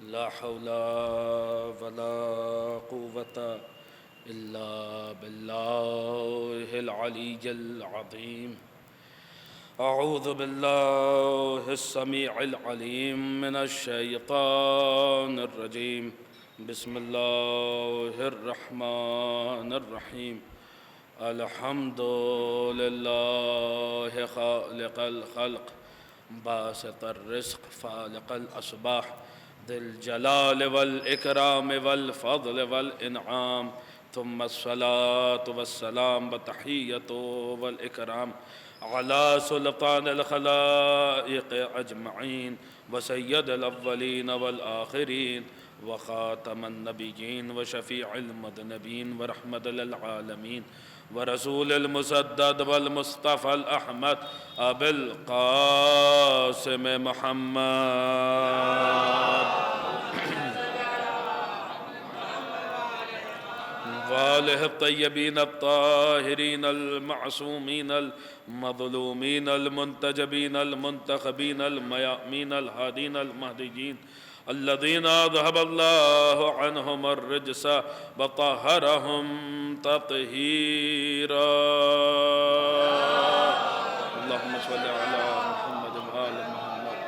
لا حول ولا قوة إلا بالله العلي العظيم. أعوذ بالله السميع العليم من الشيطان الرجيم. بسم الله الرحمن الرحيم. الحمد لله خالق الخلق باسط الرزق فالق الأصباح ذي الجلال والإكرام والفضل والإنعام، ثم الصلاة والسلام والتحية والإكرام على سلطان الخلائق أجمعين وسيد الأولين والآخرين وخاتم النبيين وشفيع المذنبين ورحمة للعالمين ورسول المسدد والمصطفى الأحمد أبي القاسم محمد وآله الطيبين الطاهرين المعصومين المظلومين المنتجبين المنتخبين الميامين الهادين المهديين الذين أذهب الله عنهم الرجس وطهرهم تطهيرا. اللهم صل على محمد وآل محمد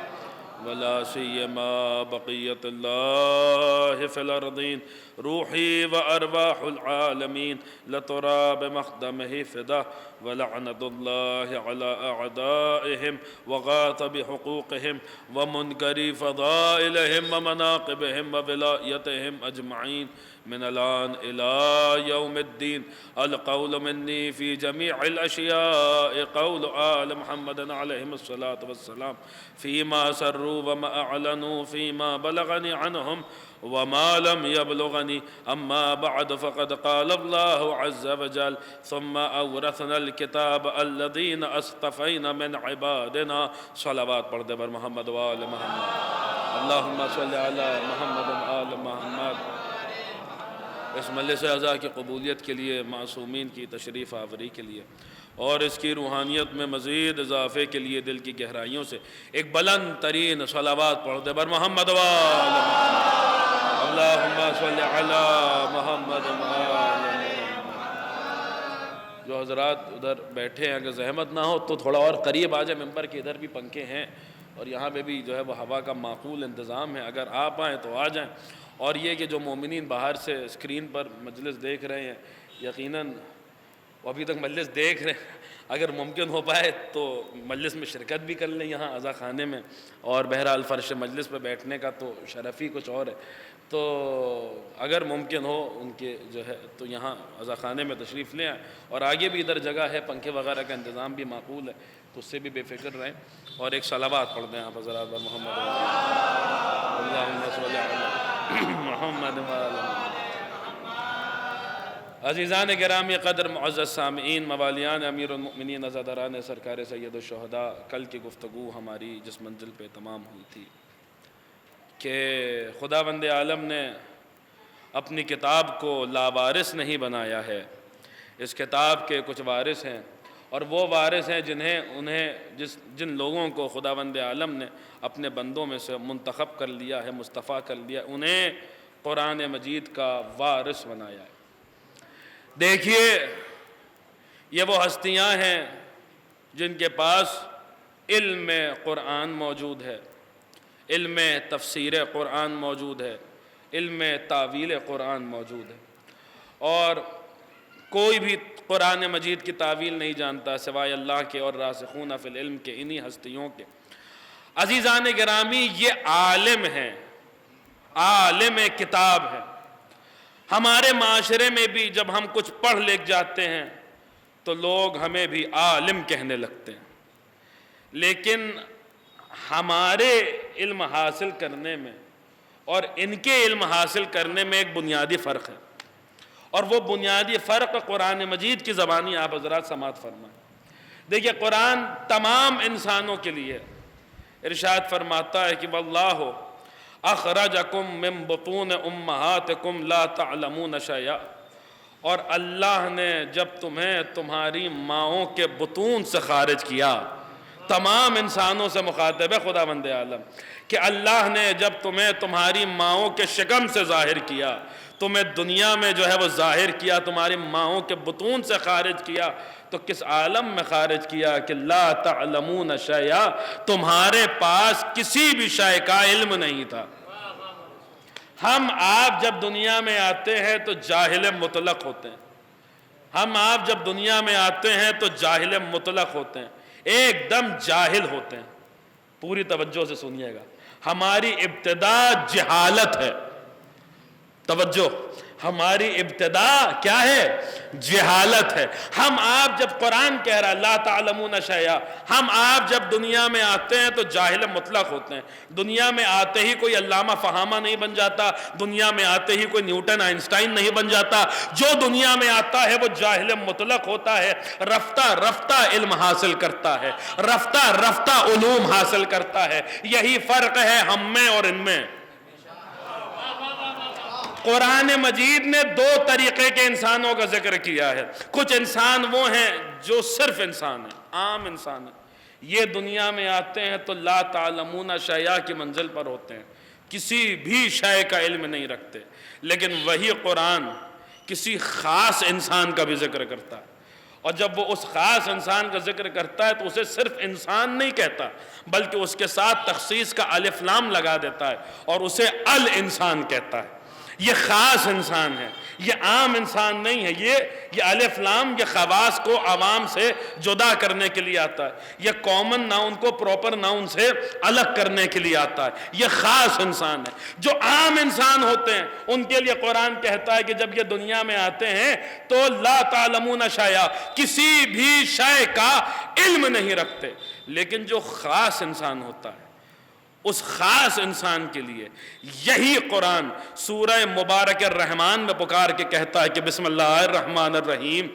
ولا سيما بقية الله في الأرضين. روحي وأرواح العالمين لتراب مخدمه فدا، ولعنة الله على أعدائهم وغاث بحقوقهم ومنكري فضائلهم ومناقبهم وولايتهم أجمعين من الآن إلى يوم الدين. القول مني في جميع الأشياء قول آل محمد عليهم الصلاة والسلام فيما سروا وما أعلنوا فيما بلغني عنهم وما لم يبلغني. أما بعد فقد قال الله عز وجل ثم أورثنا الكتاب الذين اصطفينا من عبادنا. صلوات پڑھ دے بر محمد و آل محمد. اللہم صلی علی محمد و آل محمد. اس مجلس اعزاء کی قبولیت کے لیے، معصومین کی تشریف آوری کے لیے اور اس کی روحانیت میں مزید اضافے کے لیے دل کی گہرائیوں سے ایک بلند ترین صلوات پڑھ دے بر محمد و آل محمد. اللہم صلی علی محمد و آل محمد. جو حضرات ادھر بیٹھے ہیں اگر زحمت نہ ہو تو تھوڑا اور قریب آ جائیں ممبر کے، ادھر بھی پنکھے ہیں اور یہاں پہ بھی جو ہے وہ ہوا کا معقول انتظام ہے، اگر آپ آئیں تو آ جائیں. اور یہ کہ جو مومنین باہر سے اسکرین پر مجلس دیکھ رہے ہیں، یقیناً وہ ابھی تک مجلس دیکھ رہے ہیں، اگر ممکن ہو پائے تو مجلس میں شرکت بھی کر لیں یہاں عزا خانے میں. اور بہرحال فرش مجلس پہ بیٹھنے کا تو شرف ہی کچھ اور ہے، تو اگر ممکن ہو ان کے جو ہے تو یہاں عزا خانے میں تشریف لیں آئیں. اور آگے بھی ادھر جگہ ہے، پنکھے وغیرہ کا انتظام بھی معقول ہے، تو اس سے بھی بے فکر رہیں. اور ایک صلوات پڑھ دیں آپ حضرات پر محمد اللہم صلی علی محمد و آل محمد. عزیزان گرامی قدر، معزز سامعین، موالیان امیر المؤمنین، عزاداران سرکار سید الشہداء، کل کی گفتگو ہماری جس منزل پہ تمام ہوئی تھی کہ خداوند عالم نے اپنی کتاب کو لاوارث نہیں بنایا ہے. اس کتاب کے کچھ وارث ہیں، اور وہ وارث ہیں جن لوگوں کو خداوند عالم نے اپنے بندوں میں سے منتخب کر لیا ہے، مصطفیٰ کر لیا، انہیں قرآن مجید کا وارث بنایا ہے. دیکھیے، یہ وہ ہستیاں ہیں جن کے پاس علم قرآن موجود ہے، علم تفسیر قرآن موجود ہے، علم تاویل قرآن موجود ہے، اور کوئی بھی قرآن مجید کی تاویل نہیں جانتا سوائے اللہ کے اور راسخون فی العلم کے، انہی ہستیوں کے. عزیزان گرامی، یہ عالم ہیں، عالم کتاب ہے. ہمارے معاشرے میں بھی جب ہم کچھ پڑھ لکھ جاتے ہیں تو لوگ ہمیں بھی عالم کہنے لگتے ہیں، لیکن ہمارے علم حاصل کرنے میں اور ان کے علم حاصل کرنے میں ایک بنیادی فرق ہے، اور وہ بنیادی فرق قرآن مجید کی زبانی آپ حضرات سماعت فرمائیں. دیکھیے، قرآن تمام انسانوں کے لیے ارشاد فرماتا ہے کہ واللہ اخرجکم من بطون امہاتکم لا تعلمون شیئا، اور اللہ نے جب تمہیں تمہاری ماؤں کے بطون سے خارج کیا تمام انسانوں سے مخاطب ہے خداوند عالم کہ اللہ نے جب تمہیں تمہاری ماؤں کے شکم سے ظاہر کیا، تمہیں دنیا میں جو ہے وہ ظاہر کیا، تمہاری ماؤں کے بطون سے خارج کیا، تو کس عالم میں خارج کیا کہ لا تعلمون شیئا، تمہارے پاس کسی بھی شے کا علم نہیں تھا۔ ہم آپ جب دنیا میں آتے ہیں تو جاہل مطلق ہوتے ہیں، ہم آپ جب دنیا میں آتے ہیں تو جاہل مطلق ہوتے ہیں، ایک دم جاہل ہوتے ہیں۔ پوری توجہ سے سنیے گا، ہماری ابتدا جہالت ہے، توجہ، ہماری ابتدا کیا ہے؟ جہالت ہے۔ ہم آپ جب قرآن کہہ رہا لا تعلمون شیئا، ہم آپ جب دنیا میں آتے ہیں تو جاہل مطلق ہوتے ہیں۔ دنیا میں آتے ہی کوئی علامہ فہامہ نہیں بن جاتا، دنیا میں آتے ہی کوئی نیوٹن آئنسٹائن نہیں بن جاتا۔ جو دنیا میں آتا ہے وہ جاہل مطلق ہوتا ہے، رفتہ رفتہ علم حاصل کرتا ہے، رفتہ رفتہ علوم حاصل کرتا ہے۔ یہی فرق ہے ہم میں اور ان میں۔ قرآن مجید نے دو طریقے کے انسانوں کا ذکر کیا ہے۔ کچھ انسان وہ ہیں جو صرف انسان ہیں، عام انسان ہیں، یہ دنیا میں آتے ہیں تو لا تعلمون شیئا کی منزل پر ہوتے ہیں، کسی بھی شے کا علم نہیں رکھتے۔ لیکن وہی قرآن کسی خاص انسان کا بھی ذکر کرتا ہے، اور جب وہ اس خاص انسان کا ذکر کرتا ہے تو اسے صرف انسان نہیں کہتا، بلکہ اس کے ساتھ تخصیص کا الف لام لگا دیتا ہے اور اسے الانسان کہتا ہے۔ یہ خاص انسان ہے، یہ عام انسان نہیں ہے۔ یہ الف لام یہ خواص کو عوام سے جدا کرنے کے لیے آتا ہے، یہ کامن ناؤن کو پراپر ناؤن سے الگ کرنے کے لیے آتا ہے۔ یہ خاص انسان ہے۔ جو عام انسان ہوتے ہیں ان کے لیے قرآن کہتا ہے کہ جب یہ دنیا میں آتے ہیں تو لا تعلمون شیئا، کسی بھی شے کا علم نہیں رکھتے۔ لیکن جو خاص انسان ہوتا ہے اس خاص انسان کے لیے یہی قرآن سورہ مبارک الرحمن میں پکار کے کہتا ہے کہ بسم اللہ الرحمن الرحیم،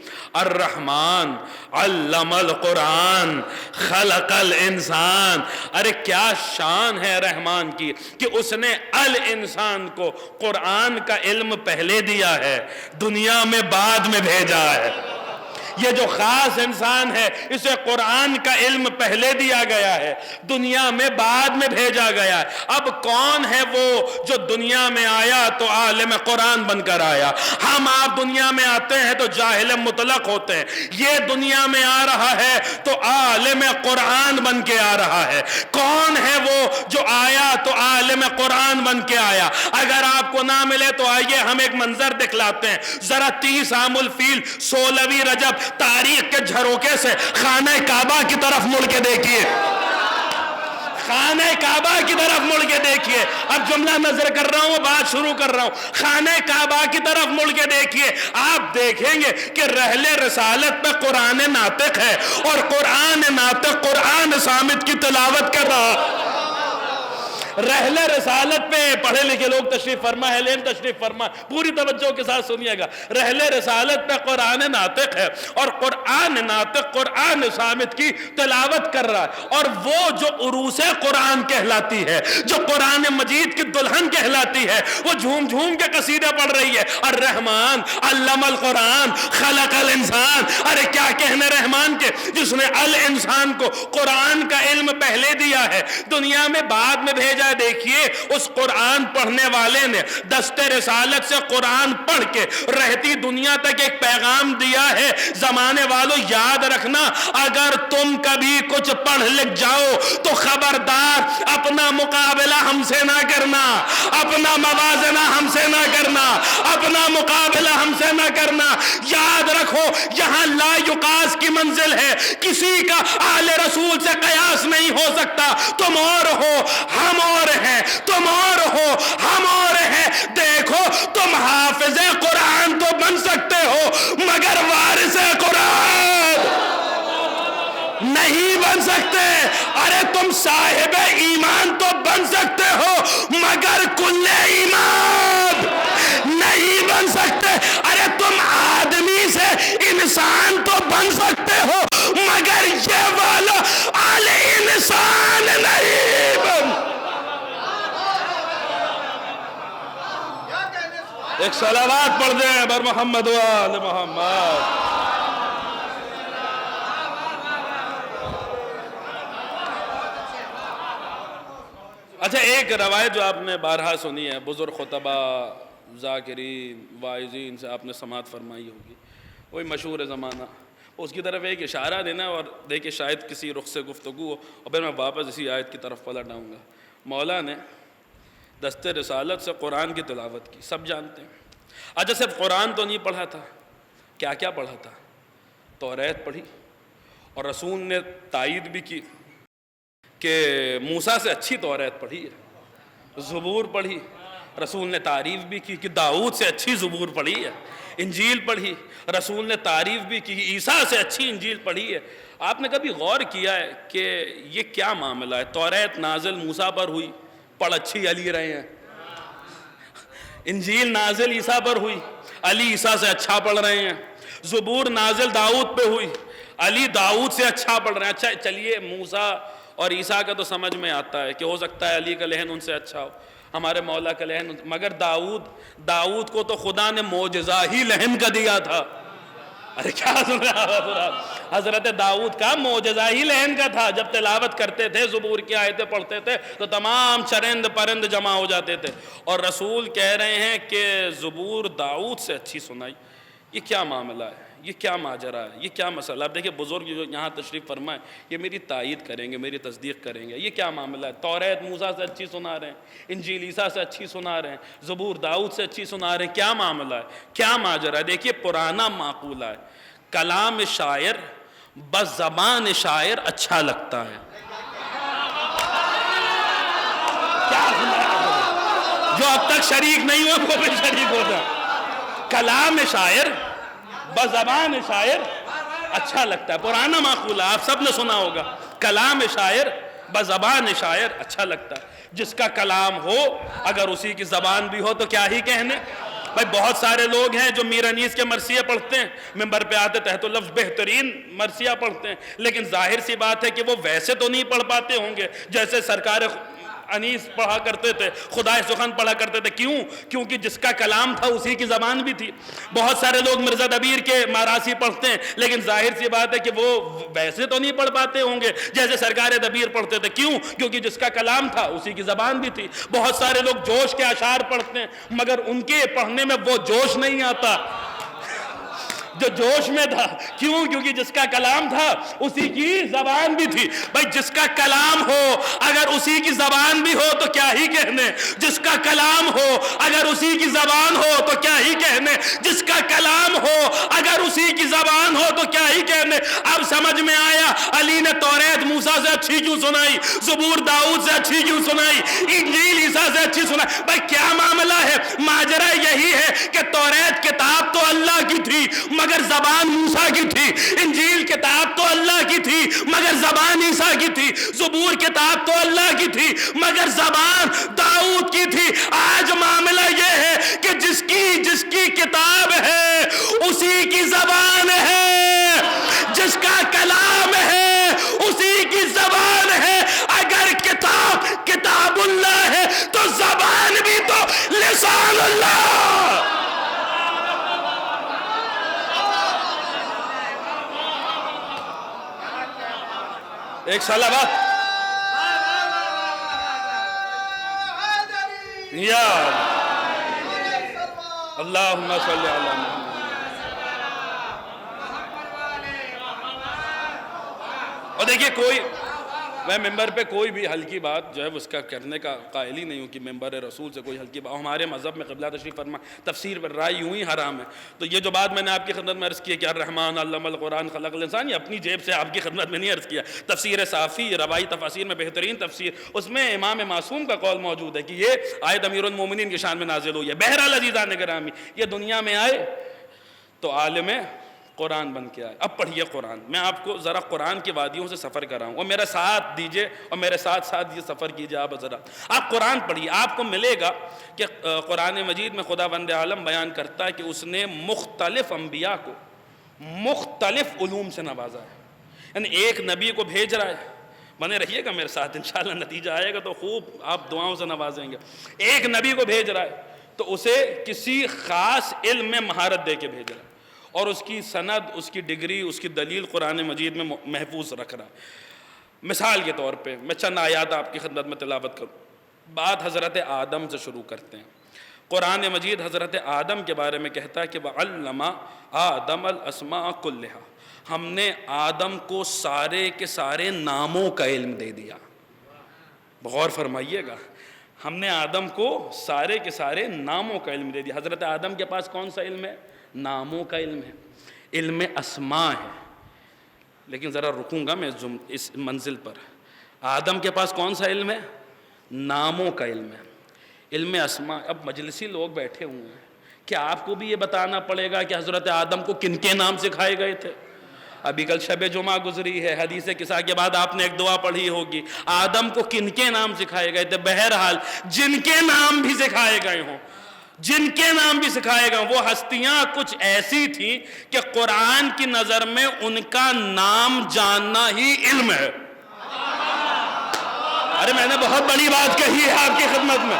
الرحمن علم القرآن خلق الانسان۔ ارے کیا شان ہے رحمان کی کہ اس نے الانسان کو قرآن کا علم پہلے دیا ہے، دنیا میں بعد میں بھیجا ہے۔ یہ جو خاص انسان ہے اسے قرآن کا علم پہلے دیا گیا ہے، دنیا میں بعد میں بھیجا گیا ہے۔ اب کون ہے وہ جو دنیا میں آیا تو عالم قرآن بن کر آیا؟ ہم آپ دنیا میں آتے ہیں تو جاہل مطلق ہوتے ہیں، یہ دنیا میں آ رہا ہے تو عالم قرآن بن کے آ رہا ہے۔ کون ہے وہ جو آیا تو عالم قرآن بن کے آیا؟ اگر آپ کو نہ ملے تو آئیے ہم ایک منظر دکھلاتے ہیں، ذرا 30 عام الفیل 16ویں رجب تاریخ کے جھروکے سے خانہ کعبہ کی طرف مڑ کے دیکھیے، خانہ کعبہ کی طرف مڑ کے دیکھیے۔ اب جملہ نظر کر رہا ہوں، بات شروع کر رہا ہوں، خانہ کعبہ کی طرف مڑ کے دیکھیے، آپ دیکھیں گے کہ رحل رسالت پہ قرآن ناطق ہے، اور قرآن ناطق قرآن صامت کی تلاوت کر رہا۔ رحل رسالت پہ پڑھے لکھے لوگ تشریف فرما، ہیلین تشریف فرما، پوری توجہ کے ساتھ سنیے گا۔ رحل رسالت پہ قرآن ناطق ہے اور قرآن ناطق قرآن صامت کی تلاوت کر رہا ہے، اور وہ جو عروس قرآن کہلاتی ہے، جو قرآن مجید کی دلہن کہلاتی ہے، وہ جھوم جھوم کے قصیدے پڑھ رہی ہے۔ الرحمن علم القرآن خلق الانسان، ارے کیا کہنے رحمان کے جس نے الانسان کو قرآن کا علم پہلے دیا ہے، دنیا میں بعد میں بھیجا۔ دیکھیے اس قرآن پڑھنے والے نے دست رسالت سے قرآن پڑھ کے رہتی دنیا تک ایک پیغام دیا ہے۔ زمانے والوں یاد رکھنا، اگر تم کبھی کچھ پڑھ لکھ جاؤ تو خبردار اپنا مقابلہ ہم سے نہ کرنا، اپنا موازنہ ہم سے نہ کرنا، اپنا مقابلہ ہم سے نہ کرنا۔ یاد رکھو یہاں لا یقاس کی منزل ہے، کسی کا آل رسول سے قیاس نہیں ہو سکتا۔ تم اور ہو ہم اور ہیں، تم اور ہو ہم اور ہیں۔ دیکھو تم حافظ قرآن تو بن سکتے ہو مگر وارث قرآن نہیں بن سکتے۔ ارے تم صاحب ایمان تو بن سکتے ہو مگر کل ایمان نہیں بن سکتے۔ ارے تم آدمی سے انسان تو بن سکتے ہو مگر یہ والا آل انسان نہیں بن۔ ایک صلوات پڑھ دیں بر محمد و آل محمد۔ اچھا ایک روایت جو آپ نے بارہا سنی ہے، بزرگ خطبہ ذاکرین واعظین سے آپ نے سماعت فرمائی ہوگی، وہی مشہور زمانہ، اس کی طرف ایک اشارہ دینا اور دیکھیں شاید کسی رخ سے گفتگو ہو، اور پھر میں واپس اسی آیت کی طرف پلٹ آؤں گا۔ مولا نے دست رسالت سے قرآن کی تلاوت کی، سب جانتے ہیں۔ اچھا صرف قرآن تو نہیں پڑھا تھا، کیا کیا پڑھا تھا؟ توریت پڑھی، اور رسول نے تائید بھی کی کہ موسیٰ سے اچھی توریت پڑھی ہے۔ زبور پڑھی، رسول نے تعریف بھی کی کہ داؤد سے اچھی زبور پڑھی ہے۔ انجیل پڑھی، رسول نے تعریف بھی کی کہ عیسیٰ سے اچھی انجیل پڑھی ہے۔ آپ نے کبھی غور کیا ہے کہ یہ کیا معاملہ ہے؟ توریت نازل موسیٰ پر ہوئی، پڑھ اچھی علی رہے ہیں۔ انجیل نازل عیسیٰ پر ہوئی، علی عیسیٰ سے اچھا پڑھ رہے ہیں۔ زبور نازل داؤد پہ ہوئی، علی داؤد سے اچھا پڑھ رہے ہیں۔ اچھا چلیے موسیٰ اور عیسیٰ کا تو سمجھ میں آتا ہے کہ ہو سکتا ہے علی کا لحن ان سے اچھا ہو، ہمارے مولا کا لحن، مگر داؤد کو تو خدا نے معجزہ ہی لحن کا دیا تھا۔ ارے کیا سن رہا حضرت داؤد کا معجزہ ہی لحن کا تھا۔ جب تلاوت کرتے تھے، زبور کی آیتیں پڑھتے تھے تو تمام چرند پرند جمع ہو جاتے تھے، اور رسول کہہ رہے ہیں کہ زبور داؤد سے اچھی سنائی۔ یہ کیا معاملہ ہے؟ یہ کیا ماجرا ہے؟ یہ کیا مسئلہ؟ اب دیکھیں بزرگ جو یہاں تشریف فرمائیں یہ میری تائید کریں گے، میری تصدیق کریں گے۔ یہ کیا معاملہ ہے؟ توریت موسیٰ سے اچھی سنا رہے ہیں، انجیل عیسیٰ سے اچھی سنا رہے ہیں، زبور داؤد سے اچھی سنا رہے ہیں۔ کیا معاملہ ہے؟ کیا ماجرا ہے؟ دیکھیے پرانا معقولہ ہے، کلام شاعر بس زبان شاعر اچھا لگتا ہے۔ کیا جو اب تک شریک نہیں ہوا وہ بھی شریک ہو جائے۔ کلام شاعر بزبان شاعر اچھا لگتا ہے، پرانا معقولہ آپ سب نے سنا ہوگا۔ کلام شاعر بزبان شاعر اچھا لگتا ہے۔ جس کا کلام ہو اگر اسی کی زبان بھی ہو تو کیا ہی کہنے۔ بھائی بہت سارے لوگ ہیں جو میر انیس کے مرثیے پڑھتے ہیں، ممبر پہ آتے تحت اللفظ بہترین مرثیہ پڑھتے ہیں، لیکن ظاہر سی بات ہے کہ وہ ویسے تو نہیں پڑھ پاتے ہوں گے جیسے سرکار انیس پڑھا کرتے تھے، خدائے سخن پڑھا کرتے تھے۔ کیوں؟ کیونکہ جس کا کلام تھا اسی کی زبان بھی تھی۔ بہت سارے لوگ مرزا دبیر کے مراثی پڑھتے ہیں، لیکن ظاہر سی بات ہے کہ وہ ویسے تو نہیں پڑھ پاتے ہوں گے جیسے سرکار دبیر پڑھتے تھے۔ کیوں؟ کیونکہ جس کا کلام تھا اسی کی زبان بھی تھی۔ بہت سارے لوگ جوش کے اشعار پڑھتے ہیں، مگر ان کے پڑھنے میں وہ جوش نہیں آتا جو جوش میں تھا۔ کیوں؟ کیونکہ جس کا کلام تھا اسی کی زبان بھی تھی۔ بھائی جس کا کلام ہو اگر اسی کی زبان بھی ہو تو کیا ہی کہنے، جس کا کلام ہو اگر اسی کی زبان ہو تو کیا ہی کہنے، جس کا کلام ہو اگر اسی کی زبان ہو تو کیا ہی کہنے۔ اب سمجھ میں آیا علی نے توریت موسیٰ سے اچھی کیوں سنائی، زبور داؤد سے اچھی کیوں سنائی، انجیل عیسیٰ سے اچھی سنائی۔ بھائی کیا معاملہ ہے؟ ماجرا یہی ہے کہ توریت کتاب تو اللہ کی تھی مگر زبان موسیٰ کی تھی، انجیل کتاب تو اللہ کی تھی مگر زبان عیسیٰ کی تھی، زبور کتاب تو اللہ کی تھی مگر زبان داؤد کی تھی۔ آج معاملہ یہ ہے کہ جس کی کتاب ہے اسی کی زبان ہے، جس کا کلام ہے اسی کی زبان ہے۔ اگر کتاب اللہ ہے تو زبان بھی تو لسان اللہ۔ ایک صلوات یا اللہم صلی علی محمد۔ اور دیکھیے میں ممبر پہ کوئی بھی ہلکی بات جو ہے اس کا کرنے کا قائل ہی نہیں ہوں کہ ممبر رسول سے کوئی ہلکی بات۔ ہمارے مذہب میں قبلہ تشریف فرما تفسیر پر رائے یوں ہی حرام ہے۔ تو یہ جو بات میں نے آپ کی خدمت میں عرض کی ہے کہ الرحمن علم القرآن خلق الانسان، یہ اپنی جیب سے آپ کی خدمت میں نہیں عرض کیا۔ تفسیر صافی روائی تفاسیر میں بہترین تفسیر، اس میں امام معصوم کا قول موجود ہے کہ یہ آیت امیر المومنین کی شان میں نازل ہوئی ہے۔ بہرحال عزیزان گرامی، یہ دنیا میں آئے تو عالم قرآن بن کے آئے۔ اب پڑھیے قرآن، میں آپ کو ذرا قرآن کی وادیوں سے سفر کراؤں اور میرا ساتھ دیجئے اور میرے ساتھ ساتھ یہ سفر کیجئے۔ آپ ذرا آپ قرآن پڑھیے، آپ کو ملے گا کہ قرآن مجید میں خداوند عالم بیان کرتا ہے کہ اس نے مختلف انبیاء کو مختلف علوم سے نوازا ہے۔ یعنی ایک نبی کو بھیج رہا ہے، بنے رہیے گا میرے ساتھ، انشاءاللہ نتیجہ آئے گا تو خوب آپ دعاؤں سے نوازیں گے۔ ایک نبی کو بھیج رہا ہے تو اسے کسی خاص علم میں مہارت دے کے بھیج رہا ہے، اور اس کی سند، اس کی ڈگری، اس کی دلیل قرآن مجید میں محفوظ رکھ رہا ہے۔ مثال کے طور پہ میں چند آیات آپ کی خدمت میں تلاوت کروں۔ بات حضرت آدم سے شروع کرتے ہیں۔ قرآن مجید حضرت آدم کے بارے میں کہتا ہے کہ وَعَلَّمَ آدَمَ الْأَسْمَاءَ كُلِّهَا، ہم نے آدم کو سارے کے سارے ناموں کا علم دے دیا۔ غور فرمائیے گا، ہم نے آدم کو سارے کے سارے ناموں کا علم دے دیا۔ حضرت آدم کے پاس کون سا علم ہے؟ ناموں کا علم ہے، علم اسماء ہے۔ لیکن ذرا رکوں گا میں اس منزل پر۔ آدم کے پاس کون سا علم ہے؟ ناموں کا علم ہے، علم اسماء۔ اب مجلسی لوگ بیٹھے ہوئے ہیں، کیا آپ کو بھی یہ بتانا پڑے گا کہ حضرت آدم کو کن کے نام سکھائے گئے تھے؟ ابھی کل شب جمعہ گزری ہے، حدیث قصہ کے بعد آپ نے ایک دعا پڑھی ہوگی، آدم کو کن کے نام سکھائے گئے تھے؟ بہرحال جن کے نام بھی سکھائے گئے ہوں، جن کے نام بھی سکھائے گئے، وہ ہستیاں کچھ ایسی تھیں کہ قرآن کی نظر میں ان کا نام جاننا ہی علم ہے۔ ارے میں نے بہت بڑی بات کہی ہے آپ کی خدمت میں،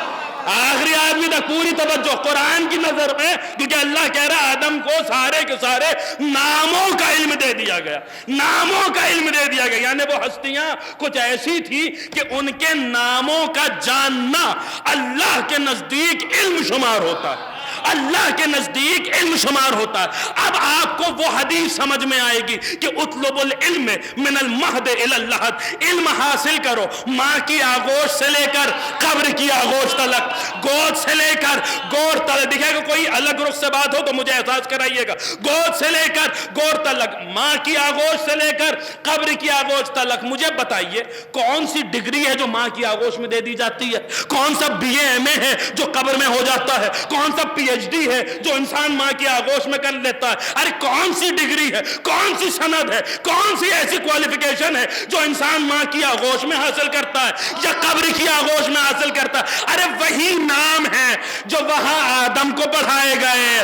آخری آدمی تک پوری توجہ۔ قرآن کی نظر میں، کیونکہ اللہ کہہ رہا ہے آدم کو سارے کے سارے ناموں کا علم دے دیا گیا، ناموں کا علم دے دیا گیا، یعنی وہ ہستیاں کچھ ایسی تھی کہ ان کے ناموں کا جاننا اللہ کے نزدیک علم شمار ہوتا ہے، اللہ کے نزدیک علم شمار ہوتا ہے۔ اب آپ کو وہ حدیث سمجھ میں آئے گی کہ اطلب العلم من المہد الی اللحد، علم حاصل کرو ماں کی آغوش سے لے کر قبر کی آغوش تلک، گود سے لے کر گور تلک۔ دیکھے گا کوئی الگ رخ سے بات ہو تو مجھے احساس کرائیے گا، گود سے لے کر گور تلک، ماں کی آغوش سے لے کر قبر کی آغوش تلک۔ مجھے بتائیے کون سی ڈگری ہے جو ماں کی آغوش میں دے دی جاتی ہے؟ کون سا بی اے ایم اے ہے جو قبر میں ہو جاتا ہے؟ کون سا پی ایچ ڈی ہے جو انسان ماں کی آغوش میں کر لیتا ہے؟ ارے کون سی ڈگری ہے، کون سی سند ہے، کون سی ایسی کوالیفیکیشن ہے جو انسان ماں کی آغوش میں حاصل کرتا ہے یا قبر کی آغوش میں حاصل کرتا ہے؟ ارے وہی نام ہے جو وہاں آدم کو پڑھائے گئے۔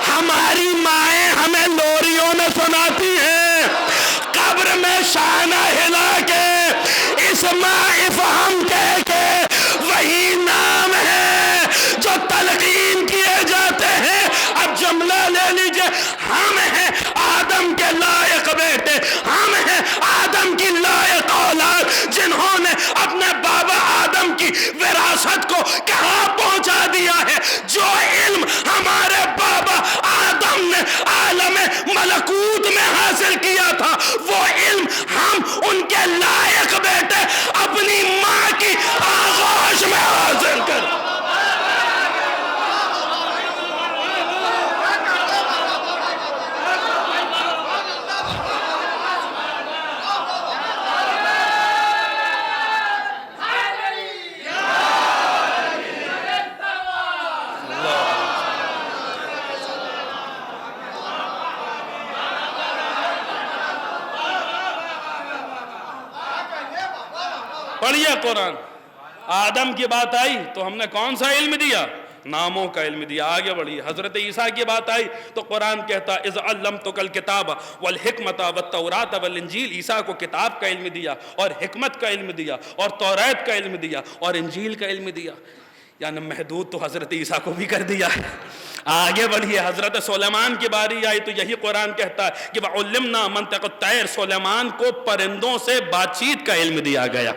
ہماری مائیں ہمیں لوریوں میں سناتی ہیں، قبر میں شانہ ہلا کے اسماء افہم کہہ کے وہی نام ہے جو تلقین کیے جاتے ہیں۔ اب جملہ لے لیجئے، ہم ہیں آدم کے لائق بیٹے، ہم ہیں آدم کی لائق اولاد، جنہوں نے اپنے بابا آدم کی وراثت کو کہاں پہنچا دیا ہے؟ جو علم ہمارے بابا آدم نے عالم ملکوت میں حاصل کیا تھا، وہ علم ہم ان کے لائق بیٹے اپنی ماں کی آغوش میں حاصل کر۔ پڑھیے قرآن، آدم کی بات آئی تو ہم نے کون سا علم دیا؟ ناموں کا علم دیا۔ آگے بڑھیے، حضرت عیسیٰ کی بات آئی تو قرآن کہتا اذ علمتک الکتاب والحکمت والتوراۃ والانجیل، عیسیٰ کو کتاب کا علم دیا اور حکمت کا علم دیا اور توریت کا علم دیا اور انجیل کا علم دیا، یعنی محدود تو حضرت عیسیٰ کو بھی کر دیا۔ آگے بڑھیے، حضرت سلیمان کی باری آئی تو یہی قرآن کہتا ہے کہ وَعُلِّمْنَا مَنْطِقَ الطَّيْرِ، سلیمان کو پرندوں سے بات چیت کا علم دیا گیا،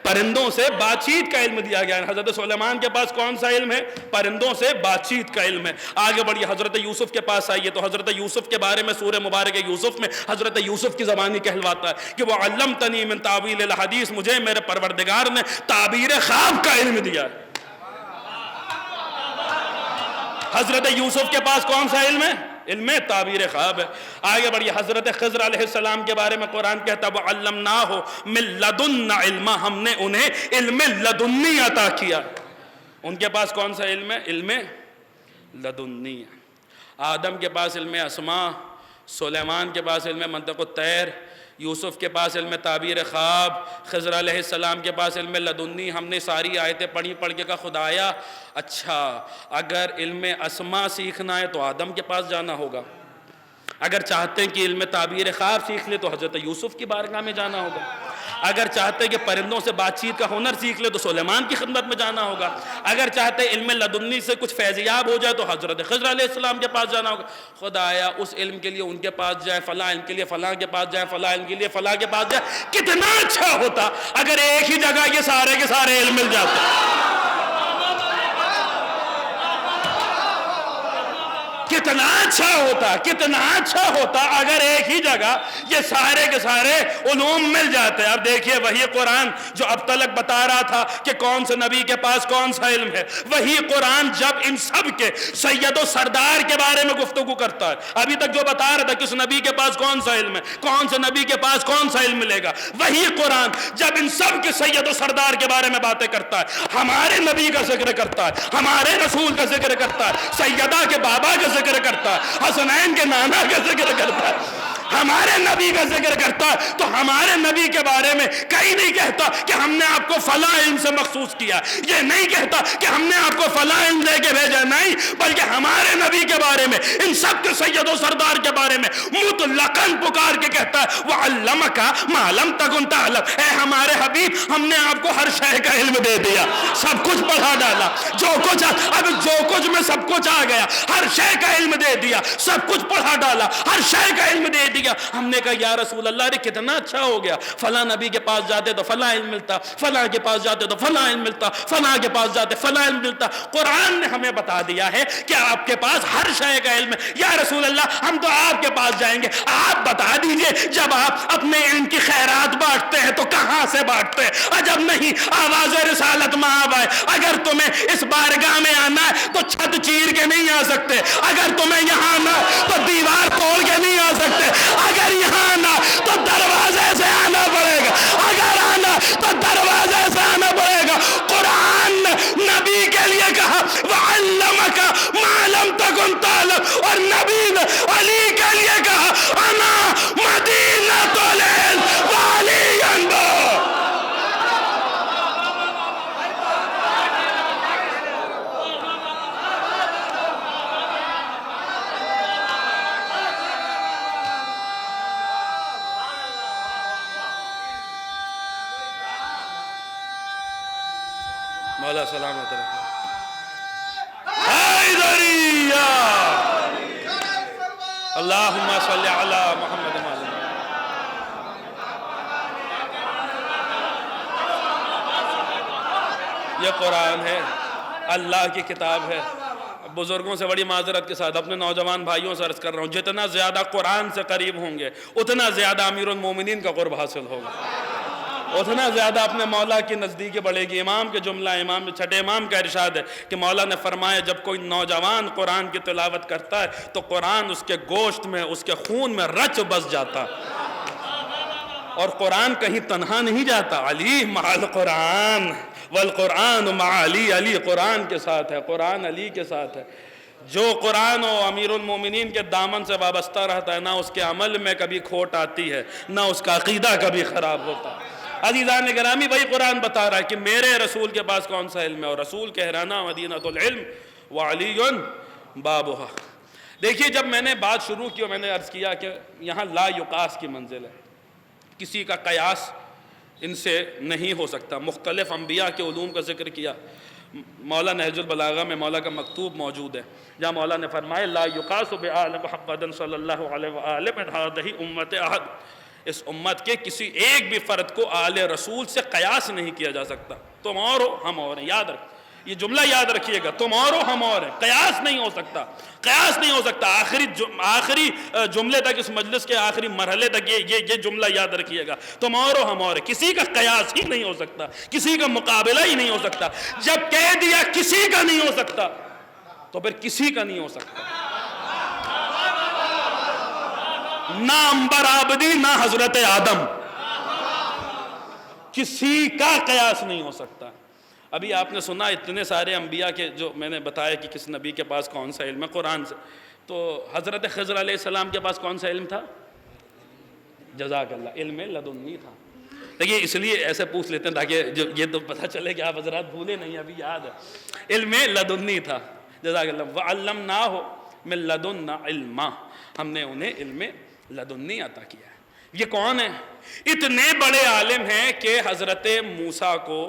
پرندوں سے بات چیت کا علم دیا گیا۔ حضرت سلیمان کے پاس کون سا علم ہے؟ پرندوں سے بات چیت کا علم ہے۔ آگے بڑھیے، حضرت یوسف کے پاس آئیے تو حضرت یوسف کے بارے میں سورہ مبارک یوسف میں حضرت یوسف کی زبانی کہلواتا ہے کہ وَعَلَّمْتَنِي مِن تَأْوِيلِ الْحَدِيثِ، مجھے میرے پروردگار نے تعبیر خواب کا علم دیا ہے۔ حضرت یوسف کے پاس کون سا علم ہے؟ علم تعبیر خواب ہے۔ آگے بڑھیے، حضرت خضر علیہ السلام کے بارے میں قرآن کہتا ہے وَعَلَّمْنَاهُ مِن لَدُنَّ عِلْمًا، ہم نے انہیں علم لدنی عطا کیا۔ ان کے پاس کون سا علم ہے؟ علم لدنی۔ آدم کے پاس علم اسماء، سلیمان کے پاس علم منطق الطیر، یوسف کے پاس علم تعبیر خواب، خضر علیہ السلام کے پاس علم لدنی۔ ہم نے ساری آیتیں پڑھ کے کہا خدایا اچھا اگر علم اسماء سیکھنا ہے تو آدم کے پاس جانا ہوگا، اگر چاہتے ہیں کہ علم تعبیر خواب سیکھ لے تو حضرت یوسف کی بارگاہ میں جانا ہوگا، اگر چاہتے کہ پرندوں سے بات چیت کا ہنر سیکھ لے تو سلیمان کی خدمت میں جانا ہوگا. اگر چاہتے علم لدنی سے کچھ فیضیاب ہو جائے تو حضرت خضر علیہ السلام کے پاس جانا ہوگا. خدایا اس علم کے لیے ان کے پاس جائیں, فلاں علم کے لیے فلاں کے پاس جائیں, فلاں علم کے لیے فلاں کے پاس جائیں. کتنا اچھا ہوتا اگر ایک ہی جگہ یہ سارے کے سارے علم مل جاتے. کتنا اچھا ہوتا اگر ایک ہی جگہ یہ سارے کے سارے علوم مل جاتے. اب دیکھیے وہی قرآن جو اب تلک بتا رہا تھا کہ کون سے نبی کے پاس کون سا علم ہے, وہی قرآن جب ان سب کے سید و سردار کے بارے میں گفتگو کرتا ہے, ابھی تک جو بتا رہا تھا کس نبی کے پاس کون سا علم ہے, کون سے نبی کے پاس کون سا علم ملے گا, وہی قرآن جب ان سب کے سید و سردار کے بارے میں باتیں کرتا ہے, ہمارے نبی کا ذکر کرتا ہے, ہمارے رسول کا ذکر کرتا ہے, سیدہ کے بابا کا ذکر کرتا ہے, حسنین کے نانا کا ذکر کرتا ہے, ہمارے نبی کا ذکر کرتا ہے, تو ہمارے نبی کے بارے میں کہیں نہیں کہتا کہ ہم نے آپ کو فلاں علم سے مخصوص کیا, یہ نہیں کہتا کہ ہم نے آپ کو فلاں علم دے کے بھیجا, نہیں, بلکہ ہمارے نبی کے بارے میں, ان سب کے سید و سردار کے بارے میں مطلقاً پکار کے کہتا ہے وَعَلَّمَكَ مَا لَمْ تَكُنْ تَعْلَمْ, اے ہمارے حبیب ہم نے آپ کو ہر شے کا علم دے دیا, سب کچھ پڑھا ڈالا, جو کچھ میں سب کچھ آ گیا, ہر شے کا علم دے دیا, سب کچھ پڑھا ڈالا, ہر شے کا علم دے دیا. ہم نے کہا یا رسول اللہ ارے کتنا اچھا ہو گیا, فلاں نبی کے پاس جاتے تو فلاں علم ملتا, فلاں کے پاس جاتے تو فلاں علم ملتا, فلاں کے پاس جاتے فلاں علم ملتا. قرآن نے ہمیں بتا دیا ہے کہ آپ کے پاس ہر شے کا علم ہے. یا رسول اللہ ہم تو آپ کے پاس جائیں گے, آپ بتا دیجئے جب آپ اپنے علم کی خیرات بانٹتے ہیں تو کہاں سے بانٹتے ہیں؟ عجب نہیں آواز رسالت مآب آئے, اگر تمہیں اس بارگاہ میں آنا ہے تو چھت چیر کے نہیں آ سکتے, اگر تمہیں یہاں آنا تو دیوار توڑ کے نہیں آ سکتے, اگر یہاں آنا تو دروازے سے آنا پڑے گا, اگر آنا تو دروازے سے آنا پڑے گا. قرآن نے نبی کے لیے کہا وَعَلَّمَكَ مَا لَمْ تَكُنْ تَعْلَمْ, اور نبی نے علی کے لیے کہا انا مدینۃ العلم وعلی باب. مولا سلامت رکھے. حیدریہ اللہم صلی علی محمد و علی. یہ قرآن ہے, اللہ کی کتاب ہے. بزرگوں سے بڑی معذرت کے ساتھ اپنے نوجوان بھائیوں سے عرض کر رہا ہوں, جتنا زیادہ قرآن سے قریب ہوں گے اتنا زیادہ امیر المومنین کا قرب حاصل ہوگا, اتنا زیادہ اپنے مولا کی نزدیکی بڑھے گی. امام کے جملہ, چھٹے امام کا ارشاد ہے کہ مولا نے فرمایا جب کوئی نوجوان قرآن کی تلاوت کرتا ہے تو قرآن اس کے گوشت میں, اس کے خون میں رچ بس جاتا, اور قرآن کہیں تنہا نہیں جاتا. علی مع القرآن والقرآن مع علی, علی قرآن کے ساتھ ہے, قرآن علی کے ساتھ ہے. جو قرآن و امیر المومنین کے دامن سے وابستہ رہتا ہے نہ اس کے عمل میں کبھی کھوٹ آتی ہے, نہ اس کا عقیدہ کبھی خراب ہوتا ہے. عزیزان گرامی وہی قرآن بتا رہا ہے کہ میرے رسول کے پاس کون سا علم ہے, اور رسول کہہ رہا نا مدینۃ العلم وعلی بابھا. دیکھیے جب میں نے بات شروع کی اور میں نے عرض کیا کہ یہاں لا یقاس کی منزل ہے, کسی کا قیاس ان سے نہیں ہو سکتا. مختلف انبیاء کے علوم کا ذکر کیا. مولا نہج البلاغہ میں مولا کا مکتوب موجود ہے جہاں مولا نے فرمایا لا یقاس بآل محمد صلی اللہ علیہ وآلہ من هذه امت احد, اس امت کے کسی ایک بھی فرد کو آل رسول سے قیاس نہیں کیا جا سکتا. تم اور ہو ہم اور ہیں, یاد رکھ, یہ جملہ یاد رکھیے گا, تم اور ہو ہم اور ہیں, قیاس نہیں ہو سکتا, قیاس نہیں ہو سکتا. آخری جملے تک, اس مجلس کے آخری مرحلے تک یہ جملہ یاد رکھیے گا, تم اور ہو ہم اور ہیں. کسی کا قیاس ہی نہیں ہو سکتا, کسی کا مقابلہ ہی نہیں ہو سکتا. جب کہہ دیا کسی کا نہیں ہو سکتا تو پھر کسی کا نہیں ہو سکتا. نہ انبر آبدی نہ حضرت آدم, کسی کا قیاس نہیں ہو سکتا. ابھی آپ نے سنا اتنے سارے انبیاء کے جو میں نے بتایا کہ کس نبی کے پاس کون سا علم ہے قرآن سے, تو حضرت خضر علیہ السلام کے پاس کون سا علم تھا؟ جزاک اللہ, علم لدنی تھا. دیکھیے اس لیے ایسے پوچھ لیتے ہیں تاکہ یہ تو پتہ چلے کہ آپ حضرات بھولے نہیں, ابھی یاد ہے. علم لدنی تھا, جزاک اللہ. وَعَلَّمْنَاهُ مِن لَدُنَّا عِلْمًا, ہم نے انہیں علم لدنی عطا کیا ہے. یہ کون ہیں؟ اتنے بڑے عالم ہیں کہ حضرت موسیٰ کو،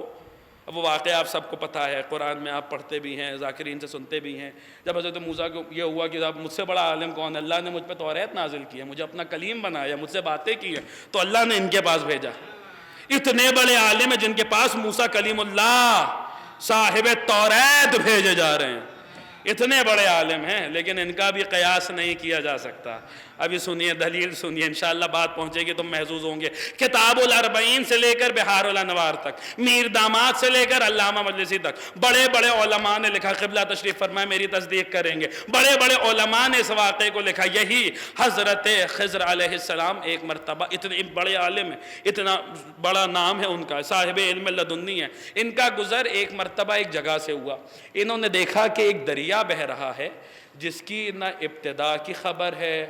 اب وہ واقعہ آپ سب کو پتہ ہے، قرآن میں آپ پڑھتے بھی ہیں، ذاکرین سے سنتے بھی ہیں، جب حضرت موسیٰ کو یہ ہوا کہ اب مجھ سے بڑا عالم کون ہے، اللہ نے مجھ پہ توریت نازل کی ہے، مجھے اپنا کلیم بنایا، مجھ سے باتیں کی ہیں، تو اللہ نے ان کے پاس بھیجا۔ اتنے بڑے عالم ہیں جن کے پاس موسیٰ کلیم اللہ صاحب توریت بھیجے جا رہے ہیں، اتنے بڑے عالم ہیں، لیکن ان کا بھی قیاس نہیں کیا جا سکتا۔ ابھی سنیے دلیل سنیے، انشاءاللہ بات پہنچے گی تم محظوظ ہوں گے۔ کتاب الاربعین سے لے کر بحار الانوار تک، میر داماد سے لے کر علامہ مجلسی تک، بڑے بڑے علماء نے لکھا، قبلہ تشریف فرمائے میری تصدیق کریں گے، بڑے بڑے علماء نے اس واقعے کو لکھا۔ یہی حضرت خضر علیہ السلام ایک مرتبہ، اتنے بڑے عالم ہیں، اتنا بڑا نام ہے ان کا، صاحب علم لدنی ہے، ان کا گزر ایک مرتبہ ایک جگہ سے ہوا۔ انہوں نے دیکھا کہ ایک دریا بہہ رہا ہے جس کی نہ ابتدا کی خبر ہے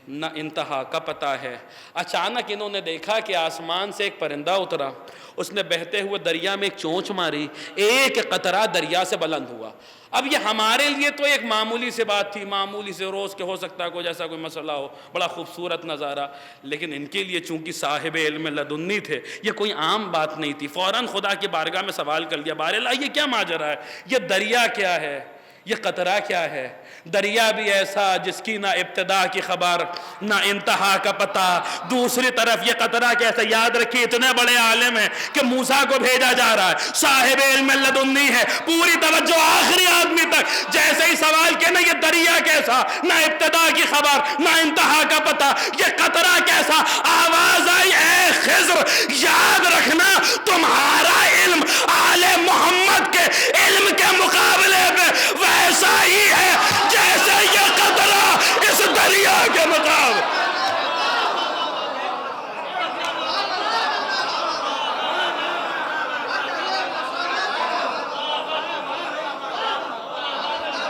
نہ انتہا کا پتہ ہے۔ اچانک انہوں نے دیکھا کہ آسمان سے ایک پرندہ اترا، اس نے بہتے ہوئے دریا میں ایک چونچ ماری، ایک قطرہ دریا سے بلند ہوا۔ اب یہ ہمارے لیے تو ایک معمولی سی بات تھی، معمولی سے روز کے ہو سکتا ہے کوئی جیسا کوئی مسئلہ ہو، بڑا خوبصورت نظارہ، لیکن ان کے لیے چونکہ صاحب علم لدنی تھے، یہ کوئی عام بات نہیں تھی۔ فوراً خدا کی بارگاہ میں سوال کر لیا، بار اللہ یہ کیا ماجرا ہے، یہ دریا کیا ہے، یہ قطرہ کیا ہے؟ دریا بھی ایسا جس کی نہ ابتدا کی خبر نہ انتہا کا پتہ، دوسری طرف یہ قطرہ کیسا؟ یاد رکھیے اتنے بڑے عالم ہیں کہ موسیٰ کو بھیجا جا رہا ہے، صاحب علم لدنی ہے، پوری توجہ آخری آدمی تک، جیسے ہی سوال کیا نا یہ دریا کیسا، نہ ابتدا کی خبر نہ انتہا کا پتہ، یہ قطرہ کیسا، آواز آئی اے خضر یاد رکھنا تمہارا علم آل محمد کے علم کے مقابلے میں ویسا ہی ہے جیسے یہ قطرہ اس دریا کے مقابلے۔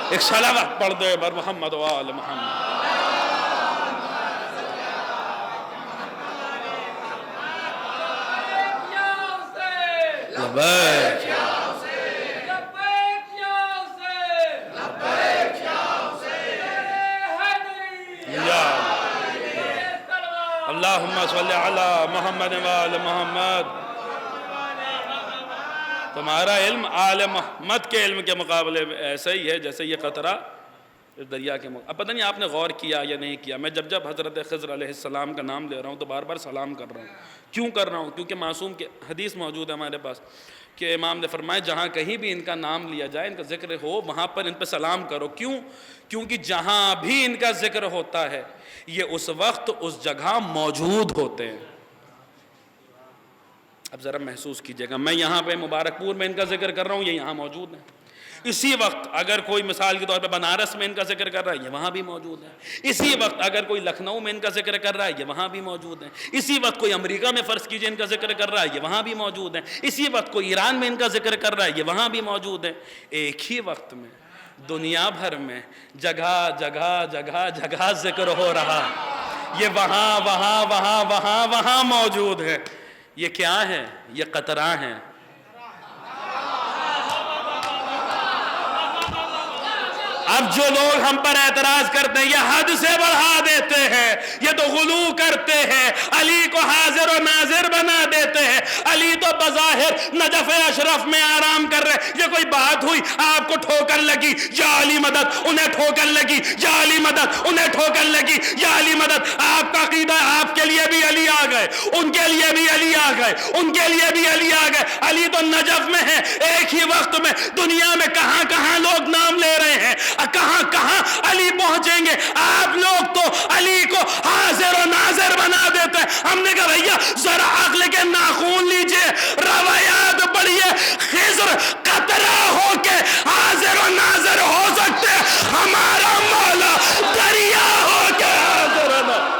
ایک صلوات پڑھ دے بر محمد و آل محمد۔ لبیک اللہم صلی علی محمد و آل محمد۔ تمہارا علم آل محمد کے علم کے مقابلے میں ایسا ہی ہے جیسے یہ قطرہ اس دریا کے مقابلے۔ اب پتہ نہیں آپ نے غور کیا یا نہیں کیا، میں جب حضرت خضر علیہ السلام کا نام لے رہا ہوں تو بار بار سلام کر رہا ہوں۔ کیوں کر رہا ہوں؟ کیونکہ معصوم کے حدیث موجود ہے ہمارے پاس کہ امام نے فرمایا جہاں کہیں بھی ان کا نام لیا جائے، ان کا ذکر ہو، وہاں پر ان پہ سلام کرو۔ کیوں؟ کیونکہ جہاں بھی ان کا ذکر ہوتا ہے یہ اس وقت اس جگہ موجود ہوتے ہیں۔ اب ذرا محسوس کیجئے گا، میں یہاں پہ مبارک پور میں ان کا ذکر کر رہا ہوں، یہ یہاں موجود ہیں۔ اسی وقت اگر کوئی مثال کے طور پہ بنارس میں ان کا ذکر کر رہا ہے، یہ وہاں بھی موجود ہے۔ اسی وقت اگر کوئی لکھنؤ میں ان کا ذکر کر رہا ہے، یہ وہاں بھی موجود ہے۔ اسی وقت کوئی امریکہ میں فرض کیجئے ان کا ذکر کر رہا ہے، یہ وہاں بھی موجود ہے۔ اسی وقت کوئی ایران میں ان کا ذکر کر رہا ہے، یہ وہاں بھی موجود ہے۔ ایک ہی وقت میں دنیا بھر میں جگہ جگہ جگہ جگہ ذکر ہو رہا، یہ وہاں وہاں وہاں وہاں وہاں موجود ہے۔ یہ کیا ہے؟ یہ قطرہ ہیں۔ اب جو لوگ ہم پر اعتراض کرتے ہیں، یہ حد سے بڑھا دیتے ہیں، یہ تو غلو کرتے ہیں، علی کو حاضر و ناظر بنا دیتے ہیں، علی تو بظاہر نجف اشرف میں آرام کر رہے۔ یہ کوئی بات ہوئی آپ کو ٹھوکر لگی، یا علی مدد، انہیں ٹھوکر لگی، یا علی مدد، انہیں ٹھوکر لگی، یا علی مدد۔ آپ کا عقیدہ آپ کے لیے بھی علی آ گئے، ان کے لیے بھی علی آ گئے، ان کے لیے بھی علی آ گئے۔ علی تو نجف میں ہے، ایک ہی وقت میں دنیا میں کہاں کہاں لوگ نام لے رہے ہیں، کہاں کہاں علی پہنچیں گے۔ آپ لوگ تو علی کو حاضر و ناظر بنا دیتے ہیں۔ ہم نے کہا بھیا ذرا عقل کے ناخون لیجئے، روایات پڑھیے، خضر قطرہ ہو کے حاضر و ناظر ہو سکتے، ہمارا مولا دریا ہو کے حاضر و ناظر۔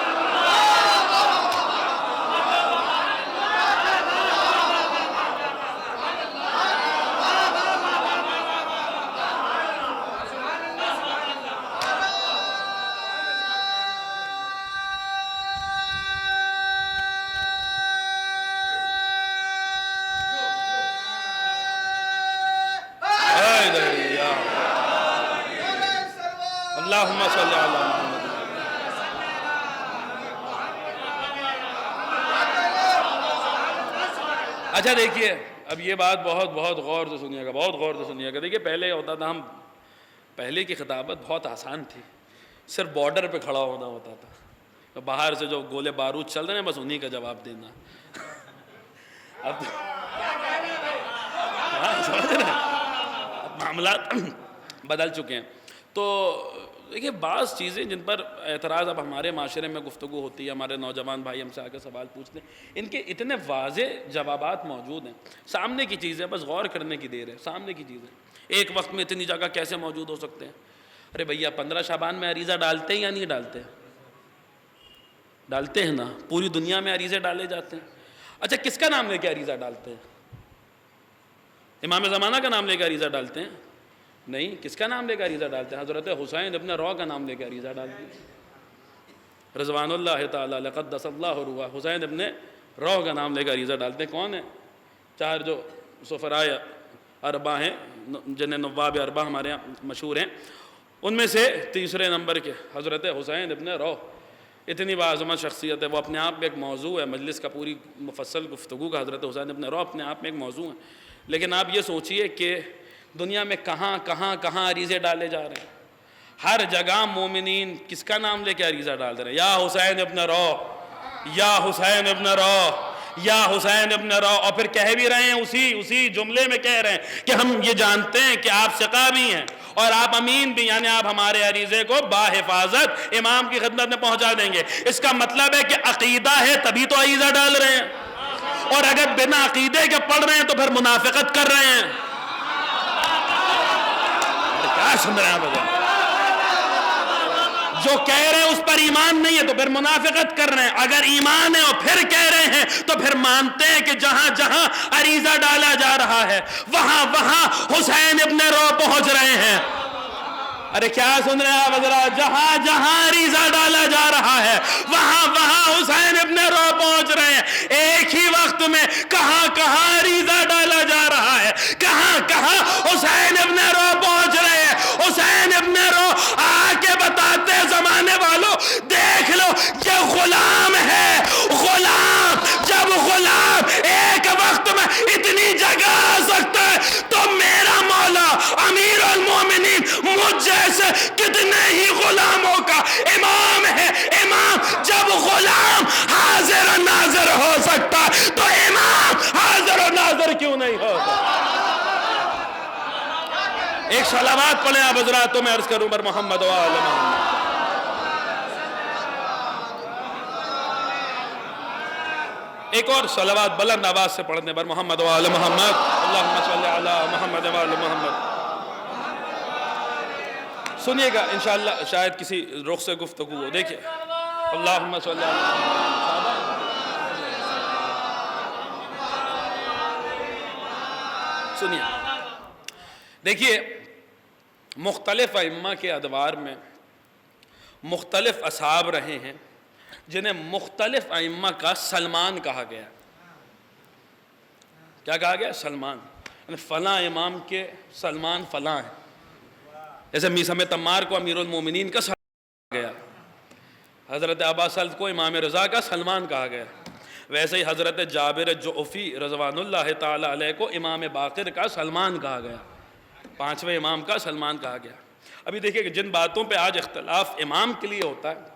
اللہم صلی علی محمد۔ اچھا دیکھیے اب یہ بات بہت غور سے سنیے گا، بہت غور سے سنیے گا. دیکھیے پہلے ہوتا تھا پہلے کی خطابت بہت آسان تھی، صرف بارڈر پہ کھڑا ہونا ہوتا تھا، تو باہر سے جو گولے بارود چل رہے ہیں بس انہی کا جواب دینا. اب سمجھ رہے ہیں؟ اب معاملات بدل چکے ہیں. تو دیکھیے بعض چیزیں جن پر اعتراض اب ہمارے معاشرے میں گفتگو ہوتی ہے، ہمارے نوجوان بھائی ہم سے آ کے سوال پوچھتے ہیں، ان کے اتنے واضح جوابات موجود ہیں، سامنے کی چیزیں، بس غور کرنے کی دیر ہے. سامنے کی چیزیں ایک وقت میں اتنی جگہ کیسے موجود ہو سکتے ہیں؟ ارے بھیا 15 شعبان میں عریضہ ڈالتے ہیں یا نہیں ڈالتے ہیں؟ ڈالتے ہیں نا، پوری دنیا میں عریضے ڈالے جاتے ہیں. اچھا کس کا نام لے کے عریضہ ڈالتے ہیں؟ امام زمانہ کا نام لے کے عریضہ ڈالتے ہیں؟ نہیں. کس کا نام لے کے عریضہ ڈالتے ہیں؟ حضرت حسین ابن رو کا نام لے کے عریضہ ڈالتے ہیں، رضوان اللہ تعالی لقدس اللہ روحہ. حسین ابن رو کا نام لے کے عریضہ ڈالتے ہیں. کون ہیں؟ 4 جو سفرائے اربعہ ہیں، جنہیں نواب اربعہ ہمارے یہاں مشہور ہیں، ان میں سے تیسرے نمبر کے حضرت حسین ابن رو. اتنی باعظمت شخصیت ہے، وہ اپنے آپ میں ایک موضوع ہے مجلس کا، پوری مفصل گفتگو کا حضرت حسین ابن رو اپنے آپ میں ایک موضوع ہے. لیکن آپ یہ سوچئے کہ دنیا میں کہاں عریضے ڈالے جا رہے ہیں. ہر جگہ مومنین کس کا نام لے کے عریضہ ڈال رہے ہیں؟ یا حسین ابن رو، یا حسین ابن رو، یا حسین ابن رو. اور پھر کہہ بھی رہے ہیں اسی جملے میں کہہ رہے ہیں کہ ہم یہ جانتے ہیں کہ آپ ثقہ بھی ہیں اور آپ امین بھی، یعنی آپ ہمارے عریضے کو باحفاظت امام کی خدمت میں پہنچا دیں گے. اس کا مطلب ہے کہ عقیدہ ہے تبھی تو عریضہ ڈال رہے ہیں، اور اگر بنا عقیدے کے پڑھ رہے ہیں تو پھر منافقت کر رہے ہیں. کیا سن رہے ہیں بجائے؟ جو کہہ رہے ہیں اس پر ایمان نہیں ہے تو پھر منافقت کر رہے ہیں. اگر ایمان ہے اور پھر کہہ رہے ہیں تو پھر مانتے ہیں کہ جہاں عریضہ ڈالا جا رہا ہے وہاں حسین ابن رو پہنچ رہے ہیں. ارے کیا سن رہے ہیں آپ حضرات؟ جہاں عریضہ ڈالا جا رہا ہے وہاں حسین ابن رو پہنچ رہے ہیں. ایک ہی وقت میں کہاں عریضہ ڈالا جا رہا ہے، کہاں حسین ابن رو پہنچ رہے ہیں. حسین ابن رو آ کے بتاتے ہیں زمانے والوں دیکھ لو یہ غلام ہے. غلام، جب غلام ایک وقت میں اتنی جگہ آ سکتا ہے تو میرا مولا امیر المومنین مجھ جیسے کتنے ہی غلاموں کا امام ہے. امام جب غلام حاضر و ناظر ہو سکتا تو امام حاضر و ناظر کیوں نہیں ہوتا؟ ایک صلوات پڑھیں آپ حضرات تو میں عرض کروں بر محمد و آل محمد. ایک اور صلوات بلند آواز سے پڑھنے بر محمد و آل محمد. اللہم صلی علی محمد و آل محمد. سنیے گا انشاءاللہ شاید کسی رخ سے گفتگو ہو. دیکھیں اللہم صلی علی محمد. سنیے دیکھیے مختلف ائمہ کے ادوار میں مختلف اصحاب رہے ہیں جنہیں مختلف ائمہ کا سلمان کہا گیا. کیا کہا گیا؟ سلمان. فلاں امام کے سلمان فلاں ہیں. جیسے میثم تمار کو امیر المومنین کا سلمان کہا گیا، حضرت ابا سلط کو امام رضا کا سلمان کہا گیا. ویسے ہی حضرت جابر جعفی رضوان اللہ تعالی علیہ کو امام باقر کا سلمان کہا گیا، 5ویں امام کا سلمان کہا گیا. ابھی دیکھیں کہ جن باتوں پہ آج اختلاف امام کے لیے ہوتا ہے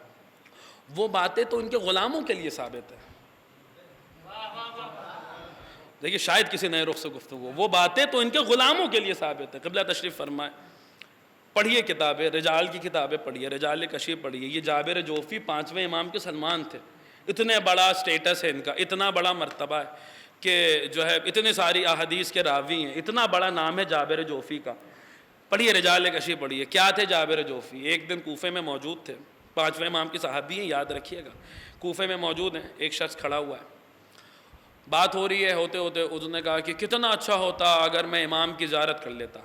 وہ باتیں تو ان کے غلاموں کے لیے ثابت ہیں. دیکھیے شاید کسی نئے رخ سے گفتگو، وہ باتیں تو ان کے غلاموں کے لیے ثابت ہیں. قبلہ تشریف فرمائے، پڑھیے کتابیں، رجال کی کتابیں پڑھیے، رجال کشی پڑھیے. یہ جابر جعفی 5ویں امام کے سلمان تھے. اتنے بڑا سٹیٹس ہے ان کا، اتنا بڑا مرتبہ ہے کہ جو ہے اتنے ساری احادیث کے راوی ہیں، اتنا بڑا نام ہے جابر جعفی کا. پڑھیے رجال کشی پڑھیے. کیا تھے جابر جعفی؟ ایک دن کوفے میں موجود تھے، 5ویں امام کے صحابی ہیں، یاد رکھیے گا. کوفے میں موجود ہیں، ایک شخص کھڑا ہوا ہے، بات ہو رہی ہے، ہوتے ہوتے انہوں نے کہا کہ کتنا اچھا ہوتا اگر میں امام کی زیارت کر لیتا.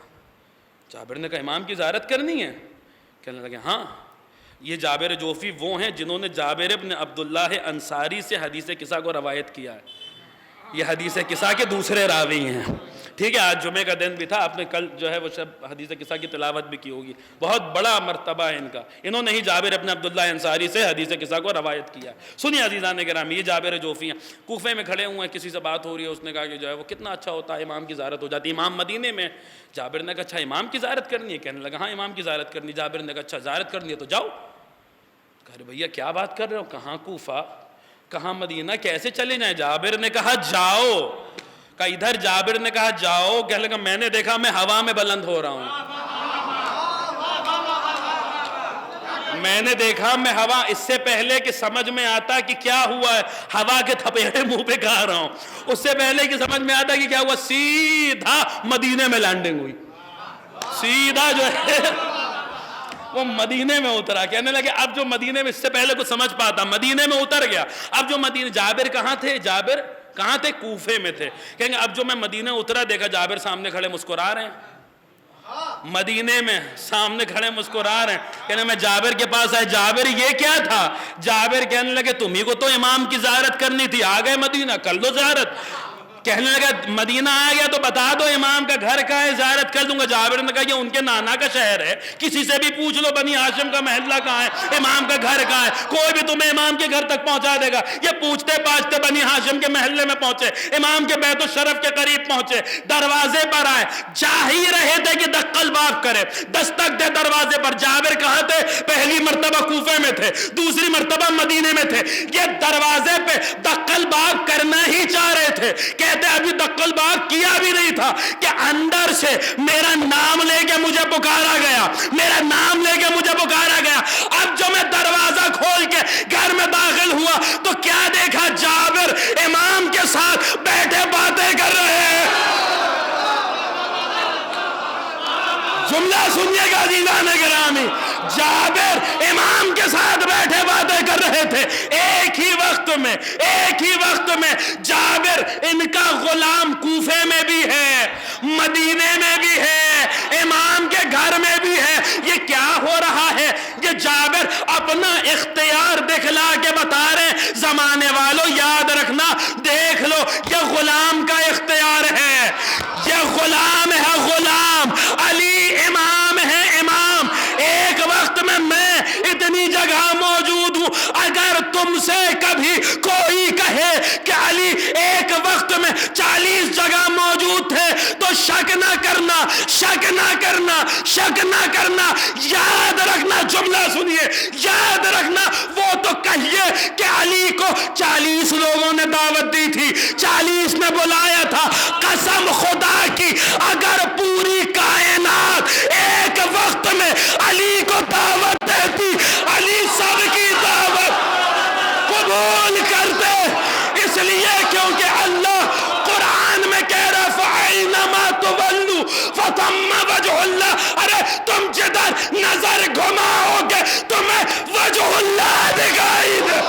جابر نے کہا امام کی زیارت کرنی ہے؟ کہنے لگے ہاں. یہ جابر جعفی وہ ہیں جنہوں نے جابر ابن عبداللہ انصاری سے حدیث قصہ کو روایت کیا ہے. یہ حدیث قصہ کے دوسرے راوی ہیں. ٹھیک ہے، آج جمعے کا دن بھی تھا، آپ نے کل جو ہے وہ شب حدیث قصہ کی تلاوت بھی کی ہوگی، بہت بڑا مرتبہ ہے ان کا، انہوں نے ہی جابر ابن عبداللہ انصاری سے حدیث قصہ کو روایت کیا۔ سنیے عزیزان گرامی، یہ جابر جوفی ہیں، کوفے میں کھڑے ہوئے ہیں، کسی سے بات ہو رہی ہے، اس نے کہا کہ جو ہے وہ کتنا اچھا ہوتا ہے، امام کی زیارت ہو جاتی ہے، امام مدینے میں۔ جابر نے کہا اچھا امام کی زیارت کرنی ہے؟ کہنے لگا ہاں امام کی زیارت کرنی۔ جابر نے کہا اچھا زیارت کرنی ہے تو جاؤ۔ کہا رہے بھیا کیا بات کر رہے ہو، کہاں کوفہ کہاں مدینہ، کیسے چلے جائیں؟ جابر نے کہا جاؤ۔ کہا ادھر؟ جابر نے کہا جاؤ۔ کہنے لگا میں نے دیکھا میں ہوا میں بلند ہو رہا ہوں، میں نے دیکھا میں ہوا، اس سے پہلے کہ سمجھ میں آتا کہ کیا ہوا ہے، ہوا کے تھپیڑے منہ پہ کھا رہا ہوں، اس سے پہلے کہ سمجھ میں آتا کہ کیا ہوا، سیدھا مدینے میں لینڈنگ ہوئی، سیدھا جو ہے وہ مدینے میں اترا۔ کہنے لگے اب جو مدینے میں، اس سے پہلے کچھ سمجھ پاتا، مدینے میں اتر گیا، اب جو مدینے، جابر کہاں تھے؟ جابر کہاں تھے؟ کوفے میں تھے۔ کہیں گے اب جو میں مدینے اترا، دیکھا جابر سامنے کھڑے مسکرا رہے ہیں، مدینے میں سامنے کھڑے مسکرا رہے ہیں۔ کہنے میں جابر کے پاس آئے، جابر یہ کیا تھا؟ جابر کہنے لگے تمہیں کو تو امام کی زیارت کرنی تھی، آ گئے مدینہ، کر لو زیارت۔ کہنے لگا مدینہ آ گیا تو بتا دو امام کا گھر کہاں ہے، زیارت کر دوں گا۔ جابر نے کہا یہ ان کے نانا کا شہر ہے، کسی سے بھی پوچھ لو بنی ہاشم کا محلہ کہاں ہے، امام کا گھر کہاں ہے، کوئی بھی تمہیں امام کے گھر تک پہنچا دے گا۔ یہ پوچھتے پاچھتے بنی ہاشم کے محلے میں پہنچے، امام کے بیت الشرف کے قریب پہنچے، دروازے پر آئے، چاہ ہی رہے تھے کہ دق الباب کرے، دستک دے دروازے پر۔ جابر کہاں تھے؟ پہلی مرتبہ کوفے میں تھے، دوسری مرتبہ مدینے میں تھے، یہ دروازے پہ دق الباب کرنا ہی چاہ رہے تھے۔ کہتے ابھی دق الباب کیا بھی نہیں تھا کہ اندر سے میرا نام لے کے مجھے پکارا گیا، میرا نام لے کے مجھے پکارا گیا۔ اب جو میں دروازہ کھول کے گھر میں داخل ہوا تو کیا دیکھا؟ جابر امام کے ساتھ بیٹھے باتیں کر رہے ہیں۔ جملہ سنیے گا عزیزان گرامی، جابر امام کے ساتھ بیٹھے باتیں کر رہے تھے۔ ایک ہی وقت میں جابر ان کا غلام کوفے میں بھی ہے، مدینے میں بھی ہے، امام کے گھر میں بھی ہے۔ یہ کیا ہو رہا ہے؟ یہ جابر اپنا اختیار دکھلا کے بتا رہے زمانے والوں یاد رکھنا، دیکھ لو یہ غلام کا اختیار ہے، یہ غلام ہے، غلام علی امام ہے، امام۔ ایک وقت میں اتنی جگہ موجود ہوں، اگر تم سے کبھی کوئی کہے کہ علی ایک وقت میں 40 جگہ موجود تھے تو شک نہ کرنا، شک نہ کرنا، شک نہ کرنا، یاد رکھنا، جملہ سنیے، یاد رکھنا، وہ تو کہیے کہ علی کو 40 لوگوں نے دعوت دی تھی، 40 نے بلایا تھا، قسم خدا کی اگر پوری کائنات ایک وقت میں علی کو دعوت دیتی، علی سب کی دعوت قبول کرتے، اس لیے کیونکہ اللہ قرآن میں کہہ رہا فَأَيْنَمَا تُوَلُّوا فَثَمَّ وَجْهُ اللَّهِ۔ ارے تم جدھر نظر گھماؤ گے تمہیں وجہ اللہ دکھائی دے۔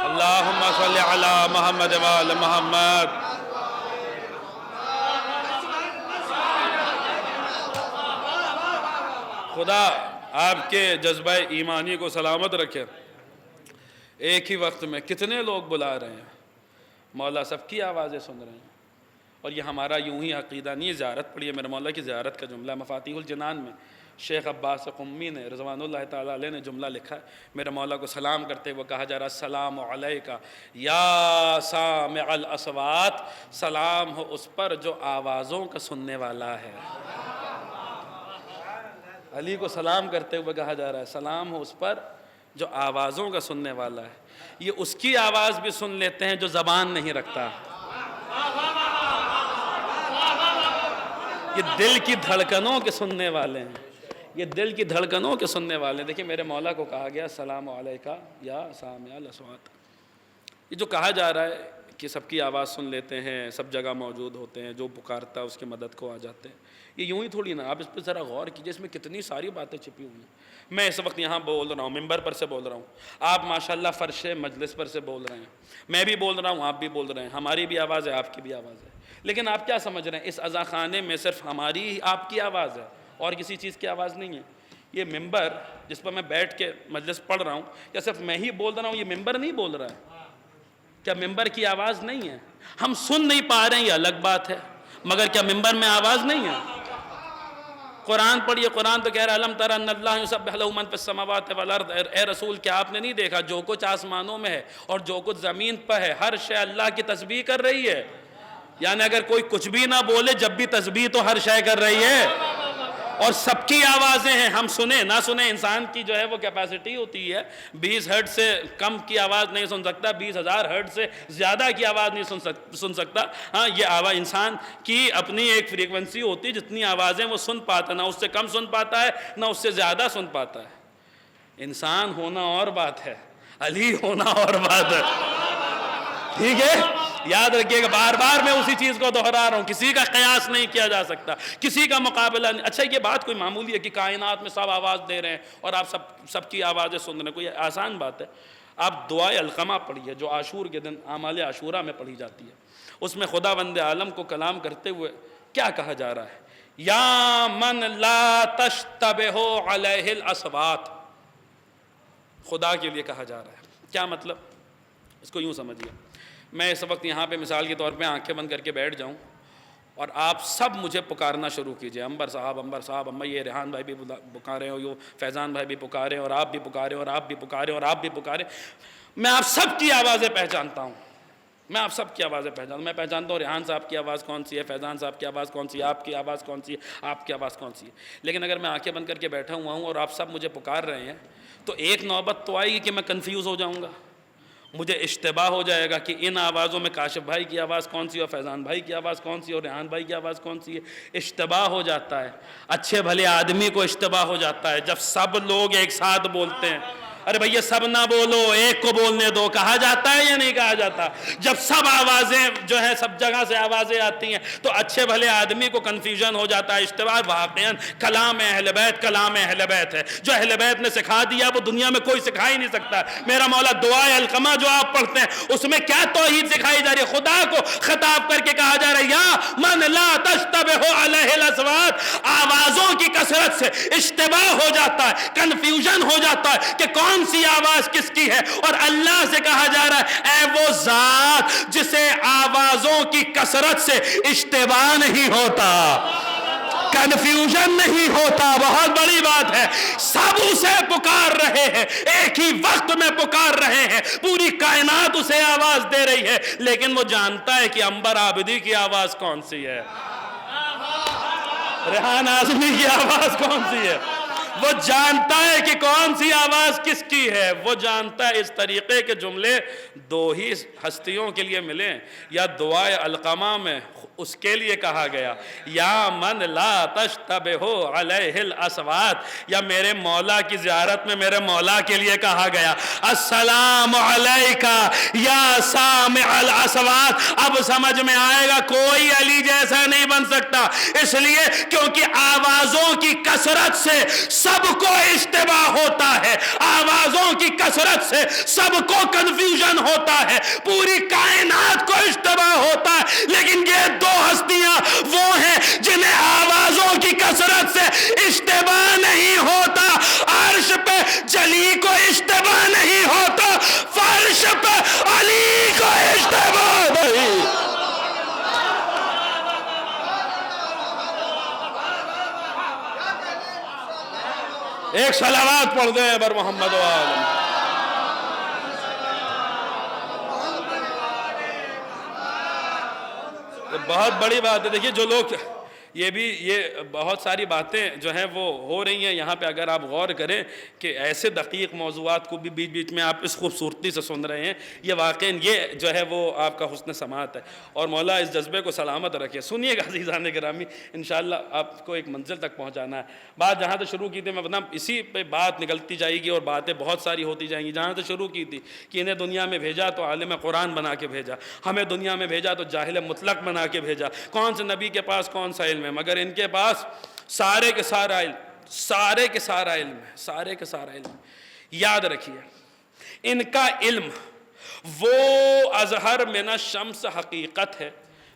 اللہم صلی علی محمد وآل محمد۔ خدا آپ کے جذبہ ایمانی کو سلامت رکھے۔ ایک ہی وقت میں کتنے لوگ بلا رہے ہیں، مولا سب کی آوازیں سن رہے ہیں، اور یہ ہمارا یوں ہی عقیدہ نہیں ہے۔ زیارت پڑھیے میرے مولا کی زیارت کا جملہ مفاتیح الجنان میں، شیخ عباس قمی نے رضوان اللہ تعالیٰ علیہ نے جملہ لکھا ہے، میرے مولا کو سلام کرتے ہوئے کہا جا رہا السلام علیکہ یا سامع الاصوات، سلام ہو اس پر جو آوازوں کا سننے والا ہے۔ علی کو سلام کرتے ہوئے کہا جا رہا ہے سلام ہو اس پر جو آوازوں کا سننے والا ہے۔ یہ اس کی آواز بھی سن لیتے ہیں جو زبان نہیں رکھتا، یہ دل کی دھڑکنوں کے سننے والے ہیں، یہ دل کی دھڑکنوں کے سننے والے ہیں۔ دیکھیں میرے مولا کو کہا گیا السلام علیکہ یا سامع الاصوات، یہ جو کہا جا رہا ہے کہ سب کی آواز سن لیتے ہیں، سب جگہ موجود ہوتے ہیں، جو پکارتا ہے اس کی مدد کو آ جاتے ہیں، یہ یوں ہی تھوڑی نا، آپ اس پہ ذرا غور کیجئے، اس میں کتنی ساری باتیں چھپی ہوئی ہیں۔ میں اس وقت یہاں بول رہا ہوں، ممبر پر سے بول رہا ہوں، آپ ماشاءاللہ فرش مجلس پر سے بول رہے ہیں، میں بھی بول رہا ہوں، آپ بھی بول رہے ہیں، ہماری بھی آواز ہے، آپ کی بھی آواز ہے، لیکن آپ کیا سمجھ رہے ہیں اس عزا خانے میں صرف ہماری ہی آپ کی آواز ہے اور کسی چیز کی آواز نہیں ہے؟ یہ ممبر جس پر میں بیٹھ کے مجلس پڑھ رہا ہوں، کیا صرف میں ہی بول رہا ہوں، یہ ممبر نہیں بول رہا ہے؟ کیا ممبر کی آواز نہیں ہے؟ ہم سن نہیں پا رہے ہیں یہ الگ بات ہے، مگر کیا ممبر میں آواز نہیں ہے؟ قرآن پڑھیے، قرآن تو کہہ رہا ہے الم تر ان اللہ یسبح لہ من فی السماوات والارض، اے رسول کیا آپ نے نہیں دیکھا جو کچھ آسمانوں میں ہے اور جو کچھ زمین پر ہے، ہر شے اللہ کی تسبیح کر رہی ہے۔ یعنی اگر کوئی کچھ بھی نہ بولے جب بھی تسبیح تو ہر شے کر رہی ہے، اور سب کی آوازیں ہیں، ہم سنیں نہ سنیں، انسان کی جو ہے وہ کیپیسٹی ہوتی ہے، 20 ہرٹز سے کم کی آواز نہیں سن سکتا، 20,000 ہرٹز سے زیادہ کی آواز نہیں سن سکتا۔ ہاں یہ آواز انسان کی اپنی ایک فریکوینسی ہوتی ہے، جتنی آوازیں وہ سن پاتا، نہ اس سے کم سن پاتا ہے نہ اس سے زیادہ سن پاتا ہے۔ انسان ہونا اور بات ہے، علی ہونا اور بات ہے، ٹھیک ہے؟ یاد رکھیے کہ بار بار میں اسی چیز کو دہرا رہا ہوں، کسی کا قیاس نہیں کیا جا سکتا، کسی کا مقابلہ نہیں۔ اچھا یہ بات کوئی معمولی ہے کہ کائنات میں سب آواز دے رہے ہیں اور آپ سب کی آوازیں سن رہے ہیں، کوئی آسان بات ہے؟ آپ دعائے القمہ پڑھیے جو عاشور کے دن اعمال عاشورہ میں پڑھی جاتی ہے، اس میں خداوند عالم کو کلام کرتے ہوئے کیا کہا جا رہا ہے؟ یا من لا تشتبہ علیہ الاصوات، خدا کے لیے کہا جا رہا ہے۔ کیا مطلب؟ اس کو یوں سمجھیے، میں اس وقت یہاں پہ مثال کے طور پہ آنکھیں بند کر کے بیٹھ جاؤں اور آپ سب مجھے پکارنا شروع کیجئے، امبر صاحب، امبر، یہ ریحان بھائی بھی پکارے ہو، یہ فیضان بھائی بھی پکارے اور آپ بھی پکارے اور آپ بھی پکارے اور آپ بھی پکارے، میں آپ سب کی آوازیں پہچانتا ہوں، میں آپ سب کی آوازیں پہچانتا ہوں، میں پہچانتا ہوں ریحان صاحب کی آواز کون سی ہے، فیضان صاحب کی آواز کون سی ہے، آپ کی آواز کون سی ہے، آپ کی آواز کون سی ہے۔ لیکن اگر میں آنکھیں بند کر کے بیٹھا ہوا ہوں اور آپ سب مجھے پکار رہے ہیں تو ایک نوبت تو آئے گی کہ میں کنفیوز ہو جاؤں گا، مجھے اشتباہ ہو جائے گا کہ ان آوازوں میں کاشف بھائی کی آواز کون سی اور فیضان بھائی کی آواز کون سی اور ریحان بھائی کی آواز کون سی ہے۔ اشتباہ ہو جاتا ہے، اچھے بھلے آدمی کو اشتباہ ہو جاتا ہے جب سب لوگ ایک ساتھ بولتے ہیں۔ ارے بھئی سب نہ بولو، ایک کو بولنے دو، کہا جاتا ہے یا نہیں کہا جاتا؟ جب سب آوازیں جو ہیں سب جگہ سے آوازیں آتی ہیں تو اچھے بھلے آدمی کو کنفیوژن ہو جاتا ہے، اشتباہ۔ واقعاً کلام اہل بیت کلام اہل بیت ہے، جو اہل بیت نے سکھا دیا وہ دنیا میں کوئی سکھا ہی نہیں سکتا۔ میرا مولا دعائے القمہ جو آپ پڑھتے ہیں اس میں کیا توحید سکھائی جا رہی ہے؟ خدا کو خطاب کر کے کہا جا رہا ہے یا من لا تشتبہ علیہ الاصوات، آوازوں کی کثرت سے اشتباہ ہو جاتا ہے، کنفیوژن ہو جاتا ہے کہ کون سی آواز کس کی ہے، اور اللہ سے کہا جا رہا ہے اے وہ ذات جسے آوازوں کی کثرت سے اشتباہ نہیں ہوتا، کنفیوژن نہیں ہوتا۔ بہت بڑی بات ہے، سب اسے پکار رہے ہیں، ایک ہی وقت میں پکار رہے ہیں، پوری کائنات اسے آواز دے رہی ہے، لیکن وہ جانتا ہے کہ عنبر عابدی کی آواز کون سی ہے، ریحان اعظمی کی آواز کون سی ہے، وہ جانتا ہے کہ کون سی آواز کس کی ہے، وہ جانتا ہے۔ اس طریقے کے جملے دو ہی ہستیوں کے لیے ملیں، یا دعائے القمہ میں اس کے لیے کہا گیا یا من لا تشتبہ علیہ الاصوات، یا میرے مولا کی زیارت میں میرے مولا کے لیے کہا گیا السلام علیکہ یا سامع الاصوات۔ اب سمجھ میں آئے گا کوئی علی جیسا نہیں بن سکتا، اس لیے کیونکہ آوازوں کی کثرت سے سب کو اشتباہ ہوتا ہے، آوازوں کی کثرت سے سب کو کنفیوژن ہوتا ہے، پوری کائنات کو اشتباہ ہوتا ہے، لیکن یہ دو ہستیاں وہ ہیں جنہیں آوازوں کی کثرت سے اشتباہ نہیں ہوتا۔ عرش پہ جلی کو اشتباہ نہیں ہوتا، فرش پہ علی کو اشتباہ نہیں۔ ایک صلوات پڑھ دیں بر محمد و آل محمد۔ بہت بڑی بات ہے۔ دیکھیے جو لوگ یہ بہت ساری باتیں جو ہیں وہ ہو رہی ہیں یہاں پہ، اگر آپ غور کریں کہ ایسے دقیق موضوعات کو بھی بیچ بیچ میں آپ اس خوبصورتی سے سن رہے ہیں، یہ واقعاً یہ جو ہے وہ آپ کا حسن سماعت ہے، اور مولا اس جذبے کو سلامت رکھے۔ سنیے گا عزیزان گرامی، انشاءاللہ آپ کو ایک منزل تک پہنچانا ہے۔ بات جہاں سے شروع کی تھی میں بتاؤں، اسی پہ بات نکلتی جائے گی اور باتیں بہت ساری ہوتی جائیں گی۔ جہاں سے شروع کی تھی کہ انہیں دنیا میں بھیجا تو عالم قرآن بنا کے بھیجا، ہمیں دنیا میں بھیجا تو جاہل مطلق بنا کے بھیجا۔ کون سے نبی کے پاس کون سا علم ہے، مگر ان کے پاس سارے کے سارا علم، سارے کے سارا علم ہے، سارے کے سارا علم۔ یاد رکھیے ان کا علم وہ اظہر من الشمس حقیقت ہے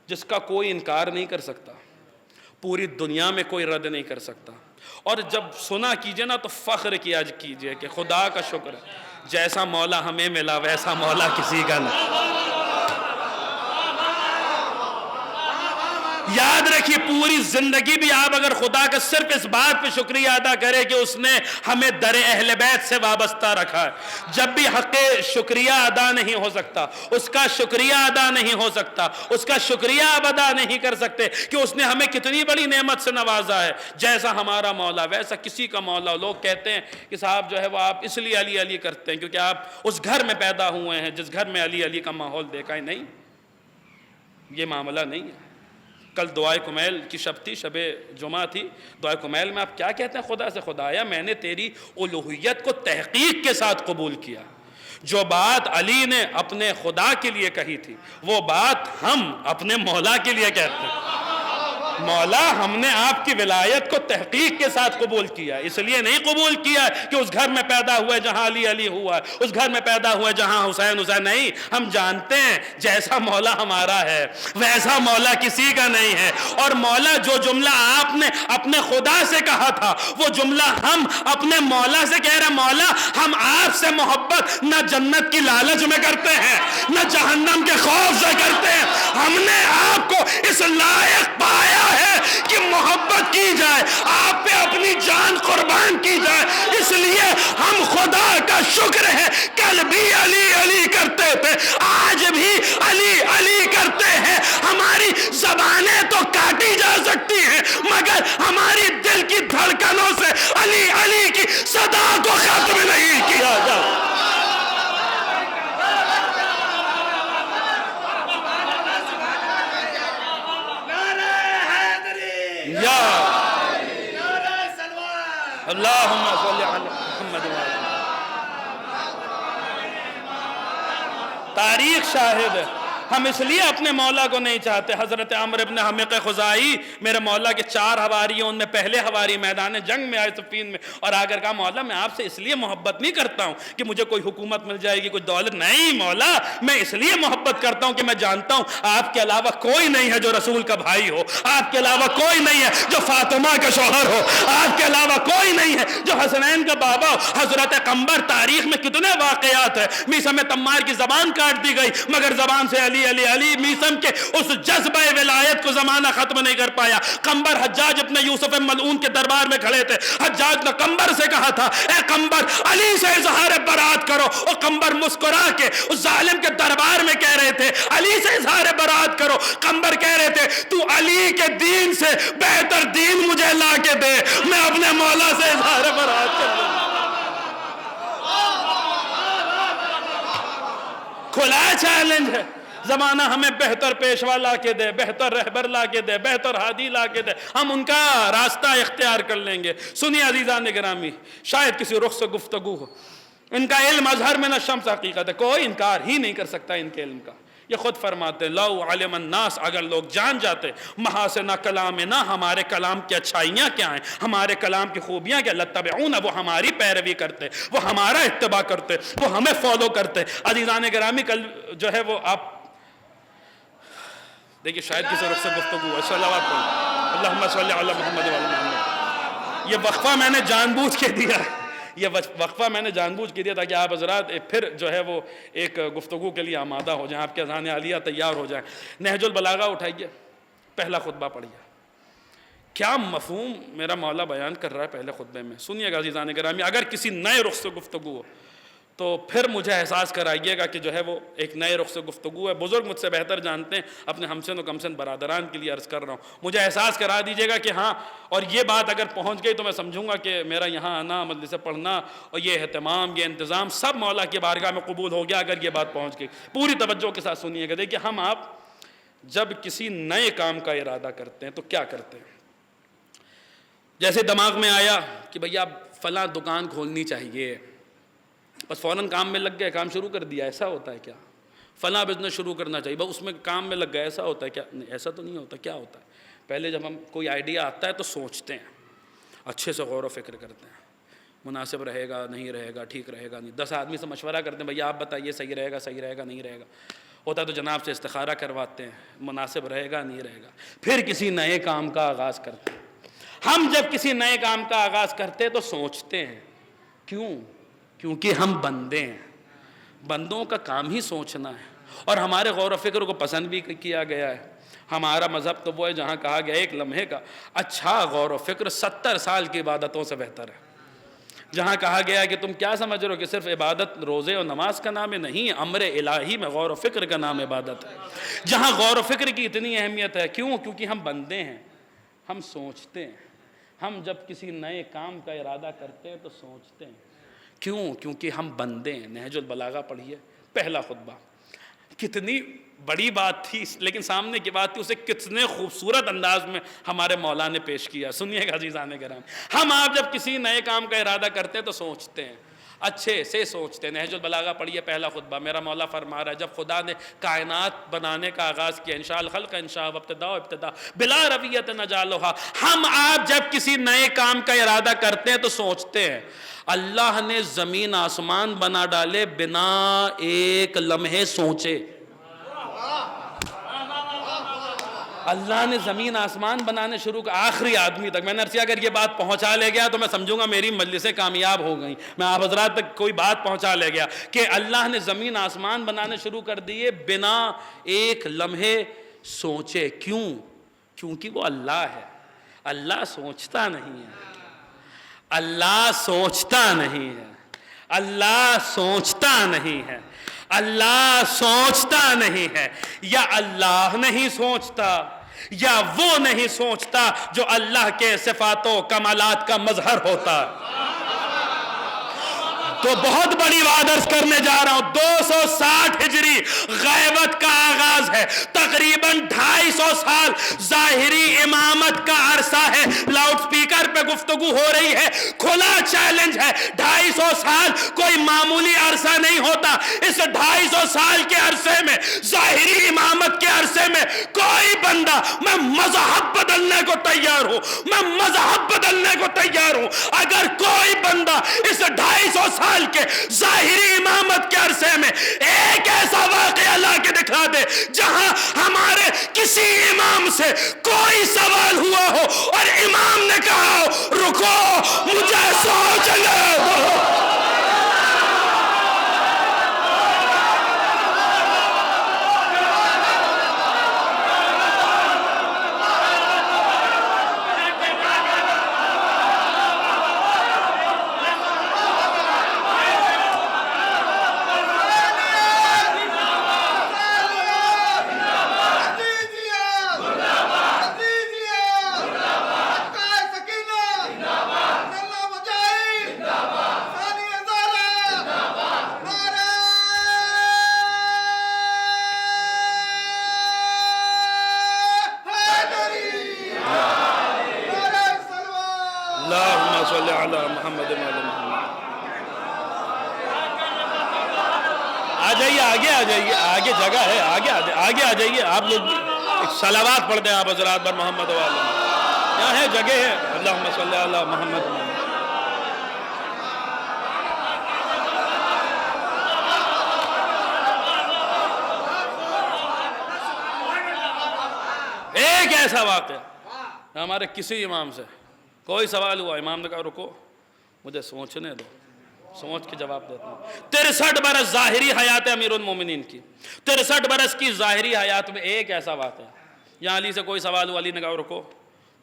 جس کا کوئی انکار نہیں کر سکتا، پوری دنیا میں کوئی رد نہیں کر سکتا۔ اور جب سنا کیجئے نا تو فخر کیا کیجئے کہ خدا کا شکر ہے جیسا مولا ہمیں ملا ویسا مولا کسی کا نہیں۔ یاد رکھیے پوری زندگی بھی آپ اگر خدا کا صرف اس بات پہ شکریہ ادا کرے کہ اس نے ہمیں در اہل بیت سے وابستہ رکھا ہے، جب بھی حق شکریہ ادا نہیں ہو سکتا، اس کا شکریہ ادا نہیں ہو سکتا، اس کا شکریہ اب ادا نہیں کر سکتے کہ اس نے ہمیں کتنی بڑی نعمت سے نوازا ہے۔ جیسا ہمارا مولا ویسا کسی کا مولا۔ لوگ کہتے ہیں کہ صاحب جو ہے وہ آپ اس لیے علی علی کرتے ہیں کیونکہ آپ اس گھر میں پیدا ہوئے ہیں جس گھر میں علی علی کا ماحول دیکھا ہے۔ نہیں، یہ معاملہ نہیں ہے۔ کل دعائے کمیل کی شب تھی، شب جمعہ تھی۔ دعائے کمیل میں آپ کیا کہتے ہیں خدا سے؟ خدایا میں نے تیری الوہیت کو تحقیق کے ساتھ قبول کیا۔ جو بات علی نے اپنے خدا کے لیے کہی تھی وہ بات ہم اپنے مولا کے لیے کہتے ہیں۔ مولا ہم نے آپ کی ولایت کو تحقیق کے ساتھ قبول کیا، اس لیے نہیں قبول کیا کہ اس گھر میں پیدا ہوا ہے جہاں علی علی ہوا ہے، اس گھر میں پیدا ہوا ہے جہاں حسین حسین۔ نہیں، ہم جانتے ہیں جیسا مولا ہمارا ہے ویسا مولا کسی کا نہیں ہے۔ اور مولا جو جملہ آپ نے اپنے خدا سے کہا تھا وہ جملہ ہم اپنے مولا سے کہہ رہے ہیں۔ مولا ہم آپ سے محبت نہ جنت کی لالچ میں کرتے ہیں نہ جہنم کے خوف سے کرتے ہیں، ہم نے آپ کو اس لائق پایا ہے کہ محبت کی جائے، آپ پہ اپنی جان قربان کی جائے، اس لیے ہم خدا کا شکر ہے کل بھی علی علی کرتے تھے، آج بھی علی علی کرتے ہیں۔ ہماری زبانیں تو کاٹی جا سکتی ہیں مگر ہماری دل کی دھڑکنوں سے علی علی کی صدا کو ختم نہیں کیا جائے۔ اللہم صلی علی محمد و آل محمد۔ تاریخ شاہد ہے، ہم اس لیے اپنے مولا کو نہیں چاہتے۔ حضرت عمرو بن حمق خزاعی میرے مولا کے 4 حواری ہیں، ان میں پہلے حواری میدان جنگ میں آئے صفین میں، اور آ کر کہا مولا میں آپ سے اس لیے محبت نہیں کرتا ہوں کہ مجھے کوئی حکومت مل جائے گی، کوئی دولت نہیں، مولا میں اس لیے محبت کرتا ہوں کہ میں جانتا ہوں آپ کے علاوہ کوئی نہیں ہے جو رسول کا بھائی ہو، آپ کے علاوہ کوئی نہیں ہے جو فاطمہ کا شوہر ہو، آپ کے علاوہ کوئی نہیں ہے جو حسنین کا بابا ہو۔ حضرت قمبر، تاریخ میں کتنے واقعات ہیں، میثم تمار کی زبان کاٹ دی گئی مگر زبان سے علی علی علی، میثم کے اس جذبہ ولایت کو زمانہ ختم نہیں کر پایا۔ قمبر حجاج اپنے یوسف ملعون کے دربار میں کھڑے تھے، حجاج نے قمبر سے کہا تھا اے قمبر علی سے اظہار برات کرو، اور قمبر مسکرا کے اس ظالم کے دربار میں کہہ رہے تھے علی سے اظہار برات کرو۔ قمبر کہہ رہے تھے تو علی کے دین سے بہتر دین مجھے لا کے دے، میں اپنے مولا سے اظہار برات کر دوں۔ کھلا چیلنج ہے، زمانہ ہمیں بہتر پیشوا لا کے دے، بہتر رہبر لا کے دے، بہتر ہادی لا کے دے، ہم ان کا راستہ اختیار کر لیں گے۔ سنیے عزیزان گرامی، شاید کسی رخ سے گفتگو ہو، ان کا علم اظہر من الشمس حقیقت ہے، کوئی انکار ہی نہیں کر سکتا ان کے علم کا۔ یہ خود فرماتے ہیں لو علم الناس، اگر لوگ جان جاتے محاسن کلامنا، ہمارے کلام کی اچھائیاں کیا ہیں، ہمارے کلام کی خوبیاں کیا، لتبعون، وہ ہماری پیروی کرتے، وہ ہمارا اتباع کرتے، وہ ہمیں فالو کرتے۔ عزیزان گرامی کل جو ہے وہ آپ دیکھیے شاید کسی رخ سے گفتگو ہے، صلوات پڑھیں اللہم صلی علی محمد و آل محمد۔ یہ وقفہ میں نے جان بوجھ کے دیا ہے، یہ وقفہ میں نے جان بوجھ کے دیا تاکہ آپ حضرات پھر جو ہے وہ ایک گفتگو کے لیے آمادہ ہو جائیں، آپ کے اذہان عالیہ تیار ہو جائیں۔ نہج البلاغہ اٹھائیے، پہلا خطبہ پڑھیے۔ کیا مفہوم میرا مولا بیان کر رہا ہے پہلے خطبے میں، سنیے گا عزیزان گرامی. اگر کسی نئے رخ سے گفتگو ہو تو پھر مجھے احساس کرائیے گا کہ جو ہے وہ ایک نئے رخ سے گفتگو ہے. بزرگ مجھ سے بہتر جانتے ہیں، اپنے ہمسن و کمسن برادران کے لیے عرض کر رہا ہوں. مجھے احساس کرا دیجیے گا کہ ہاں، اور یہ بات اگر پہنچ گئی تو میں سمجھوں گا کہ میرا یہاں آنا، مجلس پڑھنا اور یہ اہتمام، یہ انتظام سب مولا کی بارگاہ میں قبول ہو گیا اگر یہ بات پہنچ گئی. پوری توجہ کے ساتھ سنیے گا. دیکھیے، ہم آپ جب کسی نئے کام کا ارادہ کرتے ہیں تو کیا کرتے ہیں؟ جیسے دماغ میں آیا کہ بھیا فلاں دکان کھولنی چاہیے، بس فوراً کام میں لگ گئے، کام شروع کر دیا. ایسا ہوتا ہے کیا؟ فلاں بزنس شروع کرنا چاہیے، بس اس میں کام میں لگ گئے. ایسا ہوتا ہے کیا؟ نہیں، ایسا تو نہیں ہوتا. کیا ہوتا ہے؟ پہلے جب ہم کوئی آئیڈیا آتا ہے تو سوچتے ہیں، اچھے سے غور و فکر کرتے ہیں، مناسب رہے گا نہیں رہے گا، ٹھیک رہے گا نہیں. 10 آدمی سے مشورہ کرتے ہیں، بھیا آپ بتائیے صحیح رہے گا نہیں رہے گا. ہوتا ہے تو جناب سے استخارہ کرواتے ہیں، مناسب رہے گا نہیں رہے گا. پھر کسی نئے کام کا آغاز کرتے ہیں. ہم جب کسی نئے کام کا آغاز کرتے ہیں تو سوچتے ہیں. کیوں؟ کیونکہ ہم بندے ہیں. بندوں کا کام ہی سوچنا ہے، اور ہمارے غور و فکر کو پسند بھی کیا گیا ہے. ہمارا مذہب تو وہ ہے جہاں کہا گیا ایک لمحے کا اچھا غور و فکر 70 سال کی عبادتوں سے بہتر ہے. جہاں کہا گیا ہے کہ تم کیا سمجھ رہے ہو کہ صرف عبادت روزے اور نماز کا نام ہے؟ نہیں، امر الہی میں غور و فکر کا نام عبادت ہے. جہاں غور و فکر کی اتنی اہمیت ہے. کیوں؟ کیونکہ ہم بندے ہیں، ہم سوچتے ہیں. ہم جب کسی نئے کام کا ارادہ کرتے ہیں تو سوچتے ہیں. کیوں؟ کیونکہ ہم بندے ہیں. نہج البلاغہ پڑھیے، پہلا خطبہ. کتنی بڑی بات تھی، لیکن سامنے کی بات تھی، اسے کتنے خوبصورت انداز میں ہمارے مولا نے پیش کیا. سنیے گا عزیزان کرام، ہم آپ جب کسی نئے کام کا ارادہ کرتے ہیں تو سوچتے ہیں، اچھے سے سوچتے ہیں. نہج البلاغہ پڑھیے، پہلا خطبہ. میرا مولا فرما رہا ہے جب خدا نے کائنات بنانے کا آغاز کیا، انشاء الخلق انشاء ابتدا بلا رویت نجالوہا. ہم آپ جب کسی نئے کام کا ارادہ کرتے ہیں تو سوچتے ہیں. اللہ نے زمین آسمان بنا ڈالے بنا ایک لمحے سوچے. اللہ نے زمین آسمان بنانے شروع کر آخری آدمی تک. میں نے عرض کیا اگر یہ بات پہنچا لے گیا تو میں سمجھوں گا میری مجلسیں کامیاب ہو گئیں. میں آپ حضرات تک کوئی بات پہنچا لے گیا کہ اللہ نے زمین آسمان بنانے شروع کر دیے بنا ایک لمحے سوچے. کیوں؟ کیونکہ وہ اللہ ہے. اللہ سوچتا نہیں ہے. اللہ سوچتا نہیں ہے. اللہ سوچتا نہیں ہے. اللہ سوچتا نہیں ہے. یا اللہ نہیں سوچتا یا وہ نہیں سوچتا جو اللہ کے صفات و کمالات کا مظہر ہوتا ہے. تو بہت بڑی بات عرض کرنے جا رہا ہوں. 260 ہجری غیبت کا آغاز ہے. تقریباً 250 سال ظاہری امامت کا عرصہ ہے. لاؤڈ سپیکر پہ گفتگو ہو رہی ہے، کھلا چیلنج ہے. 250 سال کوئی معمولی عرصہ نہیں ہوتا. اس 250 سال کے عرصے میں، ظاہری امامت کے عرصے میں، کوئی بندہ، میں مذہب بدلنے کو تیار ہوں، میں مذہب بدلنے کو تیار ہوں. اگر کوئی بندہ اس 250 سال کے ظاہری امامت کے عرصے میں ایک ایسا واقعہ لا کے دکھا دے جہاں ہمارے کسی امام سے کوئی سوال ہوا ہو اور امام نے کہا ہو رکو مجھے سوچنے دو. آگے جگہ ہے، آگے آ جائیے. آپ لوگ صلوات پڑھ دیں آپ حضرات بر محمد والے. یہاں ہے، جگہ ہے. اللہم صلی علی محمد. ایک ایسا واقعہ ہمارے کسی امام سے کوئی سوال ہوا، امام نے کہا رکو مجھے سوچنے دو. سوچ کے جواب دیتا ہوں. 63 برس ظاہری حیات امیر المومنین کی، 63 برس کی ظاہری حیات میں ایک ایسا واقعہ. یہاں علی سے کوئی سوال ہوا، علی نے کہا رکو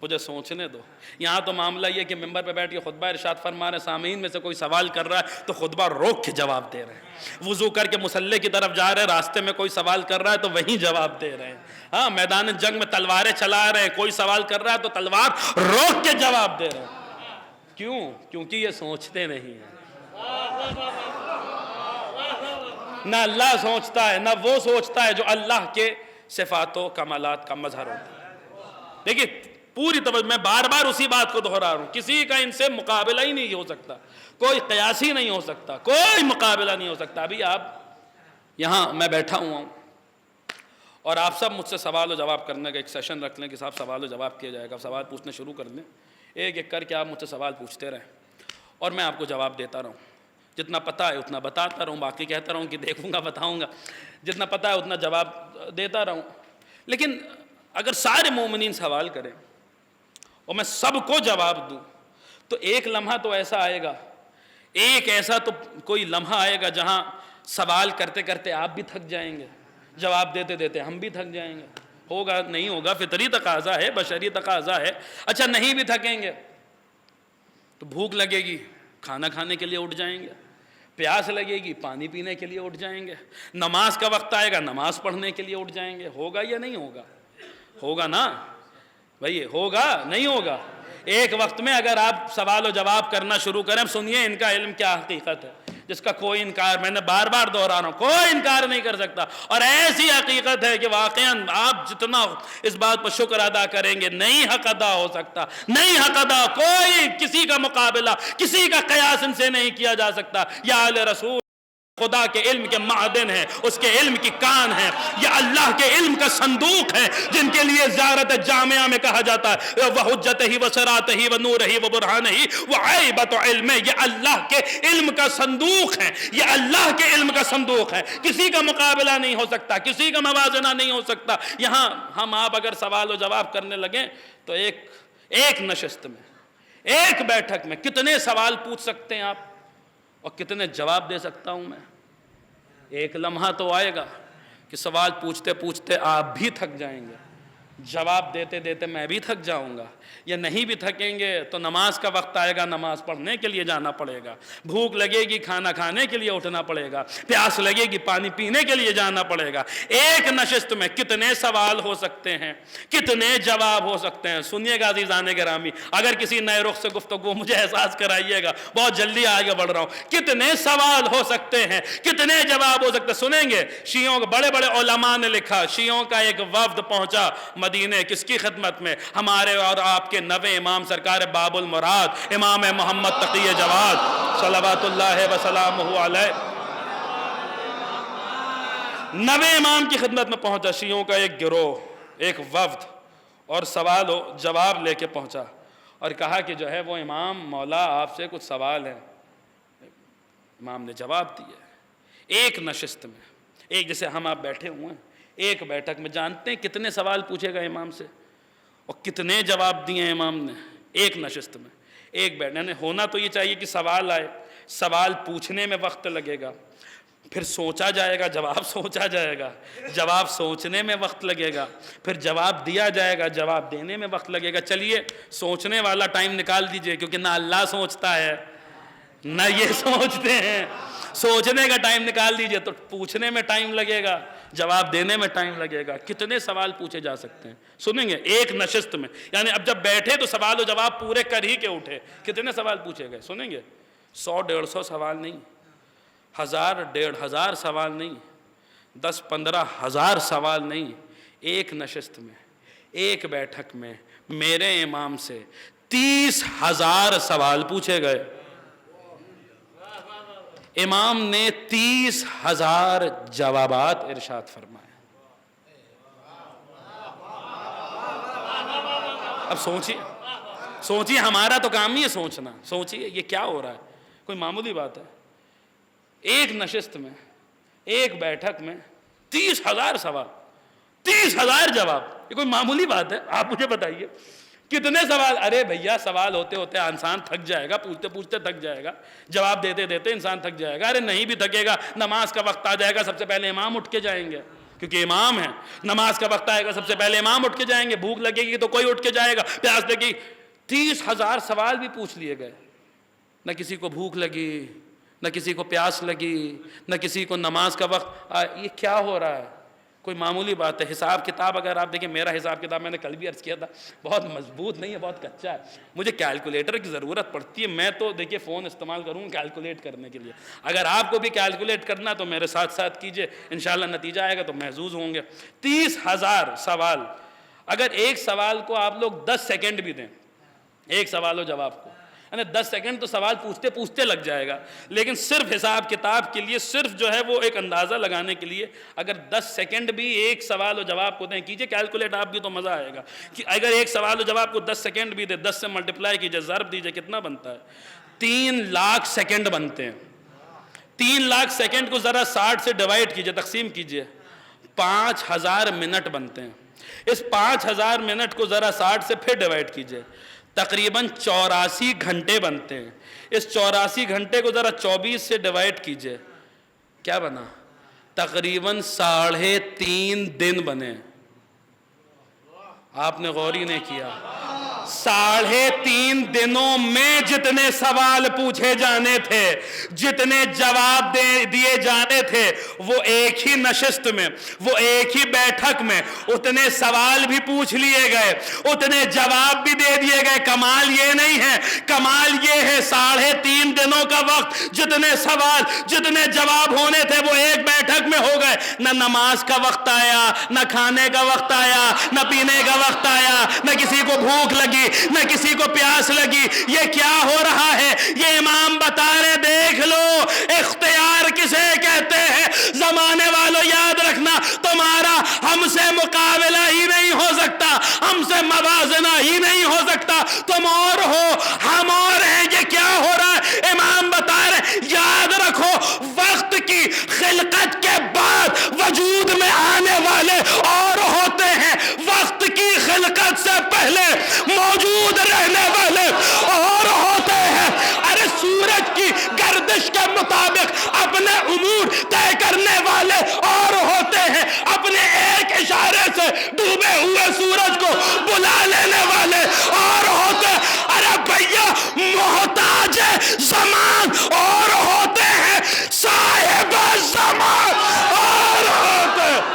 مجھے سوچنے دو. یہاں تو معاملہ یہ کہ ممبر پہ بیٹھ کے خطبہ ارشاد فرما رہے ہیں, سامعین میں سے کوئی سوال کر رہا ہے تو خطبہ روک کے جواب دے رہے ہیں. وضو کر کے مصلی کی طرف جا رہے ہیں, راستے میں کوئی سوال کر رہا ہے تو وہیں جواب دے رہے ہیں. ہاں, میدان جنگ میں تلواریں چلا رہے ہیں, کوئی سوال کر رہا ہے تو تلوار روک کے جواب دے رہے ہیں. کیوں؟ کیونکہ یہ سوچتے نہیں ہیں. نہ اللہ سوچتا ہے, نہ وہ سوچتا ہے جو اللہ کے صفات و کمالات کا مظہر ہوتا ہے. دیکھیے پوری توجہ, میں بار بار اسی بات کو دہرا رہا ہوں, کسی کا ان سے مقابلہ ہی نہیں ہو سکتا, کوئی قیاس ہی نہیں ہو سکتا, کوئی مقابلہ نہیں ہو سکتا. ابھی آپ یہاں میں بیٹھا ہوا ہوں اور آپ سب مجھ سے سوال و جواب کرنے کا ایک سیشن رکھ لیں کہ صاحب سوال و جواب کیا جائے گا, سوال پوچھنے شروع کر دیں, ایک ایک کر کے آپ مجھ سے سوال پوچھتے رہیں اور میں آپ کو جواب دیتا رہوں. جتنا پتہ ہے اتنا بتاتا رہوں, باقی کہتا رہوں کہ دیکھوں گا بتاؤں گا. جتنا پتہ ہے اتنا جواب دیتا رہوں. لیکن اگر سارے مومنین سوال کریں اور میں سب کو جواب دوں تو ایک لمحہ تو ایسا آئے گا, ایک ایسا تو کوئی لمحہ آئے گا جہاں سوال کرتے کرتے آپ بھی تھک جائیں گے, جواب دیتے دیتے ہم بھی تھک جائیں گے. ہوگا نہیں ہوگا, فطری تقاضا ہے, بشری تقاضا ہے. اچھا نہیں بھی تھکیں گے تو بھوک لگے گی, کھانا کھانے کے لیے اٹھ جائیں گے. پیاس لگے گی, پانی پینے کے لیے اٹھ جائیں گے. نماز کا وقت آئے گا, نماز پڑھنے کے لیے اٹھ جائیں گے. ہوگا یا نہیں ہوگا؟ ہوگا نا بھائی, ہوگا نہیں ہوگا؟ ایک وقت میں اگر آپ سوال و جواب کرنا شروع کریں, سنیے ان کا علم کیا حقیقت ہے جس کا کوئی انکار, میں نے بار بار دہرا رہا ہوں, کوئی انکار نہیں کر سکتا. اور ایسی حقیقت ہے کہ واقعاً آپ جتنا اس بات پر شکر ادا کریں گے نہیں حق ادا ہو سکتا, نہیں حق ادا, کوئی کسی کا مقابلہ, کسی کا قیاس ان سے نہیں کیا جا سکتا. یا اہل رسول خدا کے علم کے معدن ہیں, اس کے علم کی کان ہیں, یہ اللہ کے علم کا صندوق ہے جن کے لیے زیارت جامعہ میں کہا جاتا ہے وحجتہ وسراتہ ونورہ وبرہانہ وعیبۃ علمہ. یہ اللہ کے علم کا صندوق ہے, یہ اللہ کے علم کا صندوق ہے. کسی کا مقابلہ نہیں ہو سکتا, کسی کا موازنہ نہیں ہو سکتا. یہاں ہم آپ اگر سوال و جواب کرنے لگیں تو ایک نشست میں, ایک بیٹھک میں کتنے سوال پوچھ سکتے ہیں آپ اور کتنے جواب دے سکتا ہوں میں؟ ایک لمحہ تو آئے گا کہ سوال پوچھتے پوچھتے آپ بھی تھک جائیں گے, جواب دیتے دیتے میں بھی تھک جاؤں گا. یا نہیں بھی تھکیں گے تو نماز کا وقت آئے گا, نماز پڑھنے کے لیے جانا پڑے گا. بھوک لگے گی, کھانا کھانے کے لیے اٹھنا پڑے گا. پیاس لگے گی, پانی پینے کے لیے جانا پڑے گا. ایک نشست میں کتنے سوال ہو سکتے ہیں, کتنے جواب ہو سکتے ہیں. سنیے گا عزیزان گرامی, اگر کسی نئے رخ سے گفتگو مجھے احساس کرائیے گا, بہت جلدی آگے بڑھ رہا ہوں. کتنے سوال ہو سکتے ہیں, کتنے جواب ہو سکتے ہیں. سنیں گے شیعوں کے بڑے بڑے علماء نے لکھا, شیعوں کا ایک وفد پہنچا مدینے, کس کی خدمت میں؟ ہمارے اور آپ کے نوے امام سرکار باب المراد امام محمد تقی جواد صلوات اللہ وسلامہ علیہ. نوے امام کی خدمت میں پہنچا شیعوں کا ایک گروہ, ایک وفد, اور سوال و جواب لے کے پہنچا اور کہا کہ جو ہے وہ امام مولا آپ سے کچھ سوال ہیں. امام نے جواب دیا ایک نشست میں, ایک جیسے ہم آپ بیٹھے ہوئے ہیں, ایک بیٹھک میں. جانتے ہیں کتنے سوال پوچھے گا امام سے اور کتنے جواب دیے ہیں امام نے ایک نشست میں, ایک بیٹھنے نے. ہونا تو یہ چاہیے کہ سوال آئے, سوال پوچھنے میں وقت لگے گا, پھر سوچا جائے گا, جواب سوچا جائے گا, جواب سوچنے میں وقت لگے گا, پھر جواب دیا جائے گا, جواب دینے میں وقت لگے گا. چلیے سوچنے والا ٹائم نکال دیجئے, کیونکہ نہ اللہ سوچتا ہے نہ یہ سوچتے ہیں. سوچنے کا ٹائم نکال دیجئے تو پوچھنے میں ٹائم لگے گا, جواب دینے میں ٹائم لگے گا. کتنے سوال پوچھے جا سکتے ہیں سنیں گے ایک نشست میں. یعنی اب جب بیٹھے تو سوال و جواب پورے کر ہی کے اٹھے. کتنے سوال پوچھے گئے سنیں گے؟ 100-150 سوال نہیں, 1000-1500 سوال نہیں, 10-15 ہزار سوال نہیں. ایک نشست میں, ایک بیٹھک میں میرے امام سے 30,000 سوال پوچھے گئے. امام نے 30,000 جوابات ارشاد فرمائے. اب سوچیے ہمارا تو کام نہیں ہے سوچنا. سوچیے یہ کیا ہو رہا ہے, کوئی معمولی بات ہے؟ ایک نشست میں, ایک بیٹھک میں 30,000 سوال, 30,000 جواب, یہ کوئی معمولی بات ہے؟ آپ مجھے بتائیے کتنے سوال. ارے بھیا سوال ہوتے ہوتے انسان تھک جائے گا, پوچھتے پوچھتے تھک جائے گا, جواب دیتے دیتے انسان تھک جائے گا. ارے نہیں بھی تھکے گا, نماز کا وقت آ جائے گا, سب سے پہلے امام اٹھ کے جائیں گے. کیونکہ امام ہے. نماز کا وقت آئے گا سب سے پہلے امام اٹھ کے جائیں گے. بھوک لگے گی تو کوئی اٹھ کے جائے گا, پیاس لگے گی. 30,000 سوال بھی پوچھ لیے گئے. نہ کسی کو بھوک لگی, نہ کسی کو پیاس لگی, نہ کسی کو نماز کا وقت. یہ کیا ہو رہا ہے؟ کوئی معمولی بات ہے. حساب کتاب اگر آپ دیکھیں, میرا حساب کتاب میں نے کل بھی عرض کیا تھا, بہت مضبوط نہیں ہے, بہت کچا ہے. مجھے کیلکولیٹر کی ضرورت پڑتی ہے. میں تو دیکھیے فون استعمال کروں کیلکولیٹ کرنے کے لیے. اگر آپ کو بھی کیلکولیٹ کرنا تو میرے ساتھ ساتھ کیجئے, انشاءاللہ نتیجہ آئے گا تو محظوظ ہوں گے. 30,000 سوال. اگر ایک سوال کو آپ لوگ 10 سیکنڈ بھی دیں, ایک سوال و جواب کو, یعنی 10 سیکنڈ تو سوال پوچھتے پوچھتے لگ جائے گا. لیکن صرف حساب کتاب کے لیے, صرف جو ہے وہ ایک اندازہ لگانے کے لیے اگر 10 سیکنڈ بھی ایک سوال و جواب کو دیں, کیجئے کیلکولیٹ آپ بھی تو مزہ آئے گا. کہ اگر ایک سوال و جواب کو 10 سیکنڈ بھی دے, 10 سے ملٹیپلائی کیجئے, ضرب دیجئے, کتنا بنتا ہے؟ 3 لاکھ سیکنڈ بنتے ہیں. 3 لاکھ سیکنڈ کو ذرا 60 سے ڈیوائڈ کیجئے, تقسیم کیجئے, 5,000 منٹ بنتے ہیں. اس 5,000 منٹ کو ذرا 60 سے پھر ڈیوائڈ کیجئے, تقریباً 84 گھنٹے بنتے ہیں. اس 84 گھنٹے کو ذرا 24 سے ڈیوائڈ کیجئے, کیا بنا؟ تقریباً 3.5 دن بنے. آپ نے غور ہی نہیں کیا. 3.5 دنوں میں جتنے سوال پوچھے جانے تھے, جتنے جواب دیے جانے تھے, وہ ایک ہی نشست میں, وہ ایک ہی بیٹھک میں اتنے سوال بھی پوچھ لیے گئے, اتنے جواب بھی دے دیے گئے. کمال یہ نہیں ہے, کمال یہ ہے 3.5 دنوں کا وقت, جتنے سوال جتنے جواب ہونے تھے وہ ایک بیٹھک میں ہو گئے. نہ نماز کا وقت آیا, نہ کھانے کا وقت آیا, نہ پینے کا وقت آیا, نہ کسی کو بھوک لگی, نہ کسی کو پیاس لگی. یہ کیا ہو رہا ہے؟ یہ امام بتا رہے, دیکھ لو اختیار کسے کہتے ہیں. زمانے والوں یاد رکھنا, تمہارا ہم سے مقابلہ ہی نہیں ہو سکتا, ہم سے موازنہ ہی نہیں ہو سکتا. تم اور ہو, ہم اور ہیں. یہ کیا ہو رہا ہے؟ امام بتا رہے, یاد رکھو وقت کی خلقت کے بعد وجود میں آنے والے اور ہوتے ہیں, وقت کی خلقت سے پہلے موجود رہنے والے اور ہوتے ہیں. ارے سورج کی گردش کے مطابق اپنے امور طے کرنے والے اور ہوتے ہیں, اپنے ایک اشارے سے ڈوبے ہوئے سورج کو بلا لینے والے اور ہوتے ہیں. ارے بھیا محتاج زمان اور ہوتے ہیں, صاحب زمان اور ہوتے ہیں.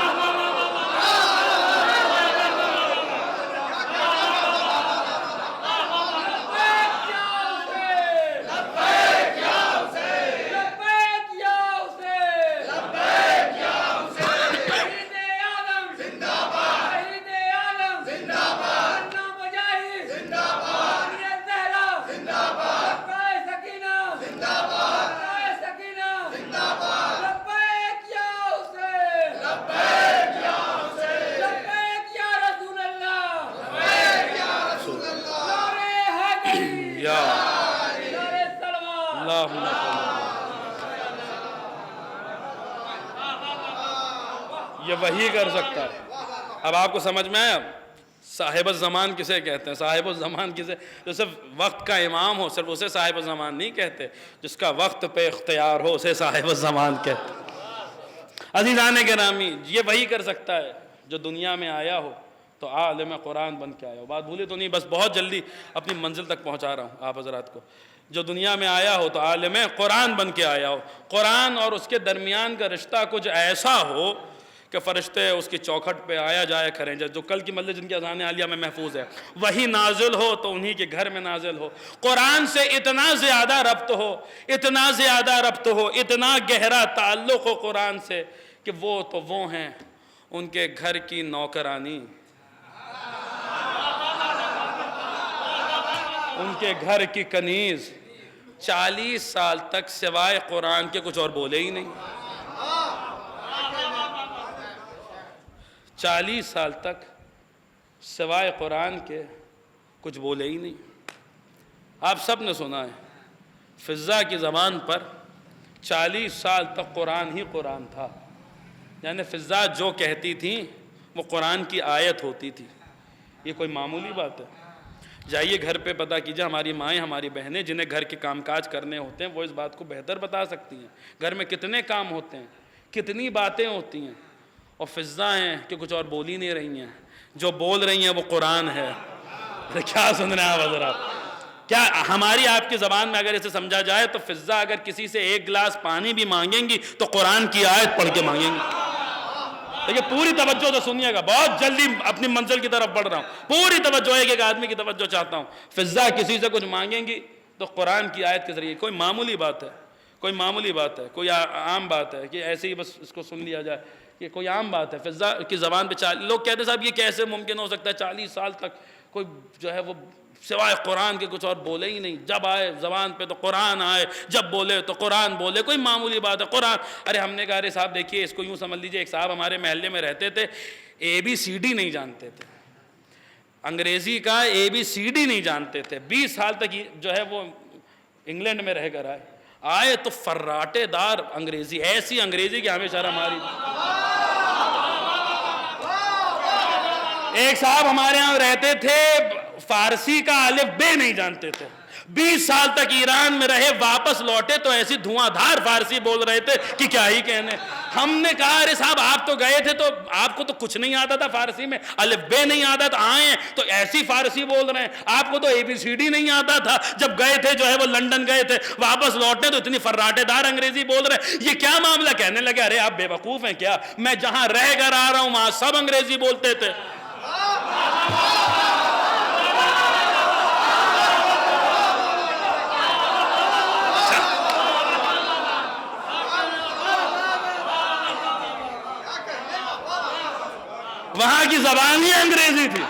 یہ وہی کر سکتا ہے. اب آپ کو سمجھ میں آیا صاحب الزمان کسے کہتے ہیں؟ صاحب الزمان کسے, جو صرف وقت کا امام ہو, صرف اسے صاحب الزمان نہیں کہتے. جس کا وقت پہ اختیار ہو اسے صاحب الزمان کہتے. عزیزان گرامی, یہ وہی کر سکتا ہے جو دنیا میں آیا ہو تو عالم قرآن بن کے آیا ہو. بات بھولے تو نہیں, بس بہت جلدی اپنی منزل تک پہنچا رہا ہوں آپ حضرات کو. جو دنیا میں آیا ہو تو عالم قرآن بن کے آیا ہو. قرآن اور اس کے درمیان کا رشتہ کچھ ایسا ہو کہ فرشتے اس کی چوکھٹ پہ آیا جایا کریں, جو کل کی مجلس جن کی اذان عالیہ میں محفوظ ہے, وہی نازل ہو تو انہی کے گھر میں نازل ہو. قرآن سے اتنا زیادہ ربط ہو, اتنا زیادہ ربط ہو, اتنا گہرا تعلق ہو قرآن سے کہ وہ تو وہ ہیں, ان کے گھر کی نوکرانی, ان کے گھر کی کنیز 40 سال تک سوائے قرآن کے کچھ اور بولے ہی نہیں. 40 سال تک سوائے قرآن کے کچھ بولے ہی نہیں. آپ سب نے سنا ہے فضا کی زبان پر 40 سال تک قرآن ہی قرآن تھا. یعنی فضا جو کہتی تھی وہ قرآن کی آیت ہوتی تھی. یہ کوئی معمولی بات ہے؟ جائیے گھر پہ پتہ کیجیے, ہماری مائیں, ہماری بہنیں جنہیں گھر کے کام کاج کرنے ہوتے ہیں وہ اس بات کو بہتر بتا سکتی ہیں. گھر میں کتنے کام ہوتے ہیں, کتنی باتیں ہوتی ہیں, اور فضا ہیں کہ کچھ اور بول ہی نہیں رہی ہیں، جو بول رہی ہیں وہ قرآن ہے۔ کیا سن رہے ہیں آپ حضرات؟ کیا ہماری آپ کی زبان میں اگر اسے سمجھا جائے تو فضا اگر کسی سے ایک گلاس پانی بھی مانگیں گی تو قرآن کی آیت پڑھ کے مانگیں گی۔ دیکھیں پوری توجہ تو سنیے گا، بہت جلدی اپنی منزل کی طرف بڑھ رہا ہوں، پوری توجہ ایک آدمی کی توجہ چاہتا ہوں۔ فضا کسی سے کچھ مانگیں گی تو قرآن کی آیت کے ذریعے، کوئی معمولی بات ہے، کوئی معمولی بات ہے، کوئی عام بات ہے کہ ایسے ہی بس اس کو سن لیا جائے، یہ کوئی عام بات ہے۔ فضا کی زبان پہ لوگ کہتے ہیں صاحب یہ کیسے ممکن ہو سکتا ہے 40 سال تک کوئی جو ہے وہ سوائے قرآن کے کچھ اور بولے ہی نہیں، جب آئے زبان پہ تو قرآن آئے، جب بولے تو قرآن بولے، کوئی معمولی بات ہے قرآن۔ ارے ہم نے کہا ارے صاحب دیکھیے اس کو یوں سمجھ لیجئے، ایک صاحب ہمارے محلے میں رہتے تھے، ABCD نہیں جانتے تھے، انگریزی کا ABCD نہیں جانتے تھے، 20 سال تک جو ہے وہ انگلینڈ میں رہ کر آئے تو فراٹے دار انگریزی، ایسی انگریزی کہ ہمیں شرم آ رہی تھی۔ ایک صاحب ہمارے ہاں رہتے تھے، فارسی کا الف بے نہیں جانتے تھے، 20 سال تک ایران میں رہے، واپس لوٹے تو ایسی دھواں دھار فارسی بول رہے تھے کہ کیا ہی کہنے۔ ہم نے کہا ارے صاحب آپ تو گئے تھے تو آپ کو تو کچھ نہیں آتا تھا فارسی میں، الف بے نہیں آتا تھا، آئے تو ایسی فارسی بول رہے ہیں، آپ کو تو ABCD نہیں آتا تھا، جب گئے تھے جو ہے وہ لندن گئے تھے، واپس لوٹے تو اتنی فراٹے دار انگریزی بول رہے ہیں، یہ کیا معاملہ؟ کہنے لگے ارے آپ بے وقوف ہیں کیا، میں جہاں رہ کر آ رہا ہوں وہاں سب انگریزی بولتے تھے۔ وہاں کی زبان ہی انگریزی تھی،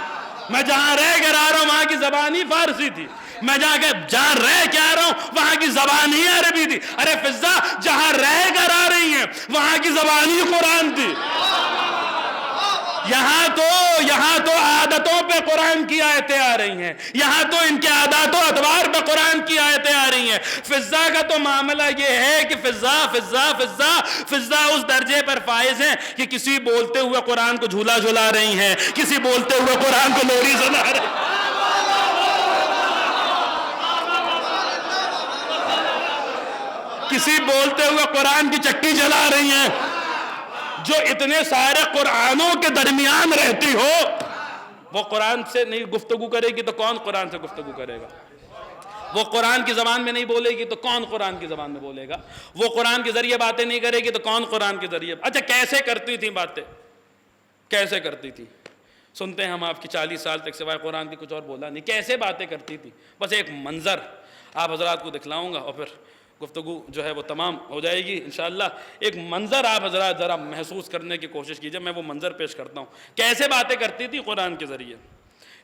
میں جہاں رہ کر آ رہا ہوں وہاں کی زبان ہی فارسی تھی، میں جہاں رہ کے آ رہا ہوں وہاں کی زبان ہی عربی تھی۔ ارے فضا جہاں رہ کر آ رہی ہیں وہاں کی زبان ہی قرآن تھی۔ یہاں تو عادتوں پہ قرآن کی آیتیں آ رہی ہیں، یہاں تو ان کے عادات و اطوار پہ قرآن کی آیتیں آ رہی ہیں۔ فضا کا تو معاملہ یہ ہے کہ فضا اس درجے پر فائز ہیں کہ کسی بولتے ہوئے قرآن کو جھولا جھلا رہی ہیں، کسی بولتے ہوئے قرآن کو لوری سنا رہی ہیں، کسی بولتے ہوئے قرآن کی چکی جلا رہی ہیں۔ جو اتنے سارے قرآنوں کے درمیان رہتی ہو وہ قرآن سے نہیں گفتگو کرے گی تو کون قرآن سے گفتگو کرے گا؟ وہ قرآن کی زبان میں نہیں بولے گی تو کون قرآن کی زبان میں بولے گا؟ وہ قرآن کے ذریعے باتیں نہیں کرے گی تو کون قرآن کے ذریعے؟ اچھا کیسے کرتی تھی باتیں، کیسے کرتی تھی؟ سنتے ہیں ہم آپ کی 40 سال تک سوائے قرآن کی کچھ اور بولا نہیں، کیسے باتیں کرتی تھی؟ بس ایک منظر آپ حضرات کو دکھلاؤں گا اور پھر گفتگو جو ہے وہ تمام ہو جائے گی انشاءاللہ۔ ایک منظر آپ حضرات ذرا محسوس کرنے کی کوشش کیجئے، میں وہ منظر پیش کرتا ہوں کیسے باتیں کرتی تھی قرآن کے ذریعے۔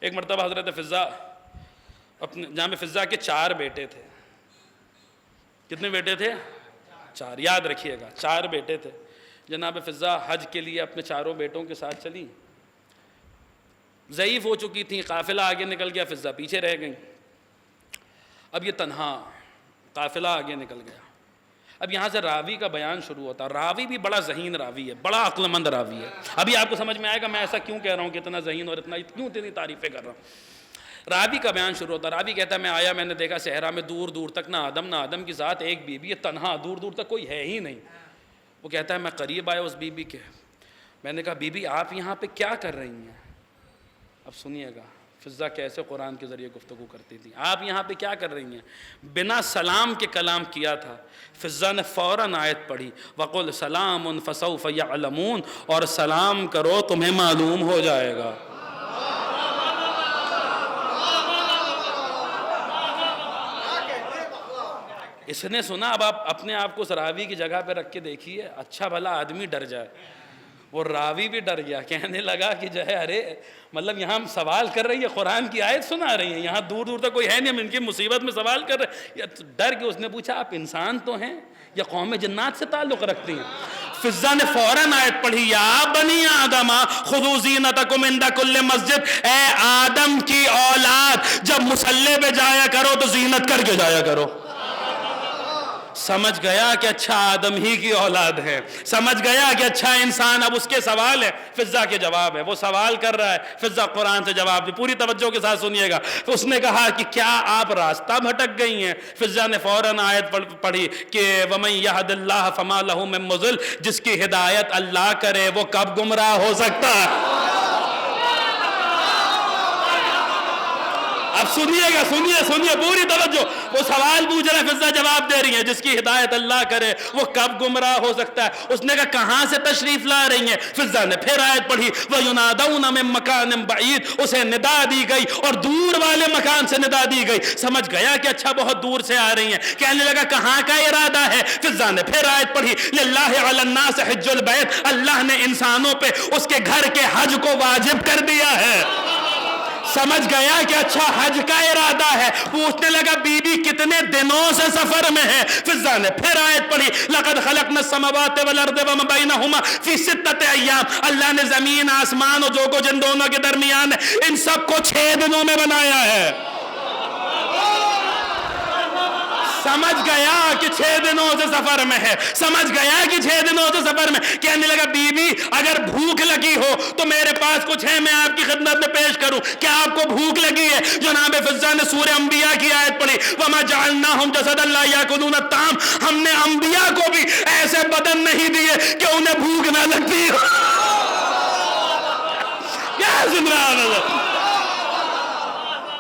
ایک مرتبہ حضرت فضا اپنے جامع فضا کے 4 بیٹے تھے۔ کتنے بیٹے تھے؟ 4، یاد رکھیے گا 4 بیٹے تھے۔ جناب فضا حج کے لیے اپنے 4 بیٹوں کے ساتھ چلی، ضعیف ہو چکی تھیں، قافلہ آگے نکل گیا، فضا پیچھے رہ گئیں۔ اب یہ تنہا، قافلہ آگے نکل گیا۔ اب یہاں سے راوی کا بیان شروع ہوتا ہے۔ راوی بھی بڑا ذہین راوی ہے، بڑا عقل مند راوی ہے۔ ابھی آپ کو سمجھ میں آئے گا میں ایسا کیوں کہہ رہا ہوں کہ اتنا ذہین اور اتنی تعریفیں کر رہا ہوں۔ راوی کا بیان شروع ہوتا ہے۔ راوی کہتا ہے میں آیا، میں نے دیکھا صحرا میں دور دور تک نہ آدم کی ذات، ایک بی بی ہے، تنہا، دور دور تک کوئی ہے ہی نہیں۔ وہ کہتا ہے میں قریب آیا اس بی بی کے، میں نے کہا بی بی آپ یہاں پہ کیا کر رہی ہیں؟ اب سنیے گا فضا کیسے قرآن کے ذریعے گفتگو کرتی تھی۔ آپ یہاں پہ کیا کر رہی ہیں؟ بنا سلام کے کلام کیا تھا۔ فضا نے فوراً آیت پڑھی وَقُلْ سَلَامٌ فَسَوْفَ يَعْلَمُونَ، اور سلام کرو تمہیں معلوم ہو جائے گا۔ اس نے سنا، اب آپ اپنے آپ کو اس راوی کی جگہ پہ رکھ کے دیکھیے، اچھا بھلا آدمی ڈر جائے، وہ راوی بھی ڈر گیا، کہنے لگا کہ جو ہے ارے مطلب یہاں ہم سوال کر رہی ہے، قرآن کی آیت سنا رہی ہیں، یہاں دور دور تک کوئی ہے نہیں، ہم ان کی مصیبت میں سوال کر رہے ہیں۔ ڈر کے اس نے پوچھا آپ انسان تو ہیں یا قوم جنات سے تعلق رکھتی ہیں؟ فضا نے فوراً آیت پڑھی یا بنی آدم خذوا زینتکم عند کل مسجد، اے آدم کی اولاد جب مصلی پہ جایا کرو تو زینت کر کے جایا کرو۔ سمجھ گیا کہ اچھا آدم ہی کی اولاد ہے، سمجھ گیا کہ اچھا انسان. اب اس کے سوال ہے، فضہ کے جواب ہے. وہ سوال کر رہا ہے، فضہ قرآن سے جواب دی. پوری توجہ کے ساتھ سنیے گا. اس نے کہا کہ کیا آپ راستہ بھٹک گئی ہیں؟ فضہ نے فوراً آیت پڑھی کہ وَمَن يَهْدِ اللَّهَ فَمَا لَهُ مِن مُضِلٍ، جس کی ہدایت اللہ کرے وہ کب گمراہ ہو سکتا ہے؟ اب سنیے پوری توجہ. وہ سوال پوچھ رہے ہیں، فضہ جواب دے رہی ہیں، جس کی ہدایت اللہ کرے وہ کب گمراہ ہو سکتا ہے؟ اس نے کہا کہاں سے تشریف لا رہی ہیں؟ فضہ نے پھر آیت پڑھی وَيُنَادَوْنَ مِن مَكَانٍ بَعِيدٍ. اسے ندا دی گئی اور دور والے مکان سے ندا دی گئی. سمجھ گیا کہ اچھا بہت دور سے آ رہی ہیں. کہنے لگا کہاں کا ارادہ ہے؟ فضہ نے پھر آیت پڑھی لِلَّهِ عَلَى النَّاسِ حِجُّ الْبَيْتِ. اللہ نے انسانوں پہ اس کے گھر کے حج کو واجب کر دیا ہے. سمجھ گیا کہ اچھا حج کا ارادہ ہے. پوچھنے لگا بی بی کتنے دنوں سے سفر میں ہے؟ فضہ نے پھر آیت پڑھی لَقَدْ خَلَقْنَا السَّمَاوَاتِ وَالْأَرْضَ وَمَا بَيْنَهُمَا فِي سِتَّةِ أَيَّامٍ. اللہ نے زمین آسمان اور جو کچھ ان دونوں کے درمیان ہے ان سب کو 6 دنوں میں بنایا ہے. سمجھ گیا کہ 6 دنوں سے سفر میں ہے. سمجھ گیا کہ 6 دنوں سے سفر میں. کہنے لگا بی بی اگر بھوک لگی ہو تو میرے پاس کچھ ہے، میں آپ کی خدمت میں پیش کروں. کیا آپ کو بھوک لگی ہے؟ جناب فضہ نے سورہ انبیاء کی آیت پڑھی وَمَا جَعَلْنَاهُمْ جَسَدًا لَا يَأْكُلُونَ الطَّعَامَ. ہم نے انبیاء کو بھی ایسے بدن نہیں دیے کہ انہیں بھوک نہ لگتی ہو. کیا سن رہا ہے؟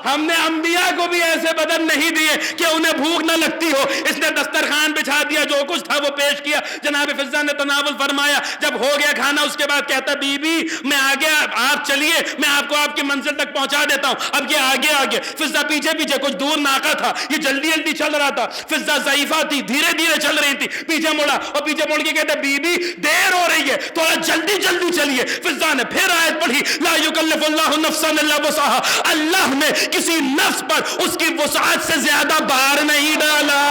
ہم نے انبیاء کو بھی ایسے بدن نہیں دیے کہ انہیں بھوک نہ لگتی ہو. اس نے دسترخوان بچھا دیا، جو کچھ تھا وہ پیش کیا. جناب فضہ نے تناول فرمایا. جب ہو گیا کھانا اس کے بعد کہتا بی بی میں آگے، آپ چلیے میں آپ کو آپ کی منزل تک پہنچا دیتا ہوں. اب یہ آگے فضہ پیچھے کچھ دور ناکا تھا، یہ جلدی چل رہا تھا. فضہ ضعیفہ تھی، دھیرے چل رہی تھی. پیچھے مڑا اور پیچھے مڑ کے کہتا بی بی دیر ہو رہی ہے، تھوڑا جلدی چلیے. فضہ نے پھر آیت پڑھی لا یکلف اللہ نفسا الا وسعها. اللہ نے کسی نفس پر اس کی وسعت سے زیادہ بار نہیں ڈالا.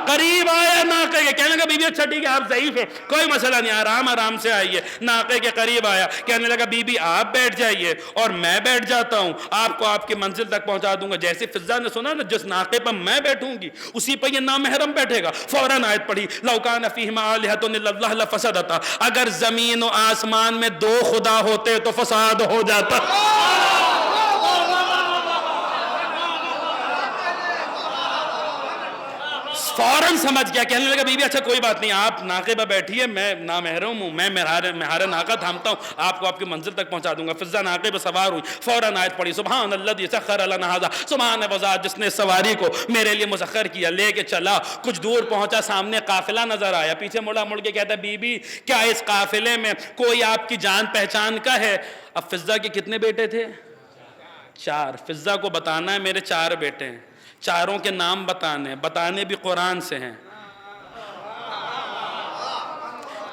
قریب آیا ناقے کے. کہنے لگا بی بی اچھا ٹھیک ہے آپ ضعیف ہیں، کوئی مسئلہ نہیں، آرام سے آئیے. ناقے کے قریب آیا. کہنے لگا بی بی آپ بیٹھ جائیے اور میں بیٹھ جاتا ہوں، آپ کو آپ کی منزل تک پہنچا دوں گا. جیسے فضہ نے سنا نا جس ناقے پر میں بیٹھوں گی اسی پر یہ نامحرم بیٹھے گا، فوراً آیت پڑھی لو کان فیہما آلہۃ الا اللہ لفسدتا. اگر زمین و آسمان میں 2 خدا ہوتے تو فساد ہو جاتا. فوراً سمجھ گیا. کہنے لگا بی بی اچھا کوئی بات نہیں، آپ ناقے پر بیٹھیے، میں نامحرم ہوں، میں مہار ناقہ تھامتا ہوں، آپ کو آپ کی منزل تک پہنچا دوں گا. فضہ ناقے پر سوار ہوئی. فوراً آیت پڑھی سبحان الذی سخر لنا ھذا. سبحان وہ ذات جس نے سواری کو میرے لیے مسخر کیا، لے کے چلا. کچھ دور پہنچا، سامنے قافلہ نظر آیا. پیچھے مڑ کے کہتا بی بی کیا اس قافلے میں کوئی آپ کی جان پہچان کا ہے؟ اب فضہ کے کتنے بیٹے تھے؟ 4. فضہ کو بتانا ہے میرے 4 بیٹے ہیں، 4 کے نام بتانے بھی قرآن سے ہیں.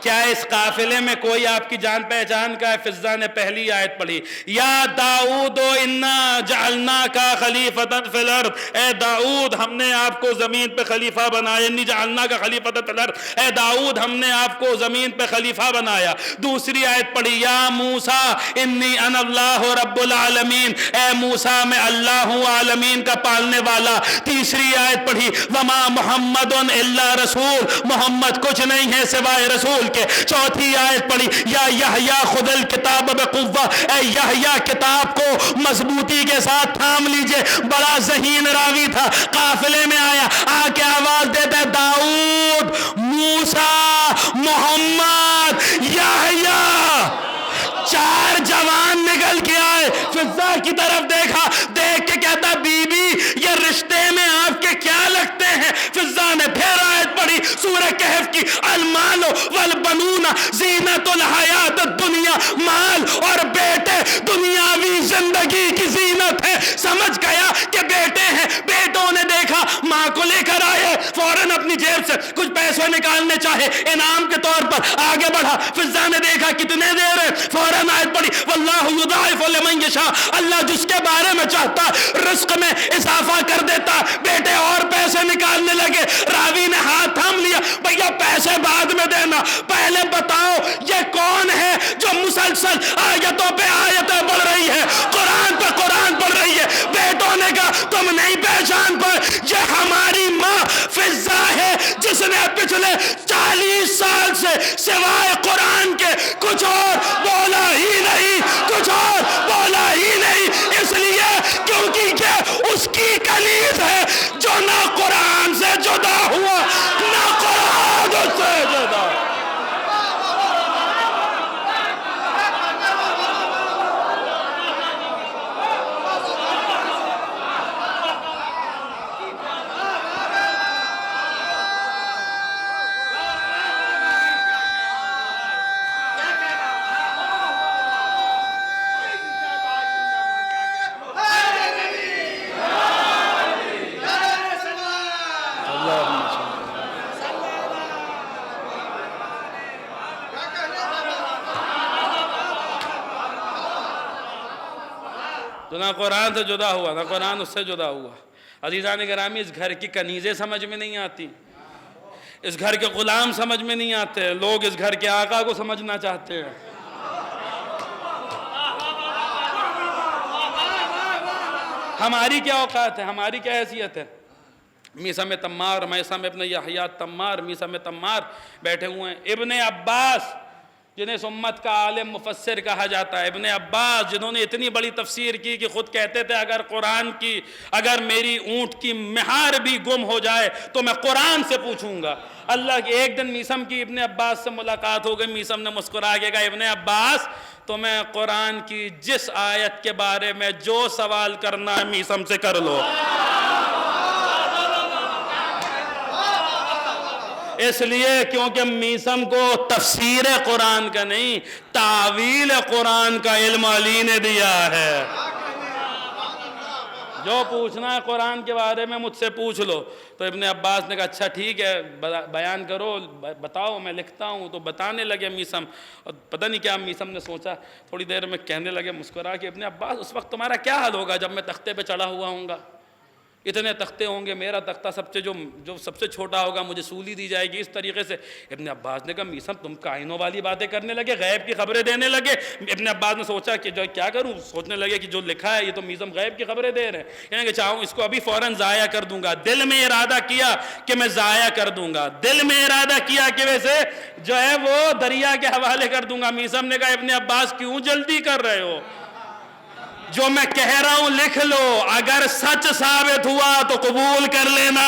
کیا اس قافلے میں کوئی آپ کی جان پہچان کا ہے؟ فضہ نے پہلی آیت پڑھی یا داؤد انا جعلناک خلیفۃ فی الارض. اے داؤد ہم نے آپ کو زمین پہ خلیفہ بنایا. انی جعلناک خلیفۃ فی الارض. اے داؤد ہم نے آپ کو زمین پہ خلیفہ بنایا. دوسری آیت پڑھی یا موسیٰ انی انا اللہ رب العالمین. اے موسیٰ میں اللہ ہوں عالمین کا پالنے والا. تیسری آیت پڑھی وما محمد الا رسول. محمد کچھ نہیں ہے سوائے رسول کے. چوتھی آیت پڑھی یا یحییٰ خذ الکتاب بقوہ. اے یحییٰ کتاب کو مضبوطی کے ساتھ تھام لیجئے. بڑا ذہین راوی تھا، قافلے میں آیا، آ کے آواز دیتا ہے داؤد، موسیٰ، محمد، یحییٰ. 4 جوان نکل کے آئے. فضہ کی طرف دیکھا، دیکھ کے کہتا بی بی یہ رشتے میں آپ کے کیا لگتے ہیں؟ فضہ نے پھر آیت پڑھی سورہ کہف کی المال والبنون زینت الحیات الدنیا. مال اور بیٹے دنیاوی زندگی کی زینت ہے. سمجھ گیا کہ بیٹے ہیں. بیٹوں نے دیکھا ماں کو لے کر آئے، فوراً اپنی جیب سے کچھ پیسے نکالنے چاہے انعام کے طور پر، آگے بڑھا. فضہ نے دیکھا کتنے دے رہے، فوراً آیت پڑھی واللہ یضاعف لمن یشاء. اللہ جس کے بارے میں چاہتا رزق میں اضافہ کر دیتا. بیٹے اور پیسے نکالنے لگے. راوی نے ہاتھ تھام لیا، بھیا پیسے بعد میں دینا، پہلے بتاؤ یہ کون ہے جو مسلسل آیتوں پہ آیتیں پڑھ رہی ہے، قرآن پہ قرآن پڑھ رہی ہے. بیٹوں نے کہا تم نہیں پہچان پائے، یہ ہماری ماں فضا ہے جس نے پچھلے 40 سال سے سوائے قرآن کے کچھ اور بولا ہی نہیں، کچھ اور بولا ہی نہیں، اس لیے کیونکہ یہ اس کی کنیز ہے جو نہ قرآن سے جدا ہوا نہ قرآن اس سے جدا۔ تو نہ قرآن سے جدا ہوا نہ قرآن اس سے جدا ہوا۔ عزیزان گرامی، اس گھر کی کنیزیں سمجھ میں نہیں آتی، اس گھر کے غلام سمجھ میں نہیں آتے، لوگ اس گھر کے آقا کو سمجھنا چاہتے ہیں۔ ہماری کیا اوقات ہے، ہماری کیا حیثیت ہے؟ میثم تمار، میثم ابن یحییٰ تمار، میثم تمار بیٹھے ہوئے ہیں۔ ابن عباس جنہیں اس امت کا عالم مفسر کہا جاتا ہے، ابن عباس جنہوں نے اتنی بڑی تفسیر کی کہ خود کہتے تھے اگر میری اونٹ کی مہار بھی گم ہو جائے تو میں قرآن سے پوچھوں گا۔ اللہ کے ایک دن میثم کی ابن عباس سے ملاقات ہو گئی، میثم نے مسکرا کے کہا ابن عباس تمہیں قرآن کی جس آیت کے بارے میں جو سوال کرنا ہے میثم سے کر لو۔ اس لیے کیونکہ میثم کو تفسیر قرآن کا نہیں، تعویل قرآن کا علم علی نے دیا ہے۔ جو پوچھنا ہے قرآن کے بارے میں مجھ سے پوچھ لو۔ تو ابن عباس نے کہا اچھا ٹھیک ہے، بیان کرو، بتاؤ، میں لکھتا ہوں۔ تو بتانے لگے میثم، اور پتہ نہیں کیا میثم نے سوچا، تھوڑی دیر میں کہنے لگے مسکرا کہ ابن عباس اس وقت تمہارا کیا حال ہوگا جب میں تختے پہ چڑھا ہوا ہوں گا؟ اتنے تختے ہوں گے، میرا تختہ جو سب سے چھوٹا ہوگا مجھے سولی دی جائے گی، اس طریقے سے۔ ابن عباس نے کہا میثم تم کائنوں والی باتیں کرنے لگے، غیب کی خبریں دینے لگے۔ ابن عباس نے سوچا کہ جو کیا کروں، سوچنے لگے کہ جو لکھا ہے یہ تو میثم غیب کی خبریں دے رہے ہیں، کہیں کہ چاہوں اس کو ابھی فوراً ضائع کر دوں گا۔ دل میں ارادہ کیا کہ میں ضائع کر دوں گا، دل میں ارادہ کیا کہ ویسے جو ہے وہ دریا کے حوالے کر دوں گا۔ میثم نے کہا ابن عباس کیوں جلدی کر رہے ہو، جو میں کہہ رہا ہوں لکھ لو، اگر سچ ثابت ہوا تو قبول کر لینا۔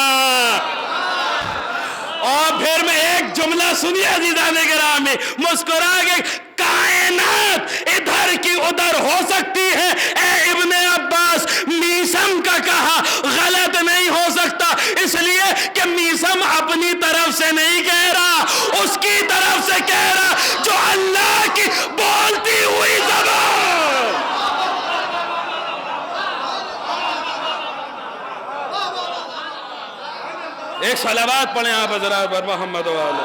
اور پھر میں ایک جملہ سنیے عزیزان گرامی، مسکرا کے کائنات ادھر کی ادھر ہو سکتی ہے، اے ابن عباس میثم کا کہا غلط نہیں ہو سکتا، اس لیے کہ میثم اپنی طرف سے نہیں کہہ رہا، اس کی طرف سے کہہ رہا جو اللہ کی بولتی ہوئی زبان۔ ایک صلوات پڑھیں آپ حضرات پر محمد و آلہ۔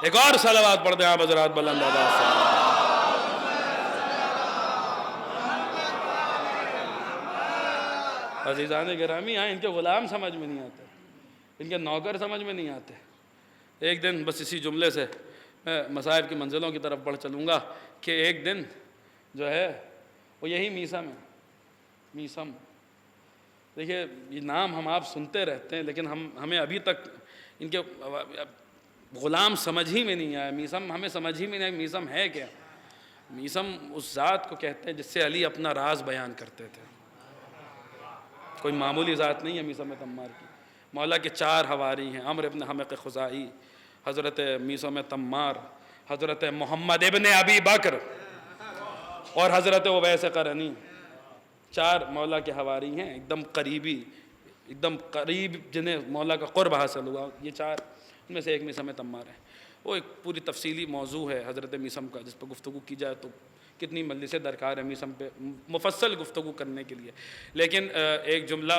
ایک اور صلوات پڑھ دیں آپ حضرات بلند آواز سے۔ عزیزان گرامی، یہاں ان کے غلام سمجھ میں نہیں آتے، ان کے نوکر سمجھ میں نہیں آتے۔ ایک دن بس اسی جملے سے میں مصائب کی منزلوں کی طرف بڑھ چلوں گا کہ ایک دن جو ہے وہ یہی میثم ہے۔ میثم دیکھیے، یہ نام ہم آپ سنتے رہتے ہیں لیکن ہمیں ابھی تک ان کے غلام سمجھ ہی میں نہیں آیا۔ میثم ہمیں سمجھ ہی میں نہیں آیا میثم ہے کیا۔ میثم اس ذات کو کہتے ہیں جس سے علی اپنا راز بیان کرتے تھے، کوئی معمولی ذات نہیں ہے میثم تمار کی۔ مولا کے 4 حواری ہیں، عمرو ابن حمق خزاعی، حضرت میثم تمار، حضرت محمد ابن ابی بکر اور حضرت اویس قرنی۔ 4 مولا کے حواری ہیں، ایک دم قریب جنہیں مولا کا قرب حاصل ہوا، یہ 4 ان میں سے ایک میثم تمار ہے۔ وہ ایک پوری تفصیلی موضوع ہے حضرت میثم کا، جس پہ گفتگو کی جائے تو کتنی مجلسیں درکار ہے میثم پہ مفصل گفتگو کرنے کے لیے۔ لیکن ایک جملہ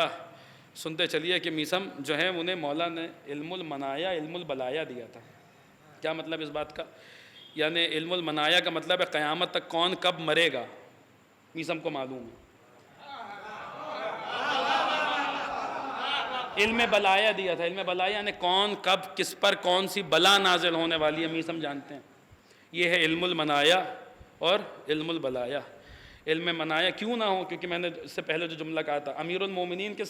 سنتے چلیے کہ میثم جو ہے انہیں مولا نے علم المنایا علم البلایا دیا تھا۔ کیا مطلب اس بات کا؟ یعنی علم المنایا کا مطلب ہے قیامت تک کون کب مرے گا میثم کو معلوم ہے۔ علم بلایا دیا تھا۔ علم بلایا یعنی کون کب کس پر کون سی بلا نازل ہونے والی ہے میسم جانتے ہیں۔ یہ ہے علم المنایا اور علم البلایا۔ علم منایا کیوں نہ ہو، کیونکہ میں نے اس سے پہلے جو جملہ کہا تھا امیر المومنین کے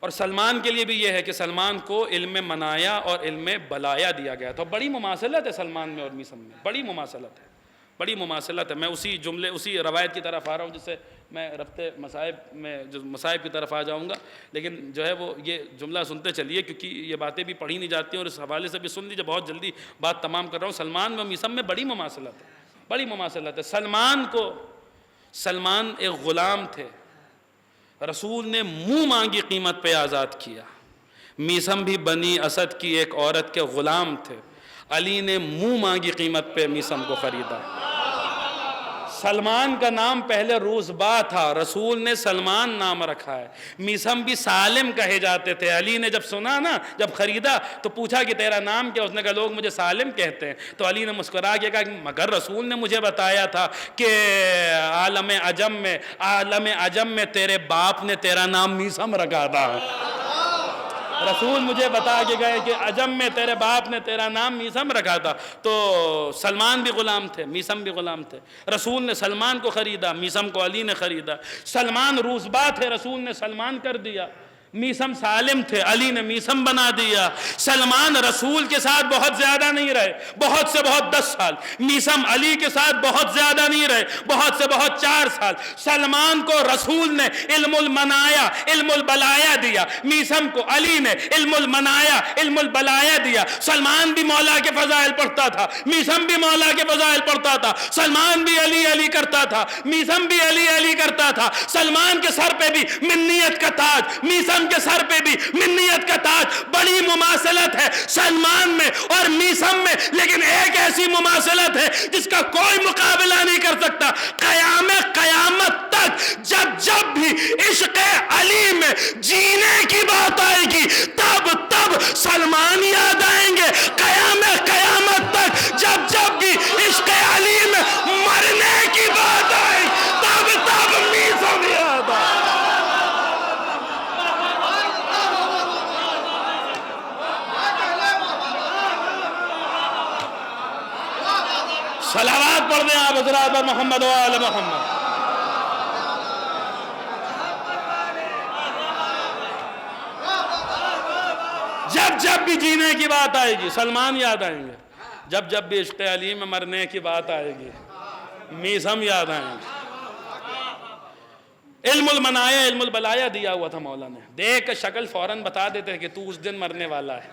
اور سلمان کے لیے بھی یہ ہے کہ سلمان کو علم منایا اور علم بلایا دیا گیا تھا۔ بڑی مماثلت ہے سلمان میں اور میسم میں، بڑی مماثلت ہے، بڑی مماثلت ہے۔ میں اسی روایت کی طرف آ رہا ہوں جس سے میں ربط مصائب کی طرف آ جاؤں گا، لیکن جو ہے وہ یہ جملہ سنتے چلیے کیونکہ یہ باتیں بھی پڑھی نہیں جاتی ہیں، اور اس حوالے سے بھی سن لیجیے۔ بہت جلدی بات تمام کر رہا ہوں۔ سلمان میں اور میسم میں بڑی مماثلت ہے، بڑی مماثلت ہے۔ سلمان ایک غلام تھے، رسول نے منہ مانگی قیمت پہ آزاد کیا۔ میسم بھی بنی اسد کی ایک عورت کے غلام تھے، علی نے منہ مانگی قیمت پہ میسم کو خریدا۔ سلمان کا نام پہلے روزبا تھا، رسول نے سلمان نام رکھا ہے۔ میسم بھی سالم کہے جاتے تھے، علی نے جب سنا نا، جب خریدا تو پوچھا کہ تیرا نام کیا، اس نے کہا لوگ مجھے سالم کہتے ہیں۔ تو علی نے مسکرا کے کہا مگر رسول نے مجھے بتایا تھا کہ عالم عجم میں تیرے باپ نے تیرا نام میسم رکھا تھا۔ رسول مجھے بتا کے گئے کہ عجم میں تیرے باپ نے تیرا نام میسم رکھا تھا۔ تو سلمان بھی غلام تھے، میسم بھی غلام تھے۔ رسول نے سلمان کو خریدا، میسم کو علی نے خریدا۔ سلمان روزبا تھے، رسول نے سلمان کر دیا۔ میسم سالم تھے، علی نے میسم بنا دیا۔ سلمان رسول کے ساتھ بہت زیادہ نہیں رہے، بہت سے بہت 10 سال۔ میسم علی کے ساتھ بہت زیادہ نہیں رہے، بہت سے بہت 4 سال۔ سلمان کو رسول نے علم المنایا علم البلایا دیا، میسم کو علی نے علم المنایا علم البلایا دیا۔ سلمان بھی مولا کے فضائل پڑھتا تھا، میسم بھی مولا کے فضائل پڑھتا تھا۔ سلمان بھی علی علی کرتا تھا، میسم بھی علی علی کرتا تھا۔ سلمان کے سر پہ بھی منیت کا تاج، میسم کے سر پہ بھی منیت کا تاج۔ بڑی مماثلت ہے سلمان میں اور میسم میں، لیکن ایک ایسی مماثلت ہے جس کا کوئی مقابلہ نہیں کر سکتا۔ قیامت تک جب بھی عشق علی میں جینے کی بات آئے گی تب سلمان یاد آئیں گے۔ قیامت تک جب بھی عشق علی میں مرنے کی بات آئے گی تب میسم یاد آئے۔ صلوات پڑھ دیں آپ حضرات پر محمد و آل محمد۔ جب بھی جینے کی بات آئے گی سلمان یاد آئیں گے، جب بھی عشق علی میں مرنے کی بات آئے گی میسم یاد آئیں گے۔ علم المنایا علم البلایا دیا ہوا تھا مولا نے، دیکھ کر شکل فوراً بتا دیتے کہ تو اس دن مرنے والا ہے،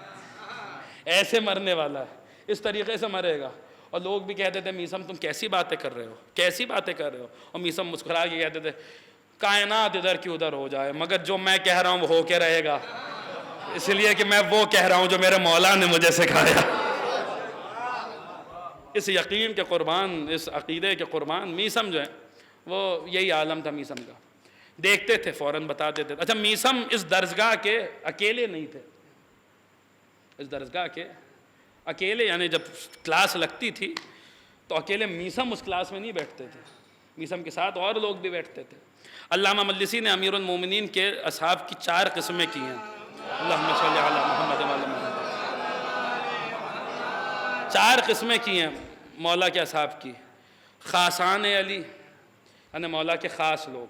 ایسے مرنے والا ہے، اس طریقے سے مرے گا۔ اور لوگ بھی کہتے تھے میسم تم کیسی باتیں کر رہے ہو، کیسی باتیں کر رہے ہو، اور میسم مسکرا کے کہتے تھے کائنات ادھر کی ادھر ہو جائے مگر جو میں کہہ رہا ہوں وہ ہو کے رہے گا، اس لیے کہ میں وہ کہہ رہا ہوں جو میرے مولا نے مجھے سکھایا۔ اس یقین کے قربان، اس عقیدے کے قربان میسم جو ہے وہ یہی عالم تھا میسم کا، دیکھتے تھے فوراً بتا دیتے تھے۔ اچھا میسم اس درسگاہ کے اکیلے نہیں تھے، اس درسگاہ کے اکیلے، یعنی جب کلاس لگتی تھی تو اکیلے میسم اس کلاس میں نہیں بیٹھتے تھے، میسم کے ساتھ اور لوگ بھی بیٹھتے تھے۔ علامہ مجلسی نے امیر المومنین کے اصحاب کی 4 قسمیں کی ہیں، اللہم صلی علی محمد و علی محمد۔ 4 قسمیں کی ہیں مولا کے اصحاب کی۔ خاصان علی یعنی مولا کے خاص لوگ،